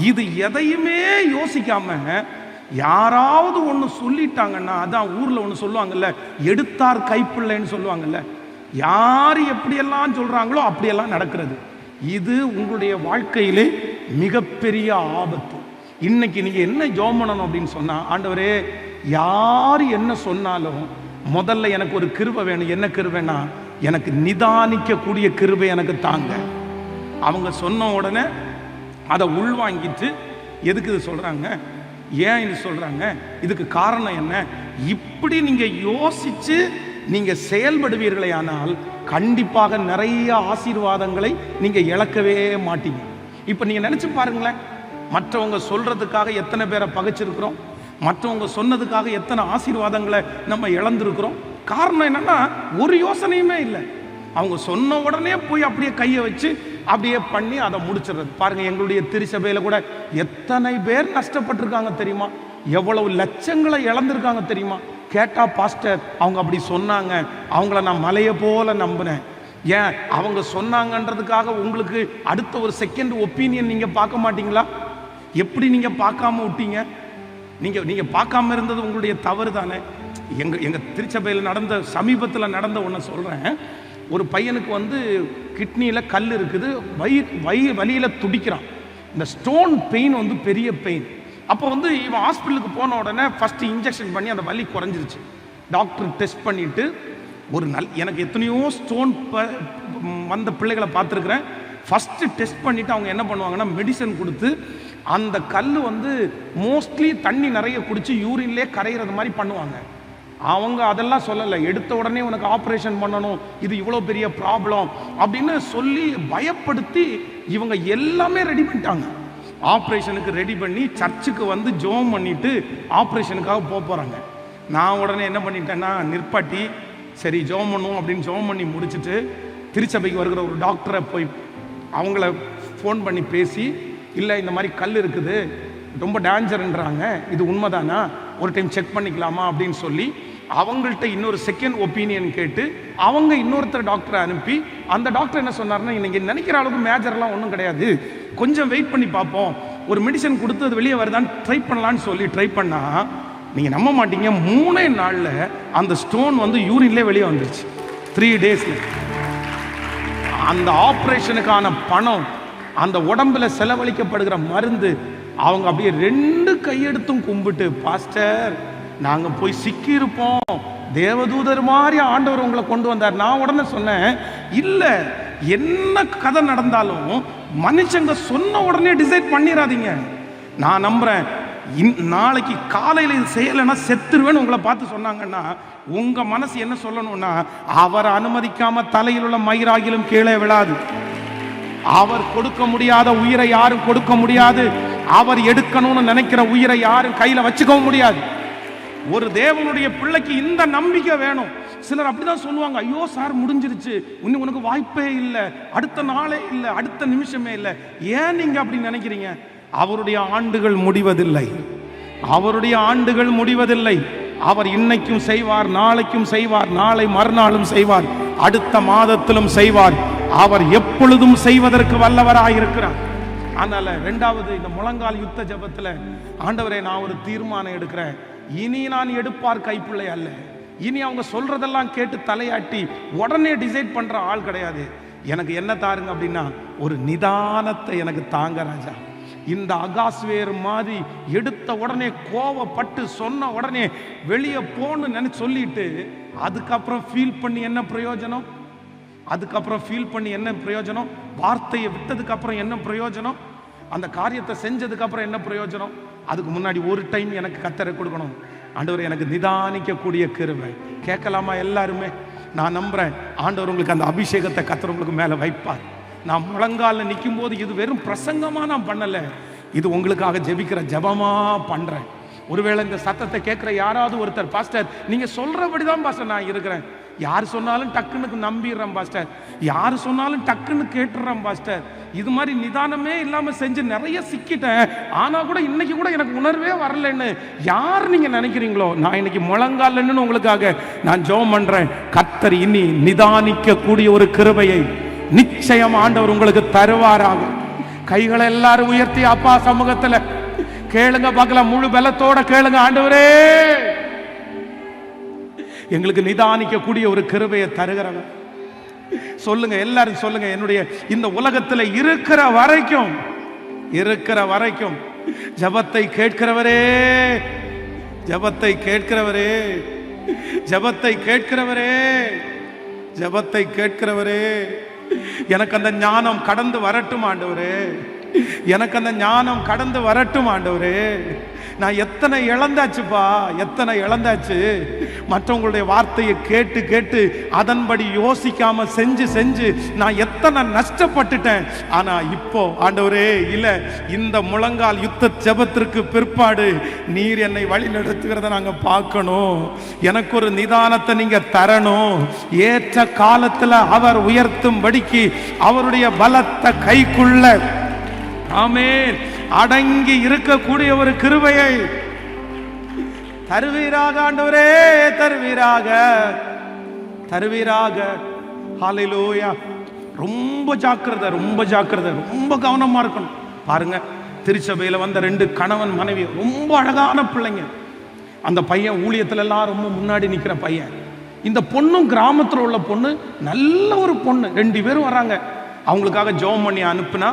இது எதையுமே யோசிக்காம யாராவது ஒன்று சொல்லிட்டாங்கன்னா, அதான் ஊரில் ஒன்று சொல்லுவாங்கல்ல, எடுத்தார் கைப்பிள்ளைன்னு சொல்லுவாங்கல்ல, யார் எப்படியெல்லாம் சொல்கிறாங்களோ அப்படியெல்லாம் நடக்கிறது. இது உங்களுடைய வாழ்க்கையிலே மிகப்பெரிய ஆபத்து. இன்னைக்கு நீங்கள் என்ன ஜெபம் பண்ணணும் அப்படின்னு சொன்னால், ஆண்டவரே யார் என்ன சொன்னாலும் முதல்ல எனக்கு ஒரு கிருபை வேணும். என்ன கிருபைனா, எனக்கு நிதானிக்கக்கூடிய கிருபை எனக்கு தாங்க. அவங்க சொன்ன உடனே அதை உள்வாங்கிட்டு எதுக்கு இது சொல்கிறாங்க, ஏன் இது சொல்கிறாங்க, இதுக்கு காரணம் என்ன, இப்படி நீங்கள் யோசித்து நீங்கள் செயல்படுவீர்களே ஆனால் கண்டிப்பாக நிறைய ஆசீர்வாதங்களை நீங்கள் இழக்கவே மாட்டீங்க. இப்போ நீங்கள் நினச்சி பாருங்களேன், மற்றவங்க சொல்கிறதுக்காக எத்தனை பேரை பகைச்சிருக்கிறோம், மற்றவங்க சொன்னதுக்காக எத்தனை ஆசீர்வாதங்களை நம்ம இழந்திருக்கிறோம். காரணம் என்னன்னா, ஒரு யோசனையுமே இல்லை. அவங்க சொன்ன உடனே போய் அப்படியே கையை வச்சு அப்படியே பண்ணி அதை முடிச்சிடுறது. பாருங்க, எங்களுடைய திருச்சபையில் கூட எத்தனை பேர் நஷ்டப்பட்டிருக்காங்க தெரியுமா, எவ்வளவு லட்சங்களை இழந்திருக்காங்க தெரியுமா. கேட்டால் பாஸ்டர் அவங்க அப்படி சொன்னாங்க, அவங்கள நான் மலையை போல நம்பினேன். ஏன் அவங்க சொன்னாங்கன்றதுக்காக உங்களுக்கு அடுத்த ஒரு செகண்ட் ஒப்பீனியன் நீங்கள் பார்க்க மாட்டீங்களா? எப்படி நீங்கள் பார்க்காம விட்டீங்க? நீங்கள் பார்க்காம இருந்தது உங்களுடைய தவறு தானே. எங்கள் திருச்சபையில் நடந்த, சமீபத்தில் நடந்த ஒன்று சொல்கிறேன். ஒரு பையனுக்கு வந்து கிட்னியில் கல் இருக்குது, வலியில் துடிக்கிறான். இந்த ஸ்டோன் பெயின் வந்து பெரிய பெயின். அப்போ வந்து இவன் ஹாஸ்பிட்டலுக்கு போன உடனே ஃபஸ்ட்டு இன்ஜெக்ஷன் பண்ணி அந்த வலி குறைஞ்சிருச்சு. டாக்டர் டெஸ்ட் பண்ணிவிட்டு ஒரு எனக்கு எத்தனையோ ஸ்டோன் வந்த பிள்ளைகளை பார்த்துருக்குறேன். ஃபஸ்ட்டு டெஸ்ட் பண்ணிவிட்டு அவங்க என்ன பண்ணுவாங்கன்னா, மெடிசன் கொடுத்து அந்த கல் வந்து மோஸ்ட்லி தண்ணி நிறைய குடித்து யூரின்லேயே கரைகிறது மாதிரி பண்ணுவாங்க. அவங்க அதெல்லாம் சொல்லலை, எடுத்த உடனே உனக்கு ஆப்ரேஷன் பண்ணணும், இது இவ்வளோ பெரிய ப்ராப்ளம் அப்படின்னு சொல்லி பயப்படுத்தி இவங்க எல்லாமே ரெடி பண்ணிட்டாங்க. ஆப்ரேஷனுக்கு ரெடி பண்ணி சர்ச்சுக்கு வந்து ஜெபம் பண்ணிட்டு ஆப்ரேஷனுக்காக போகிறாங்க. நான் உடனே என்ன பண்ணிட்டேன்னா, நிற்பாட்டி சரி ஜெபம் பண்ணுவோம் அப்படின்னு ஜெபம் பண்ணி முடிச்சுட்டு திருச்சபைக்கு வருகிற ஒரு டாக்டரை போய் அவங்கள ஃபோன் பண்ணி பேசி, இல்லை இந்த மாதிரி கல் இருக்குது, ரொம்ப டேஞ்சர்ன்றாங்க, இது உண்மைதானா, ஒரு டைம் செக் பண்ணிக்கலாமா அப்படின்னு சொல்லி அவங்கள்ட்ட இன்னொரு செகண்ட் ஒப்பீனியன் கேட்டு அவங்க இன்னொருத்தர் டாக்டரை அனுப்பி, அந்த டாக்டர் என்ன சொன்னார்னா, நீங்கள் நினைக்கிற அளவுக்கு மேஜர்லாம் ஒன்றும் கிடையாது, கொஞ்சம் வெயிட் பண்ணி பார்ப்போம், ஒரு மெடிசன் கொடுத்து அது வெளியே வருதான்னு ட்ரை பண்ணலான்னு சொல்லி ட்ரை பண்ணால், நீங்கள் நம்ப மாட்டீங்க, 3 நாளில் அந்த ஸ்டோன் வந்து யூரின்லேயே வெளியே வந்துருச்சு. 3 டேஸில். அந்த ஆபரேஷனுக்கான பணம், அந்த உடம்புல செலவழிக்கப்படுகிற மருந்து, அவங்க அப்படியே 2 கையெடுத்தும் கும்பிட்டு, பாஸ்டர் நாங்க போய் சிக்கி இருப்போம், தேவதூதர் மாதிரி ஆண்டவர் உங்களை கொண்டு வந்தார். நான் உடனே சொன்னேன், இல்ல என்ன கதை நடந்தாலும் மனுஷங்க சொன்ன உடனே டிசைட் பண்ணிடாதீங்க. நான் நம்புறேன், நாளைக்கு காலையில் இது செய்யலைன்னா செத்துருவேன்னு உங்களை பார்த்து சொன்னாங்கன்னா உங்க மனசு என்ன சொல்லணும்னா, அவரை அனுமதிக்காம தலையில் உள்ள மயிராகிலும் கீழே விழாது. அவர் கொடுக்க முடியாத உயிரை யாரும் கொடுக்க முடியாது. அவர் எடுக்கணும்னு நினைக்கிற உயிரை யாரும் கையில வச்சுக்கவும் முடியாது. ஒரு தேவனுடைய பிள்ளைக்கு இந்த நம்பிக்கை வேணும். சிலர் அப்படிதான் சொல்லுவாங்க, ஐயோ சார் முடிஞ்சிருச்சு, இன்னும் உனக்கு வாய்ப்பே இல்லை, அடுத்த நாளே இல்லை, அடுத்த நிமிஷமே இல்லை. ஏன் நீங்க அப்படி நினைக்கிறீங்க? அவருடைய ஆண்டுகள் முடிவதில்லை. அவருடைய ஆண்டுகள் முடிவதில்லை. அவர் இன்னைக்கும் செய்வார், நாளைக்கும் செய்வார், நாளை மறுநாளும் செய்வார், அடுத்த மாதத்திலும் செய்வார். அவர் எப்பொழுதும் செய்வதற்கு வல்லவராயிருக்கிறார். அதனால 2வது இந்த முழங்கால் யுத்த ஜெபத்துல, ஆண்டவரே நான் ஒரு தீர்மானம் எடுக்கிறேன், இனி நான் எடுப்பார் கைப்பிள்ளை அல்ல. இனி அவங்க சொல்றதெல்லாம் கேட்டு தலையாட்டி உடனே டிசைட் பண்ற ஆள் கிடையாது. எனக்கு என்ன தாருங்க அப்படின்னா, ஒரு நிதானத்தை எனக்கு தாங்க ராஜா. இந்த அகாஸ்வேர் மாதிரி எடுத்த உடனே கோவப்பட்டு சொன்ன உடனே வெளியே போன்னு நினைச்சு சொல்லிட்டு அதுக்கப்புறம் ஃபீல் பண்ணி என்ன பிரயோஜனம்? அதுக்கப்புறம் ஃபீல் பண்ணி என்ன பிரயோஜனம்? வார்த்தையை விட்டதுக்கு அப்புறம் என்ன பிரயோஜனம்? அந்த காரியத்தை செஞ்சதுக்கு அப்புறம் என்ன பிரயோஜனம்? அதுக்கு முன்னாடி ஒரு டைம் எனக்கு கத்தரை கொடுக்கணும். ஆண்டவர் எனக்கு நிதானிக்கக்கூடிய கிருபை. கேட்கலாமா எல்லாருமே? நான் நம்புறேன் ஆண்டவர் உங்களுக்கு அந்த அபிஷேகத்தை கத்தர் உங்களுக்கு மேல வைப்பார். நான் முழங்கால நிற்கும் போது இது வெறும் பிரசங்கமா நான் பண்ணல, இது உங்களுக்காக ஜெபிக்கிற ஜெபமா பண்றேன். ஒருவேளை இந்த சத்தத்தை கேட்கிற யாராவது ஒருத்தர், பாஸ்டர் நீங்க சொல்றபடிதான் பாஸ்டர் நான் இருக்கிறேன், யார் சொன்னாலும் டக்குன்னு நம்பிடுறேன் பாஸ்டர், யார் சொன்னாலும் டக்குன்னு கேட்டுறேன் பாஸ்டர், இது மாதிரி நிதானமே இல்லாம செஞ்சு நிறைய சிக்கிட்டேன், ஆனா கூட இன்னைக்கு கூட எனக்கு உணர்வே வரலன்னு யார் நீங்க நினைக்கிறீங்களோ, நான் இன்னைக்கு முழங்காலன்னு உங்களுக்காக நான் ஜெபம் பண்றேன். கர்த்தர் இனி நிதானிக்க கூடிய ஒரு கிருபையை நிச்சயம் ஆண்டவர் உங்களுக்கு தருவாராக. கைகளை எல்லாரும் உயர்த்தி அப்பா சமூகத்துல கேளுங்க பார்க்கலாம், முழு பலத்தோட கேளுங்க. ஆண்டவரே எங்களுக்கு நிதானிக்க கூடிய ஒரு கிருபையை தருகிறவர். சொல்லுங்க எல்லாரும் சொல்லுங்க, என்னுடைய இந்த உலகத்துல இருக்கிற வரைக்கும் ஜெபத்தை கேட்கிறவரே, ஜெபத்தை கேட்கிறவரே, ஜெபத்தை கேட்கிறவரே, ஜெபத்தை கேட்கிறவரே, எனக்கு அந்த ஞானம் கடந்து வரட்டும் ஆண்டவரே, எனக்கு அந்த ஞானம் கடந்து வரட்டும் ஆண்டவரே. நான் எத்தனை இழந்தாச்சுப்பா, எத்தனை இழந்தாச்சு. மற்றவங்களுடைய வார்த்தையை கேட்டு கேட்டு அதன்படி யோசிக்காம செஞ்சு செஞ்சு நான் எத்தனை நஷ்டப்பட்டுட்டேன். ஆனா இப்போ ஆண்டவரே இல்ல, இந்த முழங்கால் யுத்த ஜெபத்திற்கு பிற்பாடு நீர் என்னை வழி நடத்துகிறத நாங்க பார்க்கணும். எனக்கு ஒரு நிதானத்தை நீங்க தரணும். ஏற்ற காலத்துல அவர் உயர்த்தும்படிக்கு அவருடைய பலத்த கைக்குள்ள ஆமென் அடங்கி இருக்கக்கூடிய ஒரு கிருபையை தருவீராக ஆண்டவரே, தருவீராக, தருவீராக. ஹல்லேலூயா. ரொம்ப ஜாக்கிரதை, ரொம்ப ஜாக்கிரதை, ரொம்ப கவனமா இருக்கணும். பாருங்க, திருச்சபையில வந்த 2 கணவன் மனைவி, ரொம்ப அழகான பிள்ளைங்க. அந்த பையன் ஊழியத்துல எல்லாம் ரொம்ப முன்னாடி நிக்கிற பையன். இந்த பொண்ணும் கிராமத்துல உள்ள பொண்ணு, நல்ல ஒரு பொண்ணு. 2 பேரும் வராங்க. அவங்களுக்காக ஜெபம் பண்ணி அனுப்புனா,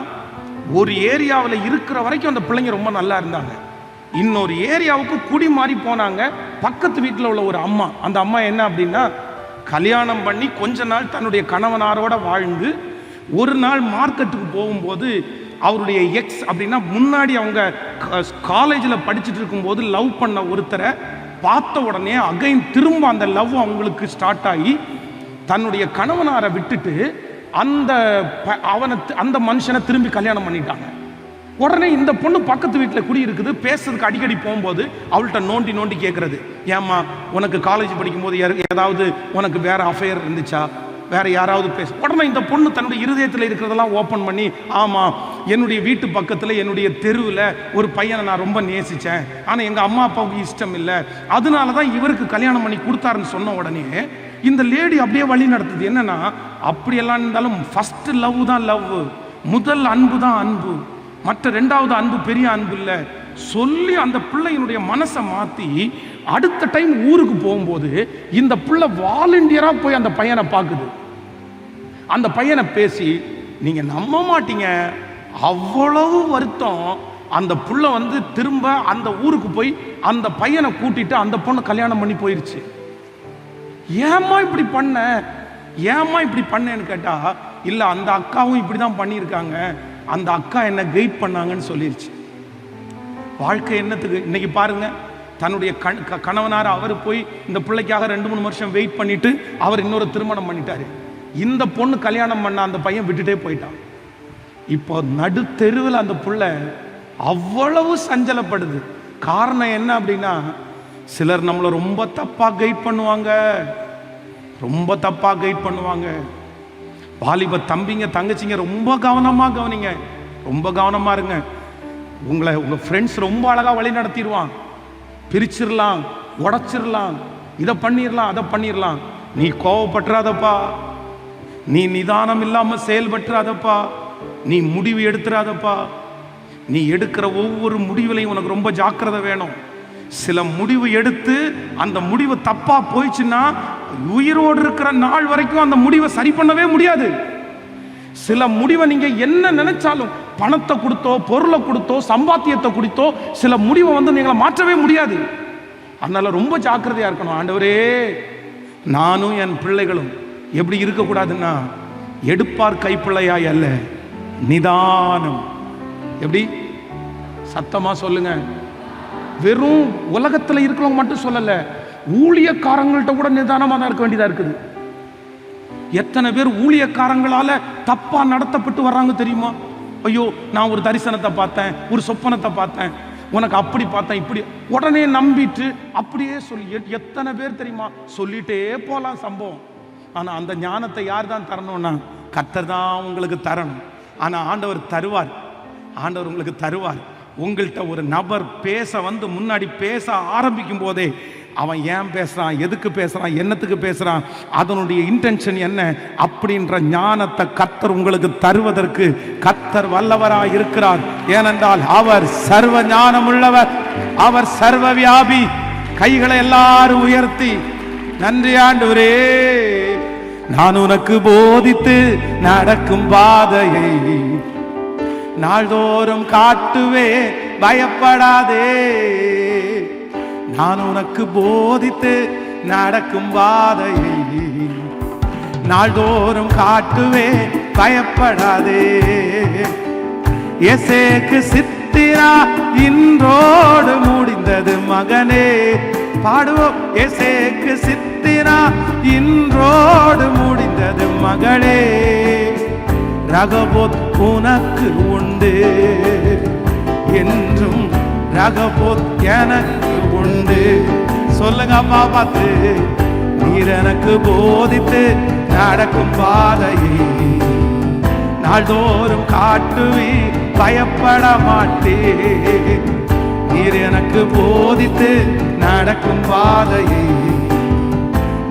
ஒரு ஏரியாவில் இருக்கிற வரைக்கும் அந்த பிள்ளைங்க ரொம்ப நல்லா இருந்தாங்க. இன்னொரு ஏரியாவுக்கு குடி மாறி போனாங்க. பக்கத்து வீட்டில் உள்ள ஒரு அம்மா, அந்த அம்மா என்ன அப்படின்னா, கல்யாணம் பண்ணி கொஞ்ச நாள் தன்னுடைய கணவனாரோட வாழ்ந்து ஒரு நாள் மார்க்கெட்டுக்கு போகும்போது அவருடைய எக்ஸ் அப்படின்னா முன்னாடி அவங்க காலேஜில் படிச்சுட்டு இருக்கும்போது லவ் பண்ண ஒருத்தரை பார்த்த உடனே அகைன் திரும்ப அந்த லவ் அவங்களுக்கு ஸ்டார்ட் ஆகி தன்னுடைய கணவனாரை விட்டுட்டு அந்த மனுஷனை திரும்பி கல்யாணம் பண்ணிட்டாங்க. உடனே இந்த பொண்ணு பக்கத்து வீட்டில் குடி இருக்குது. பேசுறதுக்கு அடிக்கடி போகும்போது அவள்கிட்ட நோண்டி நோண்டி கேட்கறது, ஏம்மா உனக்கு காலேஜ் படிக்கும்போது ஏதாவது உனக்கு வேற அஃபேர் இருந்துச்சா, வேற யாராவது பேச. உடனே இந்த பொண்ணு தன்னுடைய இருதயத்தில் இருக்கிறதெல்லாம் ஓப்பன் பண்ணி, ஆமா என்னுடைய வீட்டு பக்கத்தில் என்னுடைய தெருவில் ஒரு பையனை நான் ரொம்ப நேசித்தேன், ஆனால் எங்கள் அம்மா அப்பாவுக்கு இஷ்டம் இல்லை, அதனால தான் இவருக்கு கல்யாணம் பண்ணி கொடுத்தாருன்னு சொன்ன உடனே இந்த லேடி அப்படியே வழி நடத்துது. என்னன்னா, அப்படியெல்லாம் இருந்தாலும் ஃபர்ஸ்ட் லவ் தான் லவ், முதல் அன்பு தான் அன்பு, மற்ற 2வது அன்பு பெரிய அன்பு இல்லை சொல்லி அந்த பிள்ளையினுடைய மனசை மாற்றி அடுத்த டைம் ஊருக்கு போகும்போது இந்த பிள்ளை வாலண்டியரா போய் அந்த பையனை பார்க்குது. அந்த பையனை பேசி, நீங்க நம்ப மாட்டீங்க, அவ்வளவு வருத்தம். அந்த புள்ள திரும்ப அந்த ஊருக்கு போய் அந்த பையனை கூட்டிட்டு அந்த பொண்ணு கல்யாணம் பண்ணி போயிருச்சு. ஏமா இப்படி பண்ண, ஏமா இப்படி பண்ணேன்னு கேட்டா, இல்ல அந்த அக்காவும் இப்படிதான் பண்ணியிருக்காங்க, அந்த அக்கா என்ன கைட் பண்ணாங்கன்னு சொல்லிருச்சு. வாழ்க்கை என்னத்துக்கு? இன்னைக்கு பாருங்க, தன்னுடைய கணவனார் அவர் போய் இந்த பிள்ளைக்காக 2-3 வருஷம் வெயிட் பண்ணிட்டு அவர் இன்னொரு திருமணம் பண்ணிட்டாரு. இந்த பொண்ணு கல்யாணம் பண்ண அந்த பையன் விட்டுட்டே போயிட்டான். இப்போ நடு தெருவில் அந்த பிள்ளை அவ்வளவு சஞ்சலப்படுது. காரணம் என்ன அப்படின்னா, சிலர் நம்மளை ரொம்ப தப்பா கைட் பண்ணுவாங்க, ரொம்ப தப்பா கைட் பண்ணுவாங்க. வாலிப தம்பிங்க தங்கச்சிங்க ரொம்ப கவனமா கவனிங்க, ரொம்ப கவனமா இருங்க. உங்க ஃப்ரெண்ட்ஸ் ரொம்ப அழகா வழி நடத்திடுவான். பிரிச்சிடலாம், உடைச்சிடலாம், இதை பண்ணிடலாம், அதை பண்ணிடலாம். நீ கோவப்பட்டுறாதப்பா, நீ நிதானம் இல்லாம செயல்பட்டுறாதப்பா, நீ முடிவு எடுத்துறாதப்பா. நீ எடுக்கிற ஒவ்வொரு முடிவுலையும் உனக்கு ரொம்ப ஜாக்கிரதை வேணும். சில முடிவு எடுத்து அந்த முடிவு தப்பா போயிடுச்சுன்னா உயிரோடு இருக்கிற நாள் வரைக்கும் அந்த முடிவை சரி பண்ணவே முடியாது. சில முடிவை நீங்க என்ன நினைச்சாலும், பணத்தை கொடுத்தோ, பொருளை கொடுத்தோ, சம்பாத்தியத்தை கொடுத்தோ, சில முடிவை நீங்களை மாற்றவே முடியாது. அதனால ரொம்ப ஜாக்கிரதையா இருக்கணும். ஆண்டவரே, நானும் என் பிள்ளைகளும் எப்படி இருக்கக்கூடாதுன்னா, எடுப்பார் கைப்பிள்ளையாய் அல்ல, நிதானம். எப்படி? சத்தமா சொல்லுங்க. வெறும் உலகத்துல இருக்கிறவங்க மட்டும் சொல்லல, ஊழியக்காரங்கள்ட்ட கூட நிதானமா தான் இருக்க வேண்டியதா இருக்குது. எத்தனை பேர் ஊழியக்காரங்களால தப்பா நடத்தப்பட்டு வர்றாங்க தெரியுமா? ஐயோ, நான் ஒரு தரிசனத்தை பார்த்தேன், ஒரு சொப்பனத்தை பார்த்தேன், உனக்கு அப்படி பார்த்தேன், இப்படி உடனே நம்பிட்டு அப்படியே சொல்லி எத்தனை பேர் தெரியுமா? சொல்லிட்டே போலாம் சம்பவம். ஆனா அந்த ஞானத்தை யார் தான் தரணும்னா, கர்த்தர் தான் உங்களுக்கு தரணும். ஆனா ஆண்டவர் தருவார், ஆண்டவர் உங்களுக்கு தருவார். உங்கள்கிட்ட ஒரு நபர் பேச முன்னாடி பேச ஆரம்பிக்கும் போதே அவன் ஏன் பேசுறான், எதுக்கு பேசுறான், என்னத்துக்கு பேசுறான், அதனுடைய இன்டென்ஷன் என்ன அப்படின்ற ஞானத்தை கர்த்தர் உங்களுக்கு தருவதற்கு கர்த்தர் வல்லவராய் இருக்கிறார். ஏனென்றால் அவர் சர்வ ஞானம் உள்ளவர், அவர் சர்வ வியாபி. கைகளை எல்லாரும் உயர்த்தி, நன்றி ஆண்டவரே, நான் உனக்கு போதித்து நடக்கும் பாதையை நாள்தோறும் காட்டுவே, பயப்படாதே. நான் உனக்கு போதித்து நடக்கும் பாதையை நாள்தோறும் காட்டுவே, பயப்படாதே. எசேக்கு சித்திரா இன்றோடு முடிந்தது மகனே. பாடுவோம். எசேக்கு சித்திரா இன்றோடு முடிந்தது மகளே. ரகபோத் உனக்கு உண்டு என்றும், ரகபோத் எனக்கு உண்டு. சொல்லுங்க அப்பா பார்த்து, நீர் எனக்கு போதித்து நடக்கும் பாதையை நாள்தோறும் காட்டுவி, பயப்பட மாட்டே. நீர் எனக்கு போதித்து நடக்கும் பாதையை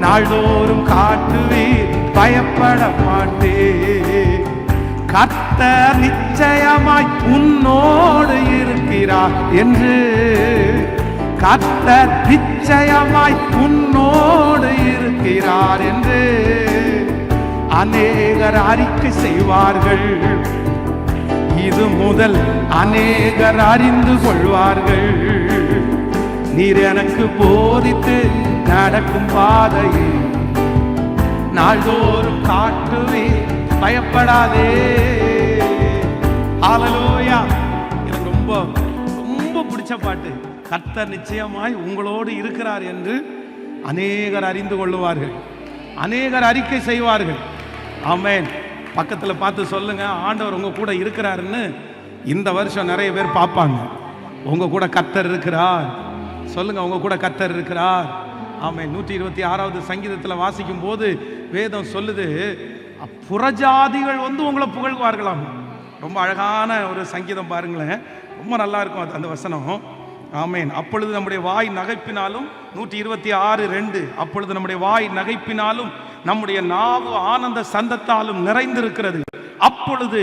நாள்தோறும் காட்டுவி, பயப்பட மாட்டே. கர்த்தர் நிச்சயமாய் உன்னோடு இருக்கிறார் என்று, கர்த்தர் நிச்சயமாய் உன்னோடு இருக்கிறார் என்று அநேகர் அறிக்கை செய்வார்கள். இது முதல் அநேகர் அறிந்து கொள்வார்கள். நீர் எனக்கு போதித்து நடக்கும் பாதையை நாள்தோறும் காட்டுவே, பயப்படாதே. ஹல்லேலூயா. எனக்கு ரொம்ப ரொம்ப பிடிச்ச பாட்டு. கர்த்தர் நிச்சயமாய் உங்களோடு இருக்கிறார் என்று அநேகர் அறிந்து கொள்ளுவார்கள், அநேகர் அறிக்கை செய்வார்கள். ஆமென். பக்கத்தில் பார்த்து சொல்லுங்க, ஆண்டவர் உங்க கூட இருக்கிறாருன்னு. இந்த வருஷம் நிறைய பேர் பார்ப்பாங்க, உங்க கூட கர்த்தர் இருக்கிறார். சொல்லுங்க, உங்க கூட கர்த்தர் இருக்கிறார். ஆமென். 126வது சங்கீதத்தில் வாசிக்கும் போது வேதம் சொல்லுது, புறஜாதிகள் உங்களை புகழ்வார்களாம். ரொம்ப அழகான ஒரு சங்கீதம் பாருங்களேன், ரொம்ப நல்லா இருக்கும் அந்த வசனம். ஆமென். அப்பொழுது நம்முடைய வாய் நகைப்பினாலும், 126:2, அப்பொழுது நம்முடைய வாய் நகைப்பினாலும் நம்முடைய நாவு ஆனந்த சந்தத்தாலும் நிறைந்திருக்கிறது. அப்பொழுது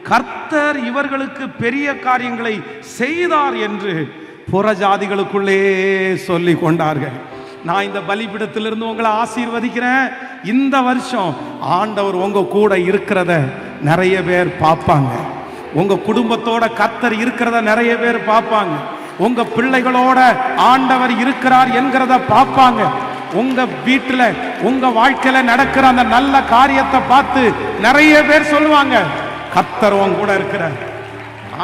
கர்த்தர் இவர்களுக்கு பெரிய காரியங்களை செய்தார் என்று புறஜாதிகளுக்குள்ளே சொல்லி கொண்டார்கள். நான் இந்த பலிபீடத்திலிருந்து உங்களை ஆசீர்வதிக்கிறேன். இந்த வருஷம் ஆண்டவர் உங்க கூட இருக்கிறத நிறைய பேர் பார்ப்பாங்க. உங்க குடும்பத்தோட கர்த்தர் இருக்கிறத நிறைய பேர் பார்ப்பாங்க. உங்க பிள்ளைகளோட ஆண்டவர் இருக்கிறார் என்கிறத பார்ப்பாங்க. உங்க வீட்டுல உங்க வாழ்க்கையில நடக்கிற அந்த நல்ல காரியத்தை பார்த்து நிறைய பேர் சொல்லுவாங்க, கர்த்தர் உங்க கூட இருக்கிறார்.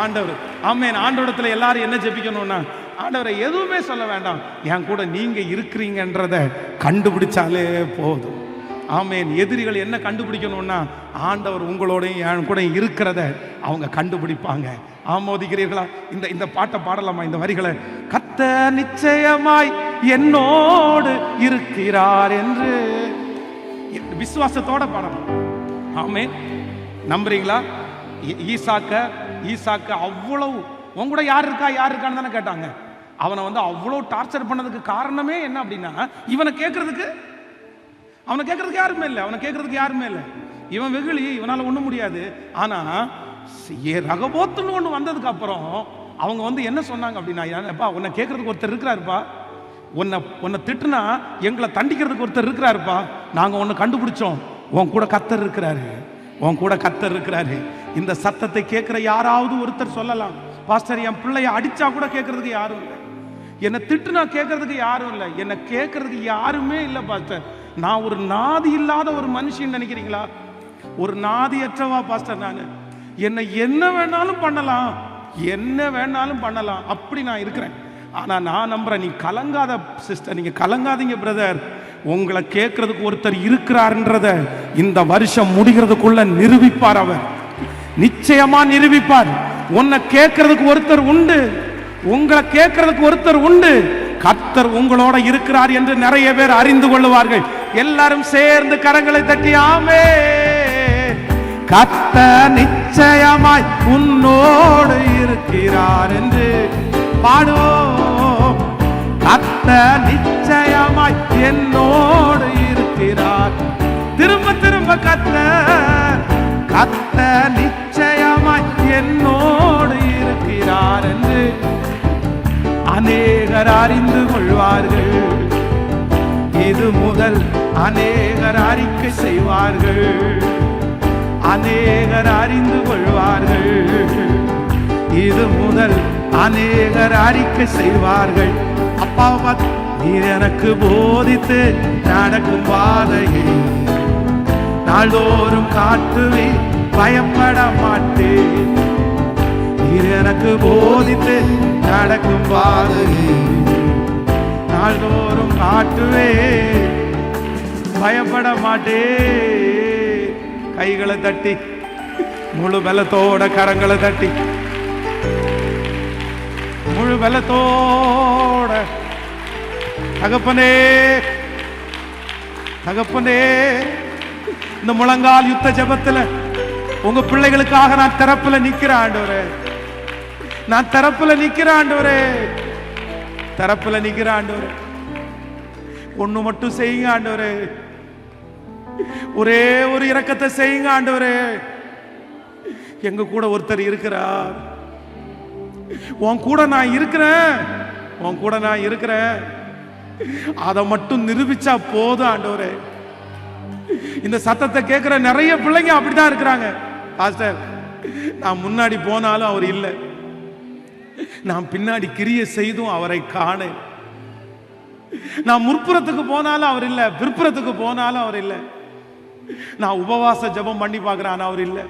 ஆண்டவர் ஆமென். ஆண்டவரத்துல எல்லாரும் என்ன ஜெபிக்கணும்னா, ஆண்டவரை எதுவுமே சொல்ல வேண்டாம், என் கூட நீங்க இருக்கிறீங்கன்றத கண்டுபிடிச்சாலே போதும். ஆமென். எதிரிகள் என்ன கண்டுபிடிக்கணும்னா, ஆண்டவர் உங்களோடையும் என் கூட இருக்கிறத அவங்க கண்டுபிடிப்பாங்க. ஆமோதிக்கிறீர்களா? இந்த பாட்டை பாடலாமா? இந்த வரிகளை, கர்த்தர் நிச்சயமாய் என்னோடு இருக்கிறார் என்று விசுவாசத்தோட பாடணும். ஆமென். நம்புறீங்களா? ஈசாக்க அவ்வளவு உங்க கூட யார் இருக்கான்னு தானே கேட்டாங்க. அவனை அவ்வளவு டார்ச்சர் பண்ணதுக்கு காரணமே என்ன அப்படின்னா, அவனை கேட்கறதுக்கு யாருமே இல்லை. இவன் வெகுளி, இவனால ஒண்ணும் முடியாது. ஆனா ரகபோத்துன்னு ஒண்ணு வந்ததுக்கு அப்புறம் அவங்க என்ன சொன்னாங்க அப்படின்னா, உன்னை கேட்கறதுக்கு ஒருத்தர் இருக்கிறாருப்பா, உன்னை திட்டுனா எங்களை தண்டிக்கிறதுக்கு ஒருத்தர் இருக்கிறாருப்பா, நாங்க ஒன்னு கண்டுபிடிச்சோம், உன் கூட கர்த்தர் இருக்கிறாரு. இந்த சத்தத்தை கேட்கிற யாராவது ஒருத்தர் சொல்லலாம், பாஸ்டர் என் பிள்ளைய அடிச்சா கூட கேட்கறதுக்கு யாரும் இல்லை, என்னை திட்டுனா கேட்கறதுக்கு யாரும் இல்லை, என்னை கேட்கறதுக்கு யாருமே இல்லை பாஸ்டர், நான் ஒரு நாதி இல்லாத ஒரு மனுஷன் நினைக்கிறீங்களா? ஒரு நாதியற்றவா பாஸ்டர் நான், என்னை என்ன வேணாலும் பண்ணலாம் அப்படி நான் இருக்கிறேன். ஆனா நான் நம்புறேன், நீ கலங்காத சிஸ்டர், நீங்க கலங்காதீங்க பிரதர், உங்களை கேட்கறதுக்கு ஒருத்தர் இருக்கிறார்ன்றத இந்த வருஷம் முடிகிறதுக்குள்ள நிரூபிப்பார். அவர் நிச்சயமா நிரூபிப்பார். உன்னை கேட்கறதுக்கு ஒருத்தர் உண்டு, உங்களை கேட்கறதுக்கு ஒருத்தர் உண்டு. கர்த்தர் உங்களோட இருக்கிறார் என்று நிறைய பேர் அறிந்து கொள்ளுவார்கள். எல்லாரும் சேர்ந்து கரங்களை தட்டி ஆமென். கர்த்தர் நிச்சயமாய் உன்னோடு இருக்கிறார் என்று பாடுவோம். கர்த்தர் நிச்சயமாய் என்னோடு இருக்கிறார். திரும்ப திரும்ப கர்த்தர் நிச்சயமாய் என்னோடு இருக்கிறார் என்று அநேகர் அறிந்து கொள்வார்கள். இது முதல் அநேகர் அறிக்கை செய்வார்கள். அநேகர் அறிந்து கொள்வார்கள். இது முதல் அநேகர் அறிக்கை செய்வார்கள். அப்பா, நீர் எனக்கு போதித்து நடக்கும் பாதையை நாள்தோறும் காட்டுவே, பயப்பட மாட்டேன். நீர் எனக்கு போதித்து நடக்கும் பாதையை நாள்தோறும் காட்டுவே, பயப்பட மாட்டேன். கைகளை தட்டி முழு பலத்தோட கரங்களை தட்டி முழு பலத்தோட தகப்பனே இந்த முழங்கால் யுத்த ஜெபத்துல உங்க பிள்ளைகளுக்காக நான் திறப்புல நிக்கிறேன் ஆண்டவரே. திறப்புல நிக்கிறேன் ஆண்டவரே. ஒண்ணு மட்டும் செய்யுங்க ஆண்டவரே, ஒரே ஒரு இரக்கத்தை செய்யுங்க ஆண்டவரே. எங்க கூட ஒருத்தர் இருக்கிறார், உன் கூட நான் இருக்கிறேன், அதை மட்டும் நிரூபிச்சா போதும் ஆண்டவரே. இந்த சத்தத்தை கேட்கிற நிறைய பிள்ளைங்க அப்படிதான் இருக்கிறாங்க. பாஸ்டர், நான் முன்னாடி போனாலும் அவர் இல்லை, நான் பின்னாடி கிரியை செய்தும் அவரை காண, நான் முற்புறத்துக்கு போனாலும் அவர் இல்லை, பிற்புறத்துக்கு போனாலும் அவர் இல்லை, நான் உபவாச ஜெபம் பண்ணி பார்க்கிறேன் அவர் இல்லை,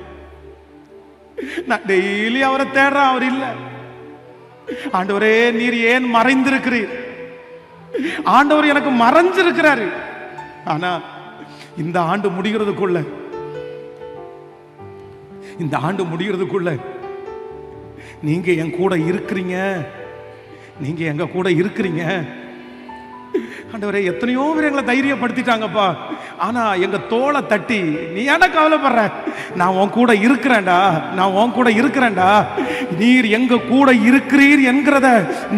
நான் டெய்லி அவரை தேடுறேன் அவர் இல்லை. ஆண்டவரே, நீர் ஏன் மறைந்திருக்கிறீர்? ஆண்டவர் எனக்கு மறைஞ்சிருக்கிறாரு. ஆனா இந்த ஆண்டு முடிகிறதுக்குள்ள நீங்க என் கூட இருக்கிறீங்க, நீங்க எங்க கூட இருக்கிறீங்க. ஆண்டவரே, எத்தனையோ பேர் எங்களை தைரியப்படுத்திட்டாங்கப்பா. ஆனா எங்க தோளை தட்டி, நீ என்ன கவலைப்படுற, நான் உன் கூட இருக்கிறேன்டா, நீர் எங்க கூட இருக்கிறீர் என்கிறத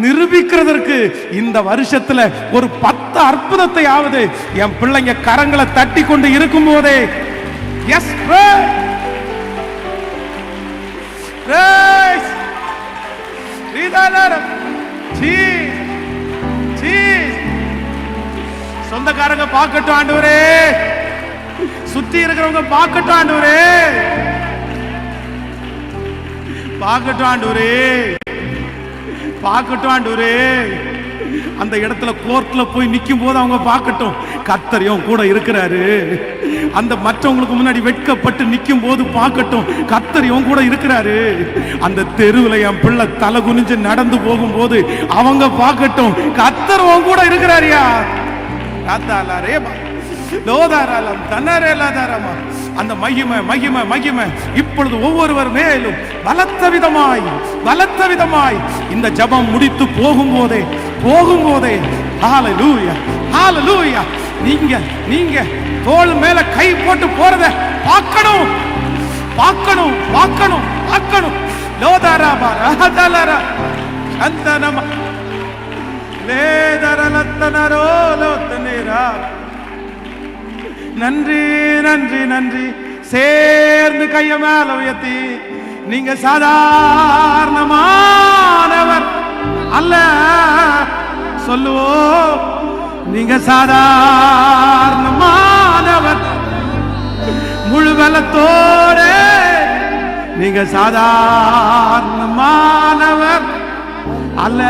நிரூபிக்கிறதற்கு இந்த வருஷத்துல ஒரு 10 அற்புதத்தை ஆவது என் பிள்ளைங்க கரங்களை தட்டி கொண்டு இருக்கும் போதே, எஸ் சொந்தக்காரங்க பார்க்கட்டும் ஆண்டவரே, சுத்தி இருக்கிறவங்க பார்க்கட்டும் ஆண்டவரே, பார்க்கட்டும் ஆண்டவரே, பார்க்கட்டும் ஆண்டவரே. அந்த இடத்துல கோர்ட்ல போய் நிற்கும் போது அவங்க பார்க்கட்டும் கர்த்தரையும் கூட இருக்கிறாரு. அந்த மற்றவங்களுக்கு முன்னாடி வெட்கப்பட்டு நிற்கும் போது பார்க்கட்டும் கர்த்தரையும் கூட இருக்கிறாரு. அந்த தெருவில் என் பிள்ளை தலை குனிஞ்சு நடந்து போகும்போது அவங்க பார்க்கட்டும் கர்த்தரும் கூட இருக்கிறாரியா. அந்த மகிமை மகிமை மகிமை இப்பொழுது ஒவ்வொருவர் மேலும் பலத்த விதமாய் இந்த ஜெபம் முடித்து போகும்போதே ஹalleluya ஹalleluya நீங்க தோள் மேல கை போட்டு போறத பார்க்கணும். லோதாராபா ரஹதலரா சந்தனம லேதரலத்தனரோ லோத்தனேரா. நன்றி நன்றி நன்றி. சேர்ந்து கைய மேல உயர்த்தி, நீங்க சாதாரணமானவர் அல்ல சொல்லுவோம். நீங்க சாதாரணமானவர், முழு பலத்தோட நீங்க சாதாரணமானவர் அல்ல.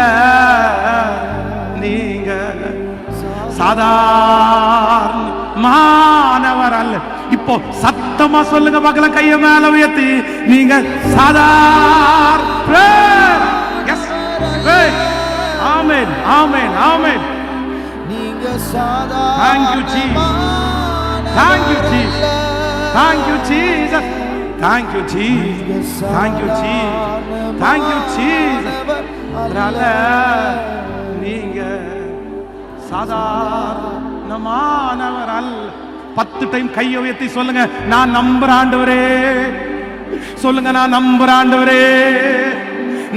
நீங்க சாதாரணமானவர் அல்ல. இப்போ சத்தமா சொல்லுங்க பார்க்கலாம், கைய மேல உயர்த்தி, நீங்க சாதாரண. ஆமென் ஆமென் ஆமென். நீங்க சாதாரண. Thank you Jesus, thank you Jesus, thank you Jesus, thank you Jesus, thank you Jesus, thank you Jesus. நீங்க சாதாரணமானவர் அல்ல. 10 டைம் கையை உயர்த்தி சொல்லுங்க, நான் நம்புறேன் ஆண்டவரே. சொல்லுங்க, நான் நம்புறேன் ஆண்டவரே,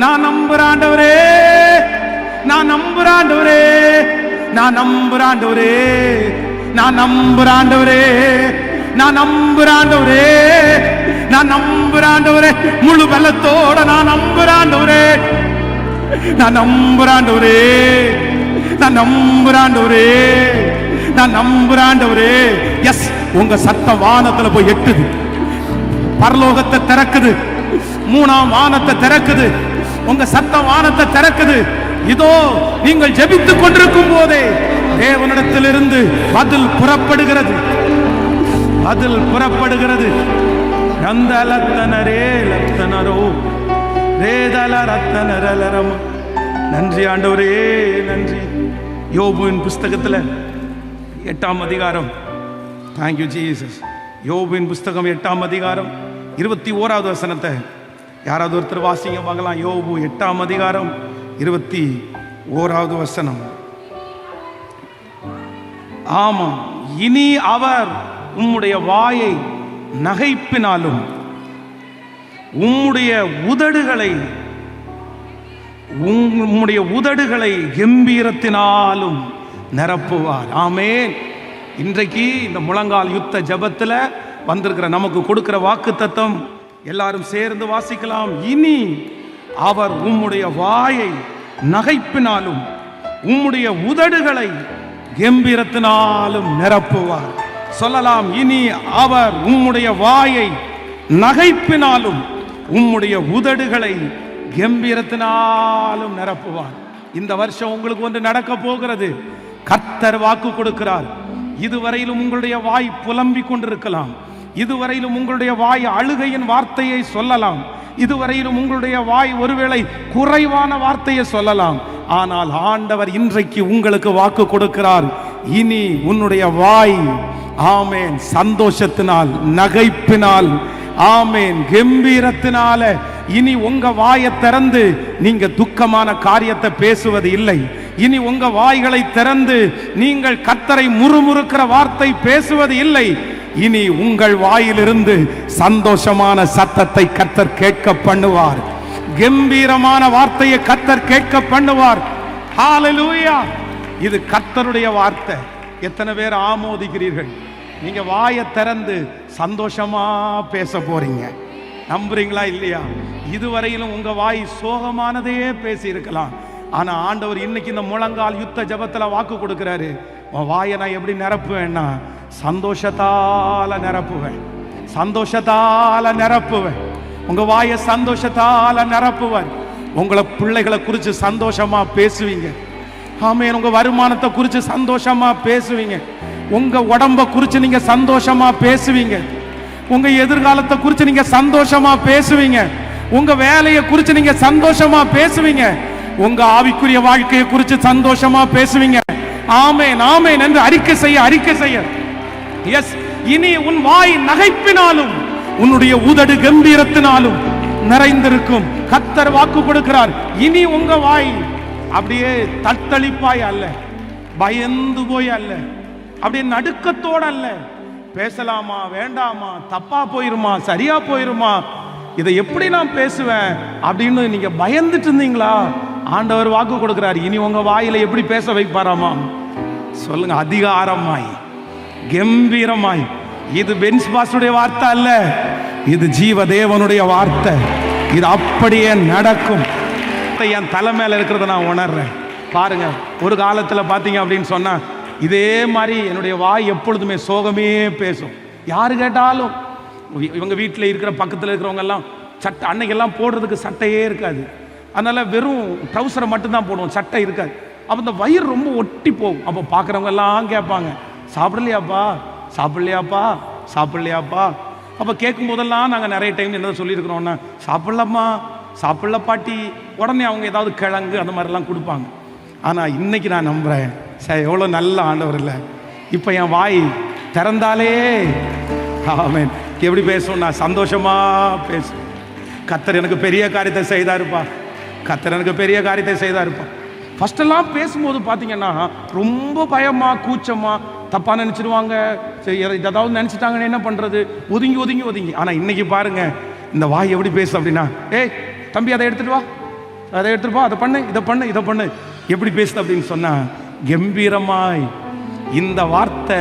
நான் நம்புறேன் ஆண்டவரே, நான் நம்புறேன் ஆண்டவரே, நான் நம்புறேன் ஆண்டவரே, நான் நம்புறேன் ஆண்டவரே, நான் நம்புறேன் ஆண்டவரே, நான் நம்புறேன் ஆண்டவரே. முழு பலத்தோட நான் நம்புறேன் ஆண்டவரே, நான் நம்புறேன் ஆண்டவரே, நான் நம்புறேன் ஆண்டவரே, நான் நம்புறேன் ஆண்டவரே. எஸ், உங்க சத்தம் வானத்துல போய் எட்டுது, பரலோகத்தை திறக்குது, 3ஆம் வானத்தை திறக்குது, உங்க சத்தம் வானத்தை திறக்குது. இதோ நீங்கள் ஜெபித்துக் கொண்டிருக்கும் போதே தேவனிடத்திலிருந்து பதில் புறப்படுகிறது, பதில் புறப்படுகிறது. நன்றி ஆண்டவரே, நன்றி. யோபுவின் புஸ்தகத்தில் 8ஆம் அதிகாரம், தேங்க்யூ ஜீசஸ். யோபுவின் புஸ்தகம் 8ஆம் அதிகாரம் 21வது வசனத்தை யாராவது ஒருத்தர் வாசிங்க பார்க்கலாம். யோபு 8ஆம் அதிகாரம் 21வது வசனம். ஆமாம், இனி அவர் உம்முடைய வாயை நகைப்பினாலும் உம்முடைய உதடுகளை கம்பீரத்தினாலும் நிரப்புவார். ஆமென். இன்றைக்கு இந்த முழங்கால் யுத்த ஜெபத்தில் வந்திருக்கிற நமக்கு கொடுக்கிற வாக்குத்தத்தம் எல்லாரும் சேர்ந்து வாசிக்கலாம். இனி அவர் உம்முடைய வாயை நகைப்பினாலும் உம்முடைய உதடுகளை கம்பீரத்தினாலும் நிரப்புவார். சொல்லலாம், இனி அவர் உம்முடைய வாயை நகைப்பினாலும் உம்முடைய உதடுகளை கம்பீரத்தினாலும் நிரப்புவார். இந்த வருஷம் உங்களுக்கு ஒன்று நடக்க போகிறது. கர்த்தர் வாக்கு கொடுக்கிறார். இதுவரையிலும் உங்களுடைய வாய் புலம்பிக் கொண்டிருக்கலாம், இதுவரையிலும் உங்களுடைய வாய் அழுகையின் வார்த்தையை சொல்லலாம், இதுவரையிலும் உங்களுடைய வாய் ஒருவேளை குறைவான வார்த்தையை சொல்லலாம். ஆனால் ஆண்டவர் இன்றைக்கு உங்களுக்கு வாக்கு கொடுக்கிறார். இனி உன்னுடைய வாய், ஆமேன், சந்தோஷத்தினால், நகைப்பினால், ஆமேன், கம்பீரத்தினால இனி உங்க வாயை திறந்து நீங்க துக்கமான காரியத்தை பேசுவது இல்லை. இனி உங்க வாய்களை திறந்து நீங்கள் கர்த்தரை முறுமுறுக்கிற வார்த்தை பேசுவது இல்லை. இனி உங்கள் வாயிலிருந்து சந்தோஷமான சத்தத்தை கர்த்தர் கேட்க பண்ணுவார். கம்பீரமான வார்த்தையை கர்த்தர் கேட்க பண்ணுவார். ஹalleluya. இது கர்த்தருடைய வார்த்தை. எத்தனை பேர் ஆமோதிக்கிறீர்கள்? நீங்க வாயை திறந்து சந்தோஷமா பேச போறீங்க. நம்புறீங்களா இல்லையா? இதுவரையிலும் உங்க வாய் சோகமானதையே பேசி இருக்கலாம். ஆனா ஆண்டவர் இன்னைக்கு இந்த முழங்கால் யுத்த ஜெபத்துல வாக்கு கொடுக்கிறாரு. உன் வாயை நான் எப்படி நிரப்புவேன்னா சந்தோஷத்தால நிரப்புவேன், சந்தோஷத்தால நிரப்புவேன். உங்க வாயை சந்தோஷத்தால நிரப்புவேன். உங்களை பிள்ளைகளை குறித்து சந்தோஷமா பேசுவீங்க. ஆமென். உங்க வருமானத்தை குறித்து சந்தோஷமா பேசுவீங்க. உங்க உடம்ப குறித்து நீங்க சந்தோஷமா பேசுவீங்க. உங்க எதிர்காலத்தை குறித்து நீங்க சந்தோஷமா பேசுவீங்க. உங்க வேலையை குறித்து நீங்க சந்தோஷமா பேசுவீங்க. உங்க ஆவிக்குரிய வாழ்க்கையை குறித்து சந்தோஷமா பேசுவீங்க. ஆமென், ஆமென் என்று அறிக்கை செய்ய. எஸ், இனி உன் வாய் நகைப்பினாலும் உன்னுடைய உதடு கம்பீரத்தினாலும் நிறைந்திருக்கும். கர்த்தர் வாக்கு கொடுக்கிறார். இனி உங்க வாய் அப்படியே தத்தளிப்பாய் அல்ல, பயந்து போய் அல்ல, அப்படியே நடுக்கத்தோட அல்ல. பேசலாமா வேண்டாமா, தப்பா போயிருமா சரியா போயிருமா, இதை எப்படி நான் பேசுவேன் அப்படின்னு நீங்க பயந்துட்டு இருந்தீங்களா? ஆண்டவர் வாக்கு கொடுக்கிறார். இனி உங்க வாயில எப்படி பேச வைப்பாராமா? சொல்லுங்க. அதிகாரமாய், கம்பீரமாய். இது பென்ஸ் பாஸ்டருடைய வார்த்தை அல்ல, இது ஜீவ தேவனுடைய வார்த்தை. இது அப்படியே நடக்கும். என் தலை மேல இருக்கிறத நான் உணர்றேன். பாருங்க, ஒரு காலத்துல பாத்தீங்க அப்படின்னு சொன்னா இதே மாதிரி என்னுடைய வாய் எப்பொழுதுமே சோகமே பேசும். யாரு கேட்டாலும் இவங்க வீட்டில் இருக்கிற பக்கத்தில் இருக்கிறவங்க எல்லாம் சட்டை, அன்னைக்கெல்லாம் போடுறதுக்கு சட்டையே இருக்காது. அதனால வெறும் ட்ரௌசரை மட்டும்தான் போடுவோம், சட்டை இருக்காது. அப்போ இந்த வயிறு ரொம்ப ஒட்டி போகும். அப்போ பார்க்குறவங்க எல்லாம் கேட்பாங்க, சாப்பிடலையாப்பா சாப்பிடலையாப்பா சாப்பிடலையாப்பா. அப்போ கேட்கும் போதெல்லாம் நாங்கள் நிறைய டைம் என்ன சொல்லியிருக்கிறோம்னா, சாப்பிடலாமா சாப்பிடல பாட்டி. உடனே அவங்க ஏதாவது கிழங்கு அந்த மாதிரிலாம் கொடுப்பாங்க. ஆனால் இன்னைக்கு நான் நம்புகிறேன், சரி எவ்வளோ நல்ல ஆண்டவர் இல்லை. இப்போ என் வாய் திறந்தாலே ஆமென் எப்படி பேசும், நான் சந்தோஷமா பேசும். கர்த்தர் எனக்கு பெரிய காரியத்தை செய்தாருப்பா, கர்த்தர் எனக்கு பெரிய காரியத்தை செய்தாருப்பா. ஃபர்ஸ்டெல்லாம் பேசும்போது பார்த்தீங்கன்னா ரொம்ப பயமா கூச்சமா, தப்பா நினச்சிடுவாங்க, சரி ஏதாவது நினச்சிட்டாங்கன்னு என்ன பண்ணுறது, ஒதுங்கி ஒதுங்கி ஒதுங்கி. ஆனால் இன்னைக்கு பாருங்க இந்த வாய் எப்படி பேசும் அப்படின்னா, ஏய் தம்பி அதை எடுத்துட்டு வா, அதை எடுத்துட்டு வா, அதை பண்ணு, இதை பண்ணு, இதை பண்ணு, எப்படி பேசுது அப்படின்னு சொன்னா கம்பீரமாய். இந்த வார்த்தை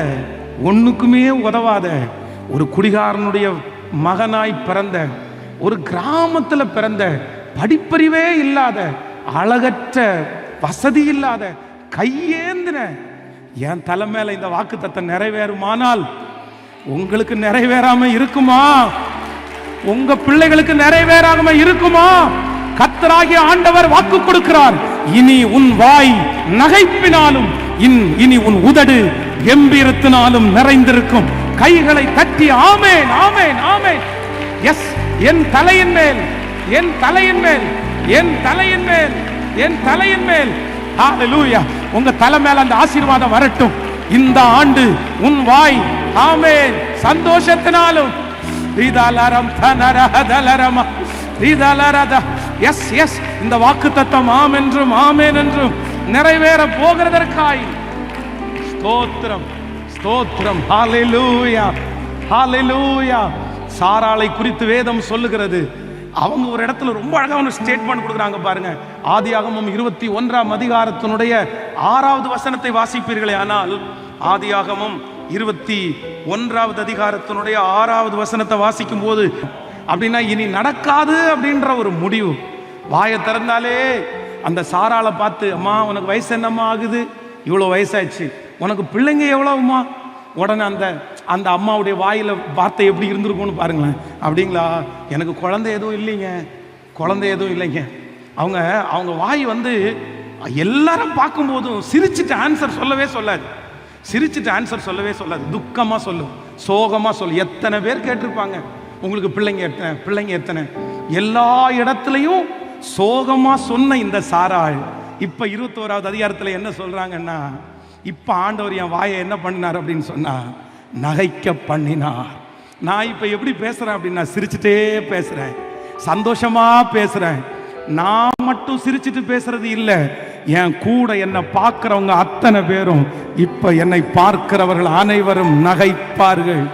ஒண்ணுக்குமே உதவாத ஒரு குடிகாரனுடைய மகனாய் பிறந்த, ஒரு கிராமத்தில் பிறந்த, படிப்பறிவே இல்லாத, அழகற்ற, வசதி இல்லாத, கையேந்தின என் தலை மேல இந்த வாக்கு தத்தம் நிறைவேறுமானால் உங்களுக்கு நிறைவேறாம இருக்குமா? உங்க பிள்ளைகளுக்கு நிறைவேறாம இருக்குமா? கர்த்தராகிய ஆண்டவர் வாக்கு கொடுக்கிறார். இனி உன் வாய் நகைப்பினாலும் இனி உன் உதடு கம்பீரத்தினாலும் நிறைந்திருக்கும். கைகளை தட்டி ஆமென் ஆமென் ஆமென். எஸ், என் தலையின் மேல், என் தலையின் மேல், என் தலையின் மேல், என் தலையின் மேல். ஹalleluya. உங்க தலை மேல அந்த ஆசீர்வாதம் வரட்டும். இந்த ஆண்டு உன் வாய் ஆமென் சந்தோஷத்தினாலும் இதலரம் தனரதலரம இதலரத. எஸ் எஸ், இந்த வாக்குத்தத்தம் ஆம் என்றும் ஆமென் என்றும் நிறைவேற போகிறதற்காய் ஸ்தோத்திரம் ஸ்தோத்திரம். ஹalleluya ஹalleluya. சாராளை குறித்து வேதம் சொல்லுகிறது. அவங்க ஒரு இடத்துல ரொம்ப அழகான ஸ்டேட்மெண்ட் கொடுக்குறாங்க பாருங்க. ஆதியாகமம் 21ஆம் அதிகாரத்தினுடைய 6வது வசனத்தை வாசிப்பீர்களே ஆனால், ஆதியாகமம் 21வது அதிகாரத்தினுடைய 6வது வசனத்தை வாசிக்கும் போது அப்படின்னா இனி நடக்காது அப்படின்ற ஒரு முடிவு. வாயை திறந்தாலே அந்த சாராளை பார்த்து, அம்மா உனக்கு வயசு என்னம்மா ஆகுது? இவ்வளோ வயசாச்சு. உனக்கு பிள்ளைங்க எவ்வளவுமா? உடனே அந்த அம்மாவுடைய வாயில வார்த்தை எப்படி இருந்திருக்கும்னு பாருங்களேன். அப்படிங்களா, எனக்கு குழந்தை எதுவும் இல்லைங்க, குழந்தை எதுவும் இல்லைங்க. அவங்க வாய் எல்லாரும் பார்க்கும்போதும் சிரிச்சுட்டு ஆன்சர் சொல்லவே சொல்லாது, சிரிச்சுட்டு ஆன்சர் சொல்லவே சொல்லாது, துக்கமா சொல்லும், சோகமா சொல்லும். எத்தனை பேர் கேட்டிருப்பாங்க, உங்களுக்கு பிள்ளைங்க எத்தனை, பிள்ளைங்க எத்தனை? எல்லா இடத்துலையும் சோகமா சொன்ன இந்த சாராள் இப்ப 21வது அதிகாரத்துல என்ன சொல்றாங்கன்னா, இப்ப ஆண்டவர் என் வாயை என்ன பண்ணினார் அப்படின்னு சொன்னா நகைக்க பண்ணினார். நான் இப்ப எப்படி பேசுறேன் அப்படின்னா சிரிச்சுட்டே பேசுறேன், சந்தோஷமா பேசுறேன். நான் மட்டும் சிரிச்சுட்டு பேசுறது இல்லை, என் கூட என்னை பார்க்கிறவங்க அத்தனை பேரும் இப்ப என்னை பார்க்கிறவர்கள் அனைவரும் நகைப்பார்கள்.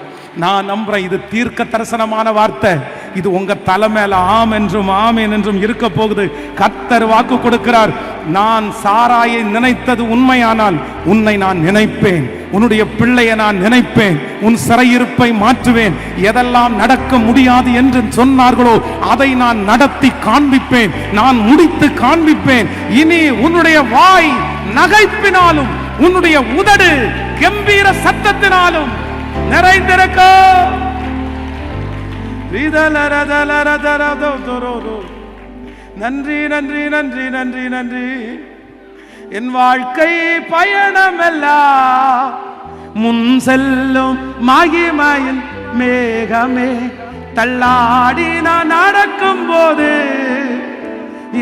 நான் நம்புறேன் இது தீர்க்க தரிசனமான வார்த்தை. இது உங்க தலை மேல ஆம் என்றும் ஆமேன் என்றும் இருக்க போகுது. கர்த்தர் வாக்கு கொடுக்கிறார். நான் சாராயை நினைத்தது உண்மையானால் உன்னை நான் நினைப்பேன், உன்னுடைய பிள்ளையை நான் நினைப்பேன், உன் சிறையிருப்பை மாற்றுவேன். எதெல்லாம் நடக்க முடியாது என்று சொன்னார்களோ அதை நான் நடத்தி காண்பிப்பேன், நான் முடித்து காண்பிப்பேன். இனி உன்னுடைய வாய் நகைப்பினாலும் உன்னுடைய உதடு கம்பீர சத்தத்தினாலும் நிறைந்திருக்கும். நன்றி நன்றி நன்றி நன்றி நன்றி. என் வாழ்க்கை பயணமெல்லாம் முன் செல்லும் மகிமையின் மேகமே, தள்ளாடி நான் நடக்கும் போது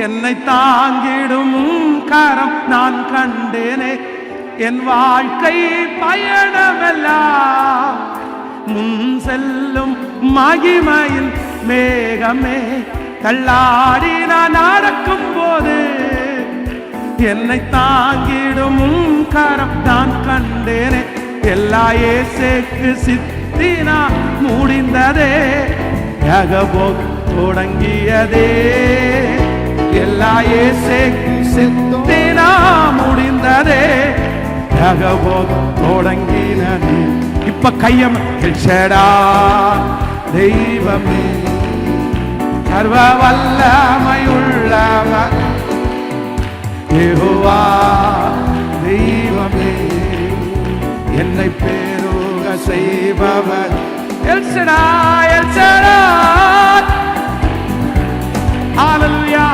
என்னை தாங்கிடும் கரம் நான் கண்டேனே. என் வாழ்க்கை பயணமெல்லாம் முன் செல்லும் மகிமையின் மேகமே, தள்ளாடி நான் நடக்கும் போது என்னை தாங்கிடும் கரம் நான் கண்டேனே. எல்லா இயேசுக்கு சித்தினா முடிந்ததே, யகபோ தொடங்கியதே. எல்லா இயேசுக்கு சித்தினா முடிந்ததே, யகபோ தொடங்கினதே. இப்ப கையம் எல்ஷடா தெய்வமே, சர்வ வல்லமையுள்ளவர் யெகோவா தெய்வமே, என்னை பெருக செய்பவர் எல்ஷடா எல்ஷடா. ஹல்லேலூயா.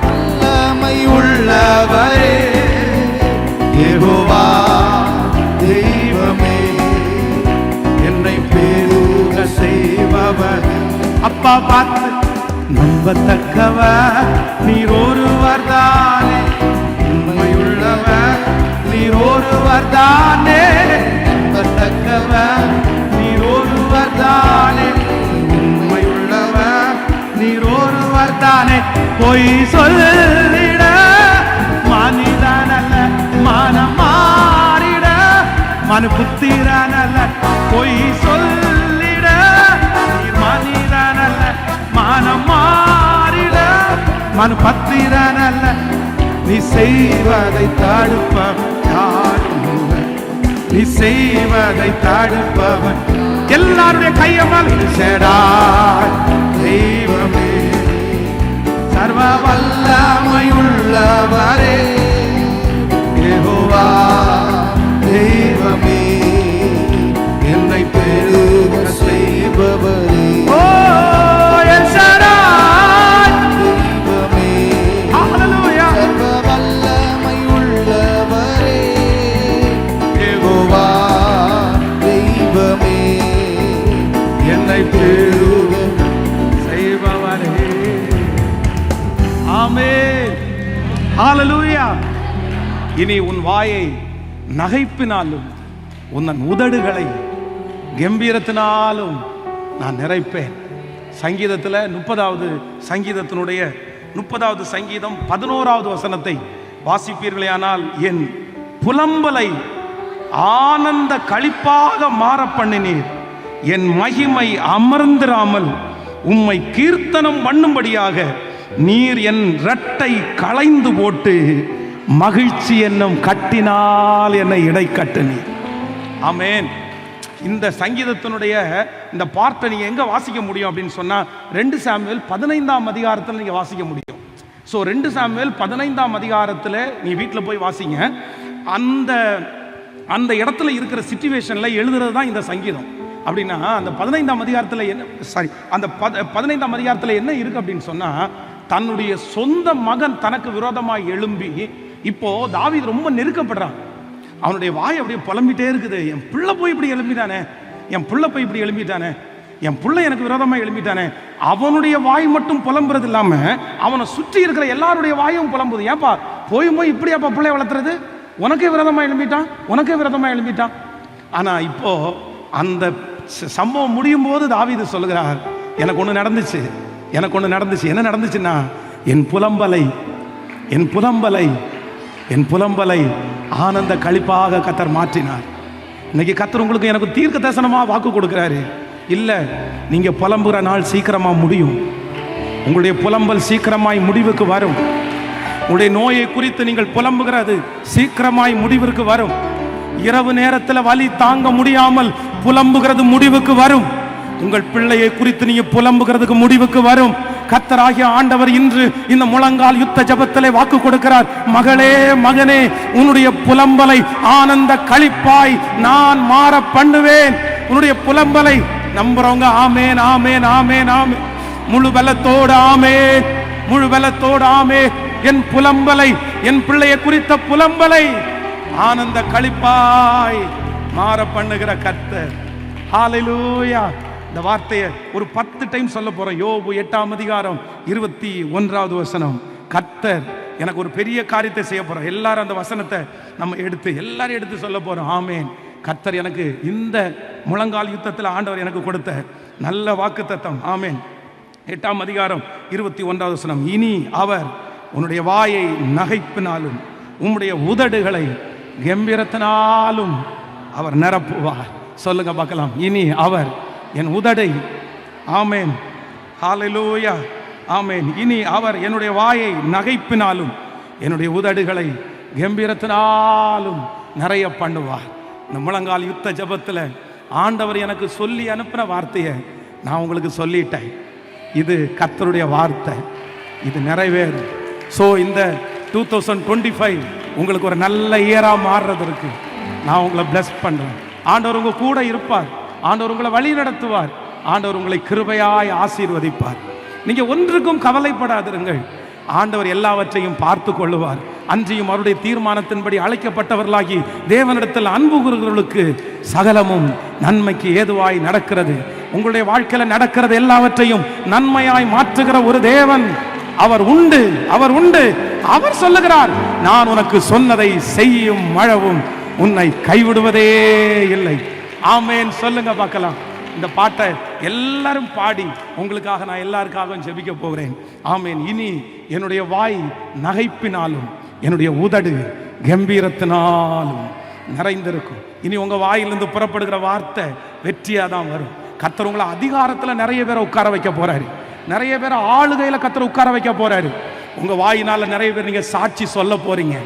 வல்லமையுள்ளவரே யெகோவா தெய்வமே, என்னை பெருக செய்பவர். அப்பா பார்த்து நம்பத்தக்கவர் நீர் ஒருவர் தானே, உண்மையுள்ளவர் நீர் ஒருவர் தானே. நம்பத்தக்கவர் நீர் ஒருவர் தானே, உண்மையுள்ளவர் நீர் ஒருவர் தானே. பொய் சொல்லிட மனிதனல்ல, மனம் மாறிட மனு புத்திரனல்ல. பொய் சொல்லிட நீர் மனிதனல்ல, மனம் மாறிட மனு பத்திரனல்ல. நீ செய்வதை தடுப்பவன் யாரும், நீ செய்வதை தடுப்பவன். எல்லாருடைய கையமல் செடா தெய்வமே, சர்வ வல்லமையுள்ளவரே யெகோவா தெய்வமே, என்னை பெருக செய்பவரே. ஓ எல்ஷடா தெய்வமே, ஹல்லேலூயா. சர்வ வல்லமையுள்ளவரே யெகோவா தெய்வமே, என்னை பெருக செய்பவரே. ஆமென். ஹல்லேலூயா. இனி உன் வாயை நகைப்பினாலும் உன் உதடுகளை கம்பீரத்தினாலும் நான் நிறைப்பேன். சங்கீதத்தில் 30வது சங்கீதத்தினுடைய 30வது சங்கீதம் 11வது வசனத்தை வாசிப்பீர்களேயானால், என் புலம்பலை ஆனந்த களிப்பாக மாற பண்ணினீர், என் மகிமை அமர்ந்திராமல் உம்மை கீர்த்தனம் பண்ணும்படியாக நீர் என் இரட்டை களைந்து போட்டு மகிழ்ச்சி என்னும் கட்டினால் என்னை இடை கட்டினீர். ஆமென். இந்த சங்கீதத்தினுடைய இந்த பார்ட்டை நீங்க எங்க வாசிக்க முடியும் அப்படின்னு சொன்னா 2 சாமுவேல் 15ஆம் அதிகாரத்தில் நீங்க வாசிக்க முடியும். ஸோ 2 சாமுவேல் 15ஆம் அதிகாரத்தில் நீ வீட்டில் போய் வாசிங்க. அந்த அந்த இடத்துல இருக்கிற சிச்சுவேஷன்ல எழுதுறது தான் இந்த சங்கீதம். அப்படின்னா அந்த 15ஆம் அதிகாரத்தில் என்ன, சாரி, அந்த 15ஆம் அதிகாரத்தில் என்ன இருக்கு அப்படின்னு சொன்னா, தன்னுடைய சொந்த மகன் தனக்கு விரோதமாக எழும்பி, இப்போ தாவீது ரொம்ப நெருக்கப்படுறான். அவனுடைய வாய் அப்படியே புலம்பிட்டே இருக்குது. என் பிள்ளை போய் இப்படி எழும்பிட்டானே, என் பிள்ளை போய் இப்படி எழும்பிட்டானே, என் பிள்ளை எனக்கு விரோதமாக எழும்பிட்டானே. அவனுடைய வாய் மட்டும் புலம்புறது இல்லாம அவனை சுற்றி இருக்கிற எல்லாருடைய வாயும் புலம்புது. ஏப்பா போய் இப்படியாப்பா பிள்ளை வளர்த்துறது, உனக்கே விரோதமாக எழும்பிட்டான், உனக்கே விரோதமாக எழும்பிட்டான். ஆனா இப்போ அந்த சம்பவம் முடியும் போது தாவீது சொல்லுகிறார், எனக்கு ஒன்று நடந்துச்சு, எனக்கு ஒன்று நடந்துச்சு. என்ன நடந்துச்சுன்னா, என் புலம்பலை என் புலம்பலை என் புலம்பலை ஆனந்த களிப்பாக கர்த்தர் மாற்றினார். இன்னைக்கு கர்த்தர் உங்களுக்கு எனக்கு தீர்க்க தரிசனமா வாக்கு கொடுக்கிறாரு. இல்ல, நீங்க புலம்புகிற நாள் சீக்கிரமா முடியும். உங்களுடைய புலம்பல் சீக்கிரமாய் முடிவுக்கு வரும். உங்களுடைய நோயை குறித்து நீங்கள் புலம்புகிறது சீக்கிரமாய் முடிவிற்கு வரும். இரவு நேரத்தில் வலி தாங்க முடியாமல் புலம்புகிறது முடிவுக்கு வரும். உங்கள் பிள்ளையை குறித்து நீங்க புலம்புகிறதுக்கு முடிவுக்கு வரும். கர்த்தராகிய ஆண்டவர் இன்று இந்த முழங்கால் யுத்த ஜெபத்திலே வாக்கு கொடுக்கிறார். மகளே, மகனே, உன்னுடைய புலம்பலை ஆனந்த களிப்பாய் நான் மாற பண்ணுவேன். உன்னுடைய புலம்பலை நம்புறவங்க ஆமேன் ஆமேன் ஆமேன் ஆமேன். முழு பலத்தோடு ஆமேன், முழு பலத்தோடு ஆமேன். என் புலம்பலை, என் பிள்ளையை குறித்த புலம்பலை ஆனந்த களிப்பாய் மாற பண்ணுகிற கர்த்தர். ஹல்லேலூயா. இந்த வார்த்தையை ஒரு 10 டைம் சொல்ல போறோம். யோபு 8ஆம் அதிகாரம் 21வது வசனம். கர்த்தர் எனக்கு ஒரு பெரிய காரியத்தை செய்ய போறோம். எல்லாரும் அந்த வசனத்தை நம்ம எல்லாரும் எடுத்து சொல்ல போறோம். ஆமேன். கர்த்தர் எனக்கு இந்த முழங்கால் யுத்தத்தில் ஆண்டவர் எனக்கு கொடுத்த நல்ல வாக்குத்தத்தம். ஆமேன். 8ஆம் அதிகாரம் 21வது வசனம். இனி அவர் உன்னுடைய வாயை நகைப்பினாலும் உம்முடைய உதடுகளை கம்பீரத்தினாலும் அவர் நிரப்புவார். சொல்லுங்க பார்க்கலாம். இனி அவர் என் உதடை, ஆமேன், ஹல்லேலூயா, ஆமேன். இனி அவர் என்னுடைய வாயை நகைப்பினாலும் என்னுடைய உதடுகளை கம்பீரத்தினாலும் நிறைய பண்ணுவார். இந்த முழங்கால் யுத்த ஜபத்தில் ஆண்டவர் எனக்கு சொல்லி அனுப்பின வார்த்தையை நான் உங்களுக்கு சொல்லிட்டேன். இது கர்த்தருடைய வார்த்தை, இது நிறைவேறும். ஸோ இந்த 2025 உங்களுக்கு ஒரு நல்ல இயரா மாறுறதற்கு நான் உங்களை பிளஸ் பண்றேன். ஆண்டவர் உங்க கூட இருப்பார், ஆண்டவர் உங்களை வழி நடத்துவார், ஆண்டவர் உங்களை கிருபையாய் ஆசீர்வதிப்பார். நீங்க ஒன்றுக்கும் கவலைப்படாதிருங்கள், ஆண்டவர் எல்லாவற்றையும் பார்த்து கொள்ளுவார். அன்றியும் அவருடைய தீர்மானத்தின்படி அழைக்கப்பட்டவர்களாகி தேவனிடத்தில் அன்பு கூறுகிறவர்களுக்கு சகலமும் நன்மைக்கு ஏதுவாய் நடக்கிறது. உங்களுடைய வாழ்க்கையில நடக்கிறது எல்லாவற்றையும் நன்மையாய் மாற்றுகிற ஒரு தேவன் அவர் உண்டு, அவர் உண்டு. அவர் சொல்லுகிறார், நான் உனக்கு சொன்னதை செய்யும் மழவும் உன்னை கைவிடுவதே இல்லை. ஆமேன். சொல்லுங்க பார்க்கலாம். இந்த பாட்டை எல்லாரும் பாடி உங்களுக்காக நான் எல்லாருக்காகவும் ஜெபிக்க போகிறேன். ஆமேன். இனி என்னுடைய வாய் நகைப்பினாலும் என்னுடைய உதடு கம்பீரத்தினாலும் நிறைந்திருக்கும். இனி உங்க வாயிலிருந்து புறப்படுகிற வார்த்தை வெற்றியா தான் வரும். கர்த்தர் உங்களை அதிகாரத்தில் நிறைய பேரை உட்கார வைக்க போறாரு, நிறைய பேரை ஆளுகையில கர்த்தர் உட்கார வைக்க போறாரு. உங்க வாயினால நிறைய பேர் நீங்க சாட்சி சொல்ல போறீங்க.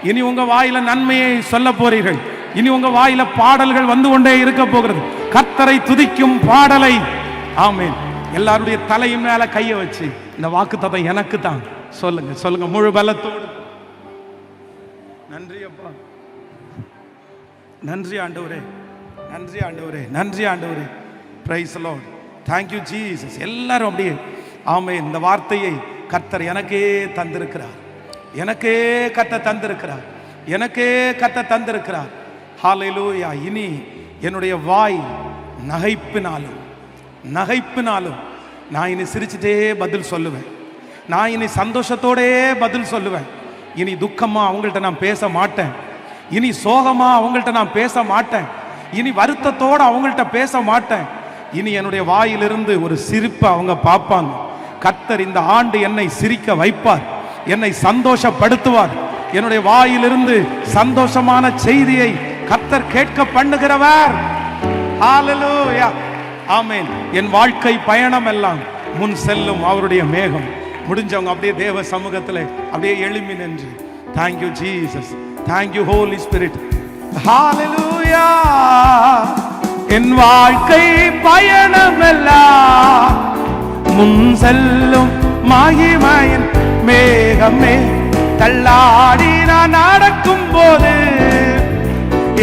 இனி உங்க வாயில நன்மையை சொல்ல போறீர்கள். இனி உங்க வாயில பாடல்கள் வந்து கொண்டே இருக்க போகிறது. கர்த்தரை துதிக்கும் பாடலை. ஆமென். எல்லாருடைய தலையின் மேல கையை வச்சு இந்த வாக்குத்தத்தம் எனக்கு தான் சொல்லுங்க, சொல்லுங்க முழு பலத்தோடு. நன்றி அப்பா, நன்றி ஆண்டவரே, நன்றி ஆண்டவரே, நன்றி ஆண்டவரே. Praise the Lord. Thank you Jesus. எல்லாரும் அப்படியே ஆமென். இந்த வார்த்தையை கர்த்தர் எனக்கே தந்திருக்கிறார், எனக்கே கர்த்தர் தந்திருக்கிறார், எனக்கே கர்த்தர் தந்திருக்கிறார். ஹல்லேலூயா. இனி என்னுடைய வாய் நகைப்பினாலும் நகைப்பினாலும் நான் இனி சிரிச்சுட்டே பதில் சொல்லுவேன், நான் இனி சந்தோஷத்தோடே பதில் சொல்லுவேன். இனி துக்கமா அவங்கள்ட்ட நான் பேச மாட்டேன், இனி சோகமா அவங்கள்ட்ட நான் பேச மாட்டேன், இனி வருத்தத்தோட அவங்கள்ட்ட பேச மாட்டேன். இனி என்னுடைய வாயிலிருந்து ஒரு சிரிப்பை அவங்க பார்ப்பாங்க. கர்த்தர் இந்த ஆண்டு என்னை சிரிக்க வைப்பார், என்னை சந்தோஷப்படுத்துவார். என்னுடைய வாயிலிருந்து சந்தோஷமான செய்தியை கர்த்தர் கேட்க பண்ணுகிறவர். ஹல்லேலூயா. ஆமென். என் வாழ்க்கை பயணம் எல்லாம் முன் செல்லும் அவருடைய மேகம். முடிஞ்சவங்க அப்படியே தேவ சமூகத்தில் அப்படியே எழும்பி நின்று Thank you Jesus, thank you Holy Spirit. ஹல்லேலூயா. என் வாழ்க்கை பயணம் எல்லாம் முன் செல்லும் மகிமையின் மேகமே. தள்ளாடி நான் நடக்கும் போது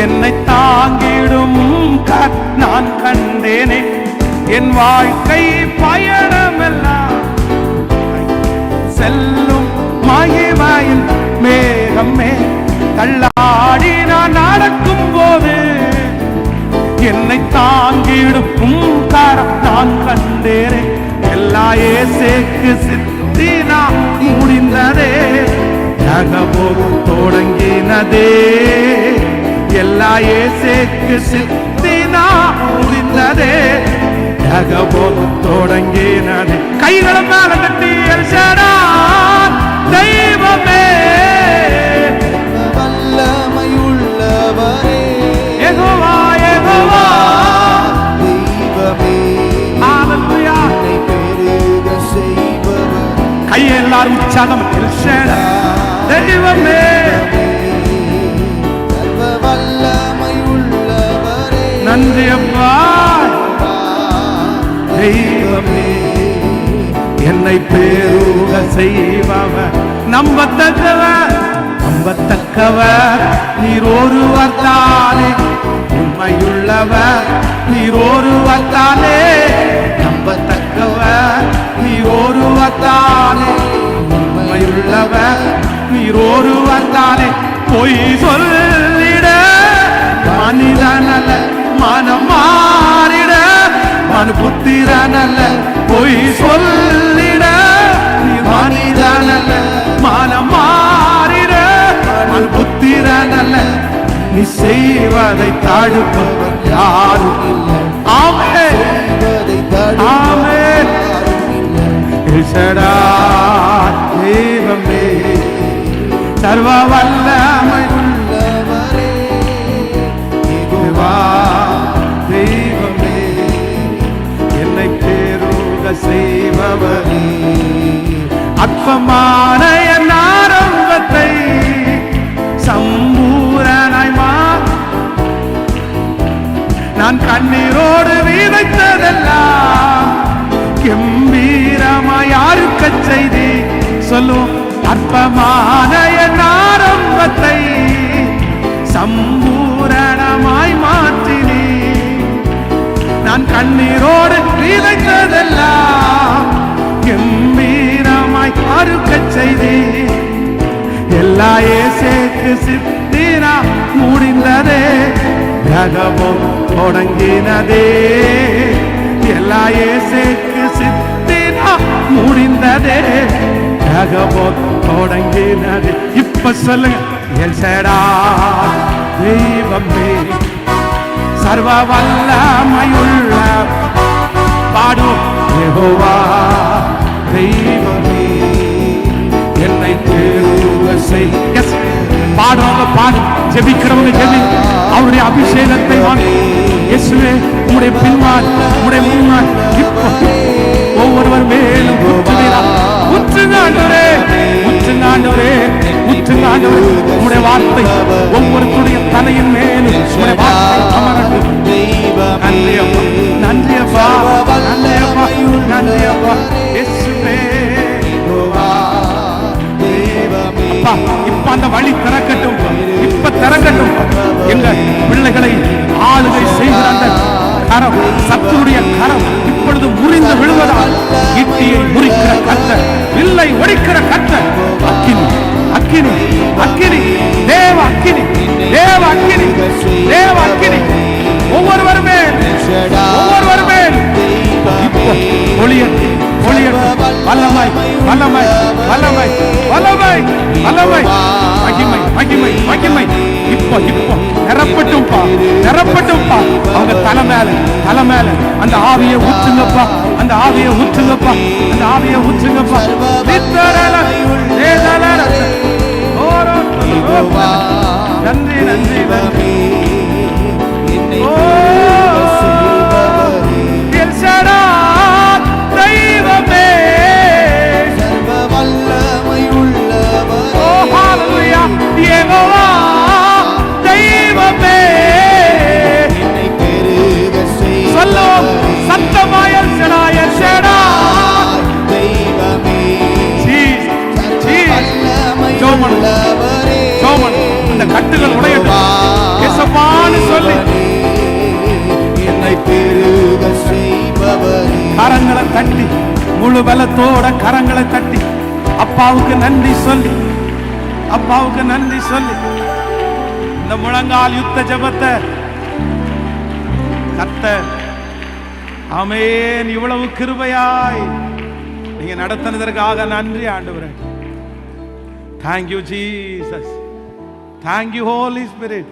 என்னை தாங்கிடும் நான் கண்டேனே. என் வாழ்க்கை பயணம் எல்லாம் செல்லும் மகிமையின் மேகமே. தள்ளாடி நான் நடக்கும் போது என்னை தாங்கிடும் காரம் நான் கண்டேனே. எல்லா இயேசுவுக்கு சித்தினா முடிந்ததே, நகபோகம் தொடங்கினதே. எல்லா இயேசுவுக்கு சித்தினா முடிந்ததே, நகபோகம் தொடங்கினதே. கைகளை மேல கட்டி தெய்வமே, வல்லமையுள்ளவரே, யெகோவா யெகோவா தெய்வமே, ஹல்லேலூயா. என்னை பெருக செய்பவர். கையை எல்லாரும் உற்சாகம் தெய்வமே, சர்வ வல்லமையுள்ளவரே, நன்றி அப்பா. தெய்வமே, என்னை பெருக செய்பவர், நம்பத்தக்கவர் நம்பத்தக்கவர் நீர் ஒருவர் தானே. உண்மையுள்ளவர் நீர் ஒருவர்தானே நம்பத்தக்கவர், நீர் ஒருவர்தானே உண்மையுள்ளவர், நீர் ஒருவர்தானே பொய் சொல்லிட மனிதனல்ல மனம் மாறிட மனு புத்திரனல்ல பொய் சொல்லிட நீர் மனிதனல்ல மனம் மாறிட மனு புத்திரனல்ல நீ செய்வதை தடுப்பவர் யாரும் இல்லை. ஆமென் ஆமென். எல் ஷடாய் தெய்வமே சர்வ வல்லமை உள்ளவரே யெகோவா தெய்வமே என்னை பெருக செய்பவரே அற்பமான என் ஆரம்பத்தை சம்பூரணாய் நான் கண்ணீரோடு விதைத்ததெல்லாம் கம்பீரமாய் யாருக்க செய்தி சொல்லுவோம். அற்பமான என் ஆரம்பத்தை சம்பூரணமாய் மாற்றினி நான் கண்ணீரோடு விதைத்ததெல்லாம் கம்பீரமாய் யாருக்க செய்தி எல்லா இயேசுக்கு சித்தினா முடிந்ததே ஜகமும் தொடங்கினதே எல்லா இயேசுக்கு சித்தினா முடிந்ததே ஜகமும் தொடங்கினதே. இப்ப சொல்லுங்க எல் ஷடாய் தெய்வமே சர்வ வல்லமையுள்ள பாடும் யெகோவா தெய்வமே என்னை தேர்வு செய். பாடுறவங்க பாடு, ஜெபிக்கிறவங்க ஜெபி, அவருடைய அபிஷேகத்தை வாங்கி இயேசுவே உம்முடைய பின்னால் உம்முடைய முன்னால் இப்போ ஒவ்வொருவர் மேலும் உற்றுங்காண்டவரே உற்றுங்காண்டவரே உற்றுங்காண்டவரே உம்முடைய வார்த்தை ஒவ்வொருத்தருடைய தலையின் மேலும் உம்முடைய வார்த்தை அமரட்டும். நன்றி அப்பா நன்றி அப்பா நன்றி அப்பா நன்றி அப்பா இயேசுவே அப்பா இப்ப அந்த வழி திறக்கட்டும், இப்ப திறக்கட்டும். எங்க பிள்ளைகளை ஆளுகை செய்கிற அந்த கரம் சத்துருடைய கரம் இப்பொழுது முறிந்து விழுவதால் ஈட்டியை முறிக்கிற கர்த்தர், வில்லை ஒடிக்கிற கர்த்தர் அக்கினி அக்கினி அக்கினி தேவ அக்கினி தேவ அக்கினி தேவ அக்கினி ஒவ்வொருவருமே ஒவ்வொருவருமே இப்போ ஒளியட்டு ஒளியட்டு வல்லமை வல்லமை வல்லமை வல்லமை வல்லமை மகிமை மகிமை மகிமை இப்போ இப்போ நிரப்பட்டும்பா நிரப்பட்டும்பா அவங்க தலை மேல அந்த ஆவியை ஊற்றுங்கப்பா அந்த ஆவியை ஊற்றுங்கப்பா அந்த ஆவியை ஊற்றுங்கப்பா நன்றி நன்றி நன்றி. எல் ஷடாய் தெய்வமே சர்வ வல்லமை உள்ளவர் ஓ ஹalleluya யெகோவா தெய்வமே என்னை பெருக செய். சொல்லுவோம் சத்தமாய் எல் ஷடாய் எல் ஷடாய் தெய்வமே அந்த கட்டுகள் உடையட்டும் இயேசுவான்னு சொல்லி என்னை பெருக செய்பவரே. கரங்களை தட்டி முழு பலத்தோட கரங்களை தட்டி அப்பாவுக்கு நன்றி சொல்லி அப்பாவுக்கு நன்றி சொல்லி இந்த முழங்கால் யுத்த ஜெபத்தை கர்த்தர் ஆமென் இவ்வளவு கிருபையாய் நீங்க நடத்தினதற்காக நன்றி ஆண்டவரே. Thank you Jesus. Thank you Holy Spirit.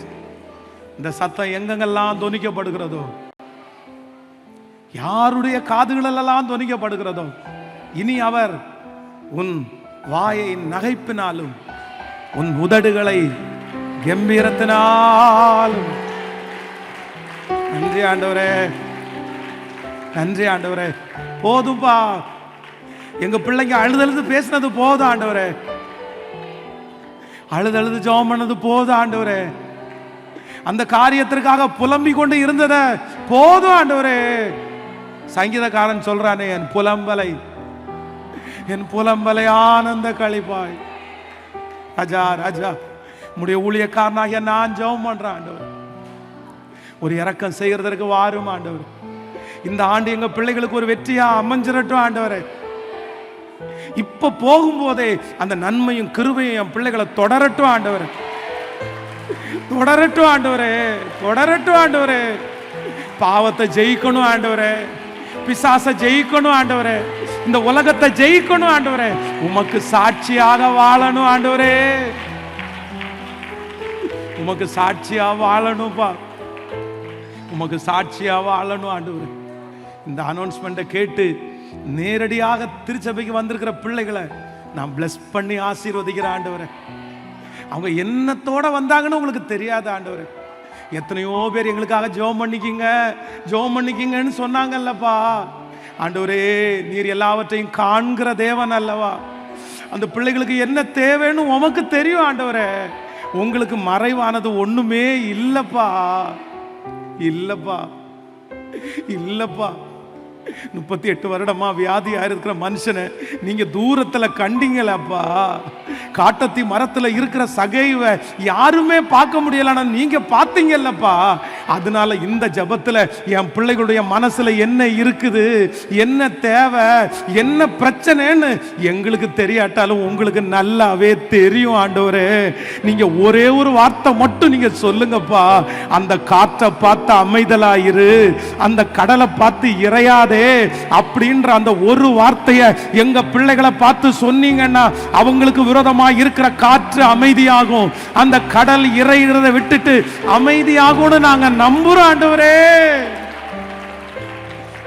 இந்த சத்தம் எங்கெங்கெல்லாம் தொனிக்கப்படுகிறதோ யாருடைய காதுகளெல்லாம் தொனிக்கப்படுகிறதோ இனி அவர் உன் வாயை நகைப்பினாலும் உன் உதடுகளை கம்பீரத்தினாலும். நன்றி ஆண்டவரே நன்றி ஆண்டவரே. போதும்பா எங்க பிள்ளைங்க அழுதழுது பேசினது போதும் ஆண்டவரே. அழுதழுது ஜெபம் பண்ணது போதும் ஆண்டவரே. அந்த காரியத்திற்காக புலம்பிக் கொண்டு இருந்தத போதும் ஆண்டவரே. சங்கீதக்காரன் சொல்றானே என் புலம்பலை ஆனந்த களிப்பாய். ராஜா ராஜா உடைய ஊழியக்காரனாகிய நான் ஜெபம் பண்றேன் ஆண்டவரே. ஒரு இரக்கம் செய்கிறதற்கு வாரும் ஆண்டவர். இந்த ஆண்டு எங்க பிள்ளைகளுக்கு ஒரு வெற்றியா அமைஞ்சிரட்டும் ஆண்டவரே. இப்ப போகும்போதே அந்த நன்மையும் கிருபையும் என் பிள்ளைகளை தொடரட்டும் ஆண்டவரே. தொடரட்டும் ஆண்டவரே, தொடரட்டும் ஆண்டவரே. பாவத்தை ஜெயிக்கணும் ஆண்டவரே, பிசாசை ஜெயிக்கணும் ஆண்டவரே, இந்த உலகத்தை ஜெயிக்கணும் ஆண்டவரே. உமக்கு சாட்சியாக வாழணும் ஆண்டவரே, உமக்கு சாட்சியா வாழணும்பா, உமக்கு சாட்சியா வாழணும் ஆண்டவரே. இந்த அனௌன்ஸ்மெண்ட்டை கேட்டு நேரடியாக திருச்சபைக்கு வந்திருக்கிற பிள்ளைகளை நான் பிளஸ் பண்ணி ஆசீர்வதிக்கிறேன் ஆண்டவரே. அவங்க என்னத்தோட வந்தாங்கன்னு உங்களுக்கு தெரியாது ஆண்டவரே. எத்தனையோ பேர் எங்களுக்காக ஜெபம் பண்ணிக்கிங்க ஜெபம் பண்ணிக்கிங்கன்னு சொன்னாங்கல்லப்பா ஆண்டவரே. நீர் எல்லாவற்றையும் காண்கிற தேவன் அல்லவா. அந்த பிள்ளைகளுக்கு என்ன தேவைன்னு உமக்கு தெரியும் ஆண்டவரே. உங்களுக்கு மறைவானது ஒண்ணுமே இல்லப்பா, இல்லப்பா, இல்லப்பா. 38 வருடமா வியாதியா இருக்கிற மனுஷனை நீங்க தூரத்துல கண்டீங்களப்பா. காட்டத்தி மரத்துல இருக்கிற சகைவை யாருமே பார்க்க முடியலன்னா நீங்க பார்த்தீங்கல்லப்பா. அதனால இந்த ஜபத்துல என் பிள்ளைகளுடைய மனசுல என்ன இருக்குது, என்ன தேவை, என்ன பிரச்சனைன்னு எங்களுக்கு தெரியாட்டாலும் உங்களுக்கு நல்லாவே தெரியும் ஆண்டவரே. நீங்க ஒரே ஒரு வார்த்தை மட்டும் நீங்க சொல்லுங்கப்பா. அந்த காற்றை பார்த்து அமைதலாயிரு, அந்த கடலை பார்த்து இறையாதே அப்படின்ற அந்த ஒரு வார்த்தையை எங்க பிள்ளைகளை பார்த்து சொன்னீங்கன்னா அவங்களுக்கு விரோதமா இருக்கிற காற்று அமைதியாகும், அந்த கடல் இறைகிறத விட்டுட்டு அமைதியாகும்னு நாங்க நம்புறோம் ஆண்டவரே.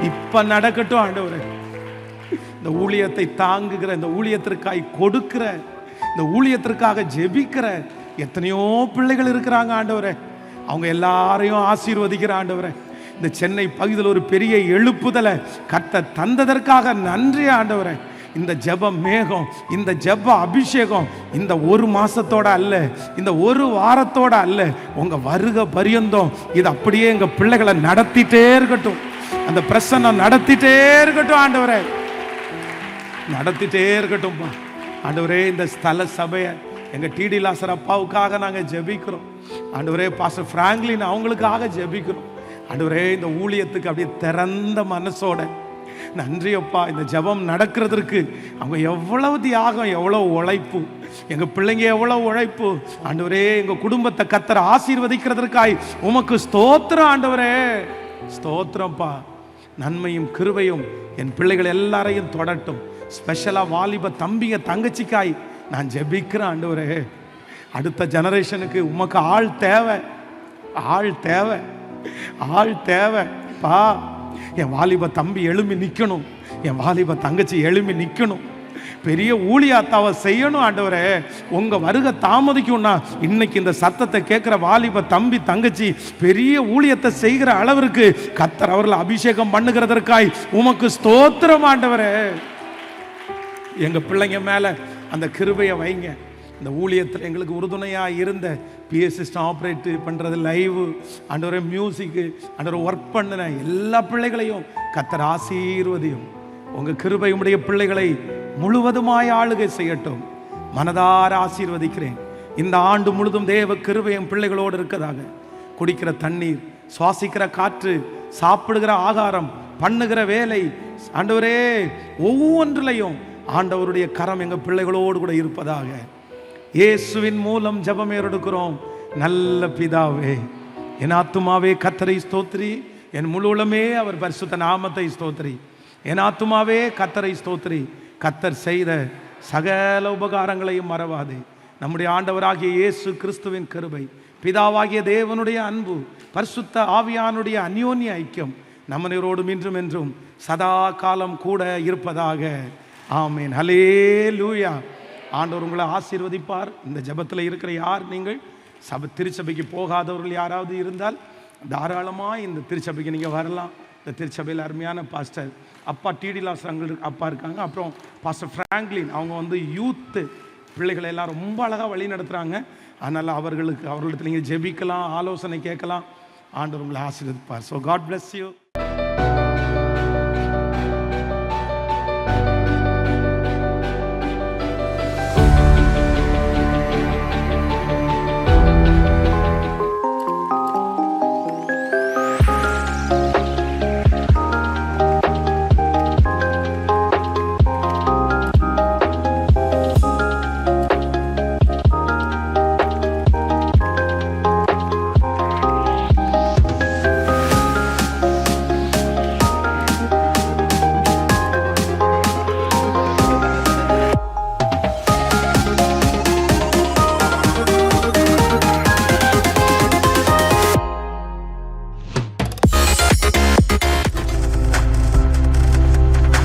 இப்ப நடக்கட்டும் ஆண்டவரே. இந்த ஊழியத்தை தாங்குகிற, இந்த ஊழியத்திற்காய் கொடுக்கிற, இந்த ஊழியத்திற்காக ஜெபிக்கிற எத்தனையோ பிள்ளைகள் இருக்கிறாங்க ஆண்டவரே. அவங்க எல்லாரையும் ஆசீர்வதிக்கிற ஆண்டவரே. இந்த சென்னை பகுதியில் ஒரு பெரிய எழுப்புதலை கர்த்தர் தந்ததற்காக நன்றி ஆண்டவரே. இந்த ஜெப மேகம், இந்த ஜெப அபிஷேகம் இந்த ஒரு மாசத்தோட அல்ல, இந்த ஒரு வாரத்தோட அல்ல, உங்க வருகை பரியந்தம் இது அப்படியே எங்க பிள்ளைகளை நடத்திட்டே இருக்கட்டும். அந்த பிரசன்னம் நடத்திட்டே இருக்கட்டும் ஆண்டவரே, நடத்திட்டே இருக்கட்டும் ஆண்டவரே. இந்த ஸ்தல சபையை எங்க டிடி லாசர் அப்பாவுக்காக நாங்க ஜெபிக்கிறோம் ஆண்டவரே. பாஸ்டர் பிராங்க்லின் அவங்களுக்காக ஜெபிக்கிறோம் ஆண்டவரே. இந்த ஊழியத்துக்கு அப்படியே திறந்த மனசோட நன்றி அப்பா. இந்த ஜெபம் நடக்கிறதுக்கு அவங்க எவ்வளவு தியாகம், எவ்வளவு உழைப்பு, எங்க பிள்ளைங்க எவ்வளவு உழைப்பு ஆண்டவரே. எங்க குடும்பத்தை கர்த்தர் ஆசீர்வதிக்கிறதுக்காய் உமக்கு ஸ்தோத்திரம் ஆண்டவரே, ஸ்தோத்திரம்ப்பா. நன்மையும் கிருபையும் என் பிள்ளைகள் எல்லாரையும் தொடட்டும். ஸ்பெஷலா வாலிப தம்பிங்க தங்கச்சிக்காய் நான் ஜெபிக்கிறேன் ஆண்டவரே. அடுத்த ஜெனரேஷனுக்கு உமக்கு ஆள் தேவை, ஆள் தேவை, ஆள் தேவை பா. என் வாலிப தம்பி எழும்பி நிற்கணும், என் வாலிப தங்கச்சி எழும்பி நிற்கணும், பெரிய ஊழியாத்தாவை செய்யணும் ஆண்டவரே. உங்க வருகை தாமதிக்கும்னா இன்னைக்கு இந்த சத்தத்தை கேட்கிற வாலிப தம்பி தங்கச்சி பெரிய ஊழியத்தை செய்கிற அளவிற்கு கர்த்தர் அவர்களை அபிஷேகம் பண்ணுகிறதற்காய் உமக்கு ஸ்தோத்திரம் ஆண்டவரே. எங்க பிள்ளைங்க மேல அந்த கிருபையை வைங்க. இந்த ஊழியத்தில் எங்களுக்கு உறுதுணையாக இருந்த பிஎஸ் சிஸ்டம் ஆப்ரேட் பண்ணுறது, லைவ் ஆண்டவரே, மியூசிக்கு ஆண்டவரை ஒர்க் பண்ணின எல்லா பிள்ளைகளையும் கர்த்தர் ஆசீர்வதியும். உங்கள் கிருபை உடைய பிள்ளைகளை முழுவதுமாய் ஆளுகை செய்யட்டும். மனதார ஆசீர்வதிக்கிறேன். இந்த ஆண்டு முழுதும் தேவ கிருபை என் பிள்ளைகளோடு இருக்கதாக. குடிக்கிற தண்ணீர், சுவாசிக்கிற காற்று, சாப்பிடுகிற ஆகாரம், பண்ணுகிற வேலை ஆண்டவரே ஒவ்வொன்றிலையும் ஆண்டவருடைய கரம் எங்கள் பிள்ளைகளோடு கூட இருப்பதாக. இயேசுவின் மூலம் ஜெபம் ஏறெடுக்கிறோம் நல்ல பிதாவே. என் ஆத்துமாவே கர்த்தரை ஸ்தோத்திரி, என் முழு உளமே அவர் பரிசுத்த நாமத்தை ஸ்தோத்திரி. என் ஆத்துமாவே கர்த்தரை ஸ்தோத்திரி. கர்த்தர் செய்த சகல உபகாரங்களையும் மறவாதே. நம்முடைய ஆண்டவராகிய இயேசு கிறிஸ்துவின் கிருபை, பிதாவாகிய தேவனுடைய அன்பு, பரிசுத்த ஆவியானுடைய அந்யோன்ய ஐக்கியம் நம்மனோடும் இன்றும் என்றும் சதா காலம் கூட இருப்பதாக. ஆமேன். ஹல்லேலூயா. ஆண்டவர் உங்களை ஆசீர்வதிப்பார். இந்த ஜெபத்தில் இருக்கிற யார் நீங்கள் திருச்சபைக்கு போகாதவர்கள் யாராவது இருந்தால் தாராளமாக இந்த திருச்சபைக்கு நீங்கள் வரலாம். இந்த திருச்சபையில் அருமையான பாஸ்டர் அப்பா டிடி லாசர் அப்பா இருக்காங்க. அப்புறம் பாஸ்டர் பிராங்க்லின் அவங்க யூத்து பிள்ளைகளை எல்லாம் ரொம்ப அழகாக வழி நடத்துகிறாங்க. அதனால் அவர்களுக்கு நீங்கள் ஜெபிக்கலாம், ஆலோசனை கேட்கலாம். ஆண்டவர் உங்களை ஆசீர்வதிப்பார். So God bless you.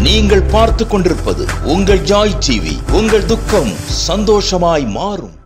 நீங்கள் பார்த்து கொண்டிருப்பது உங்கள் ஜாய் டிவி. உங்கள் துக்கம் சந்தோஷமாய் மாறும்.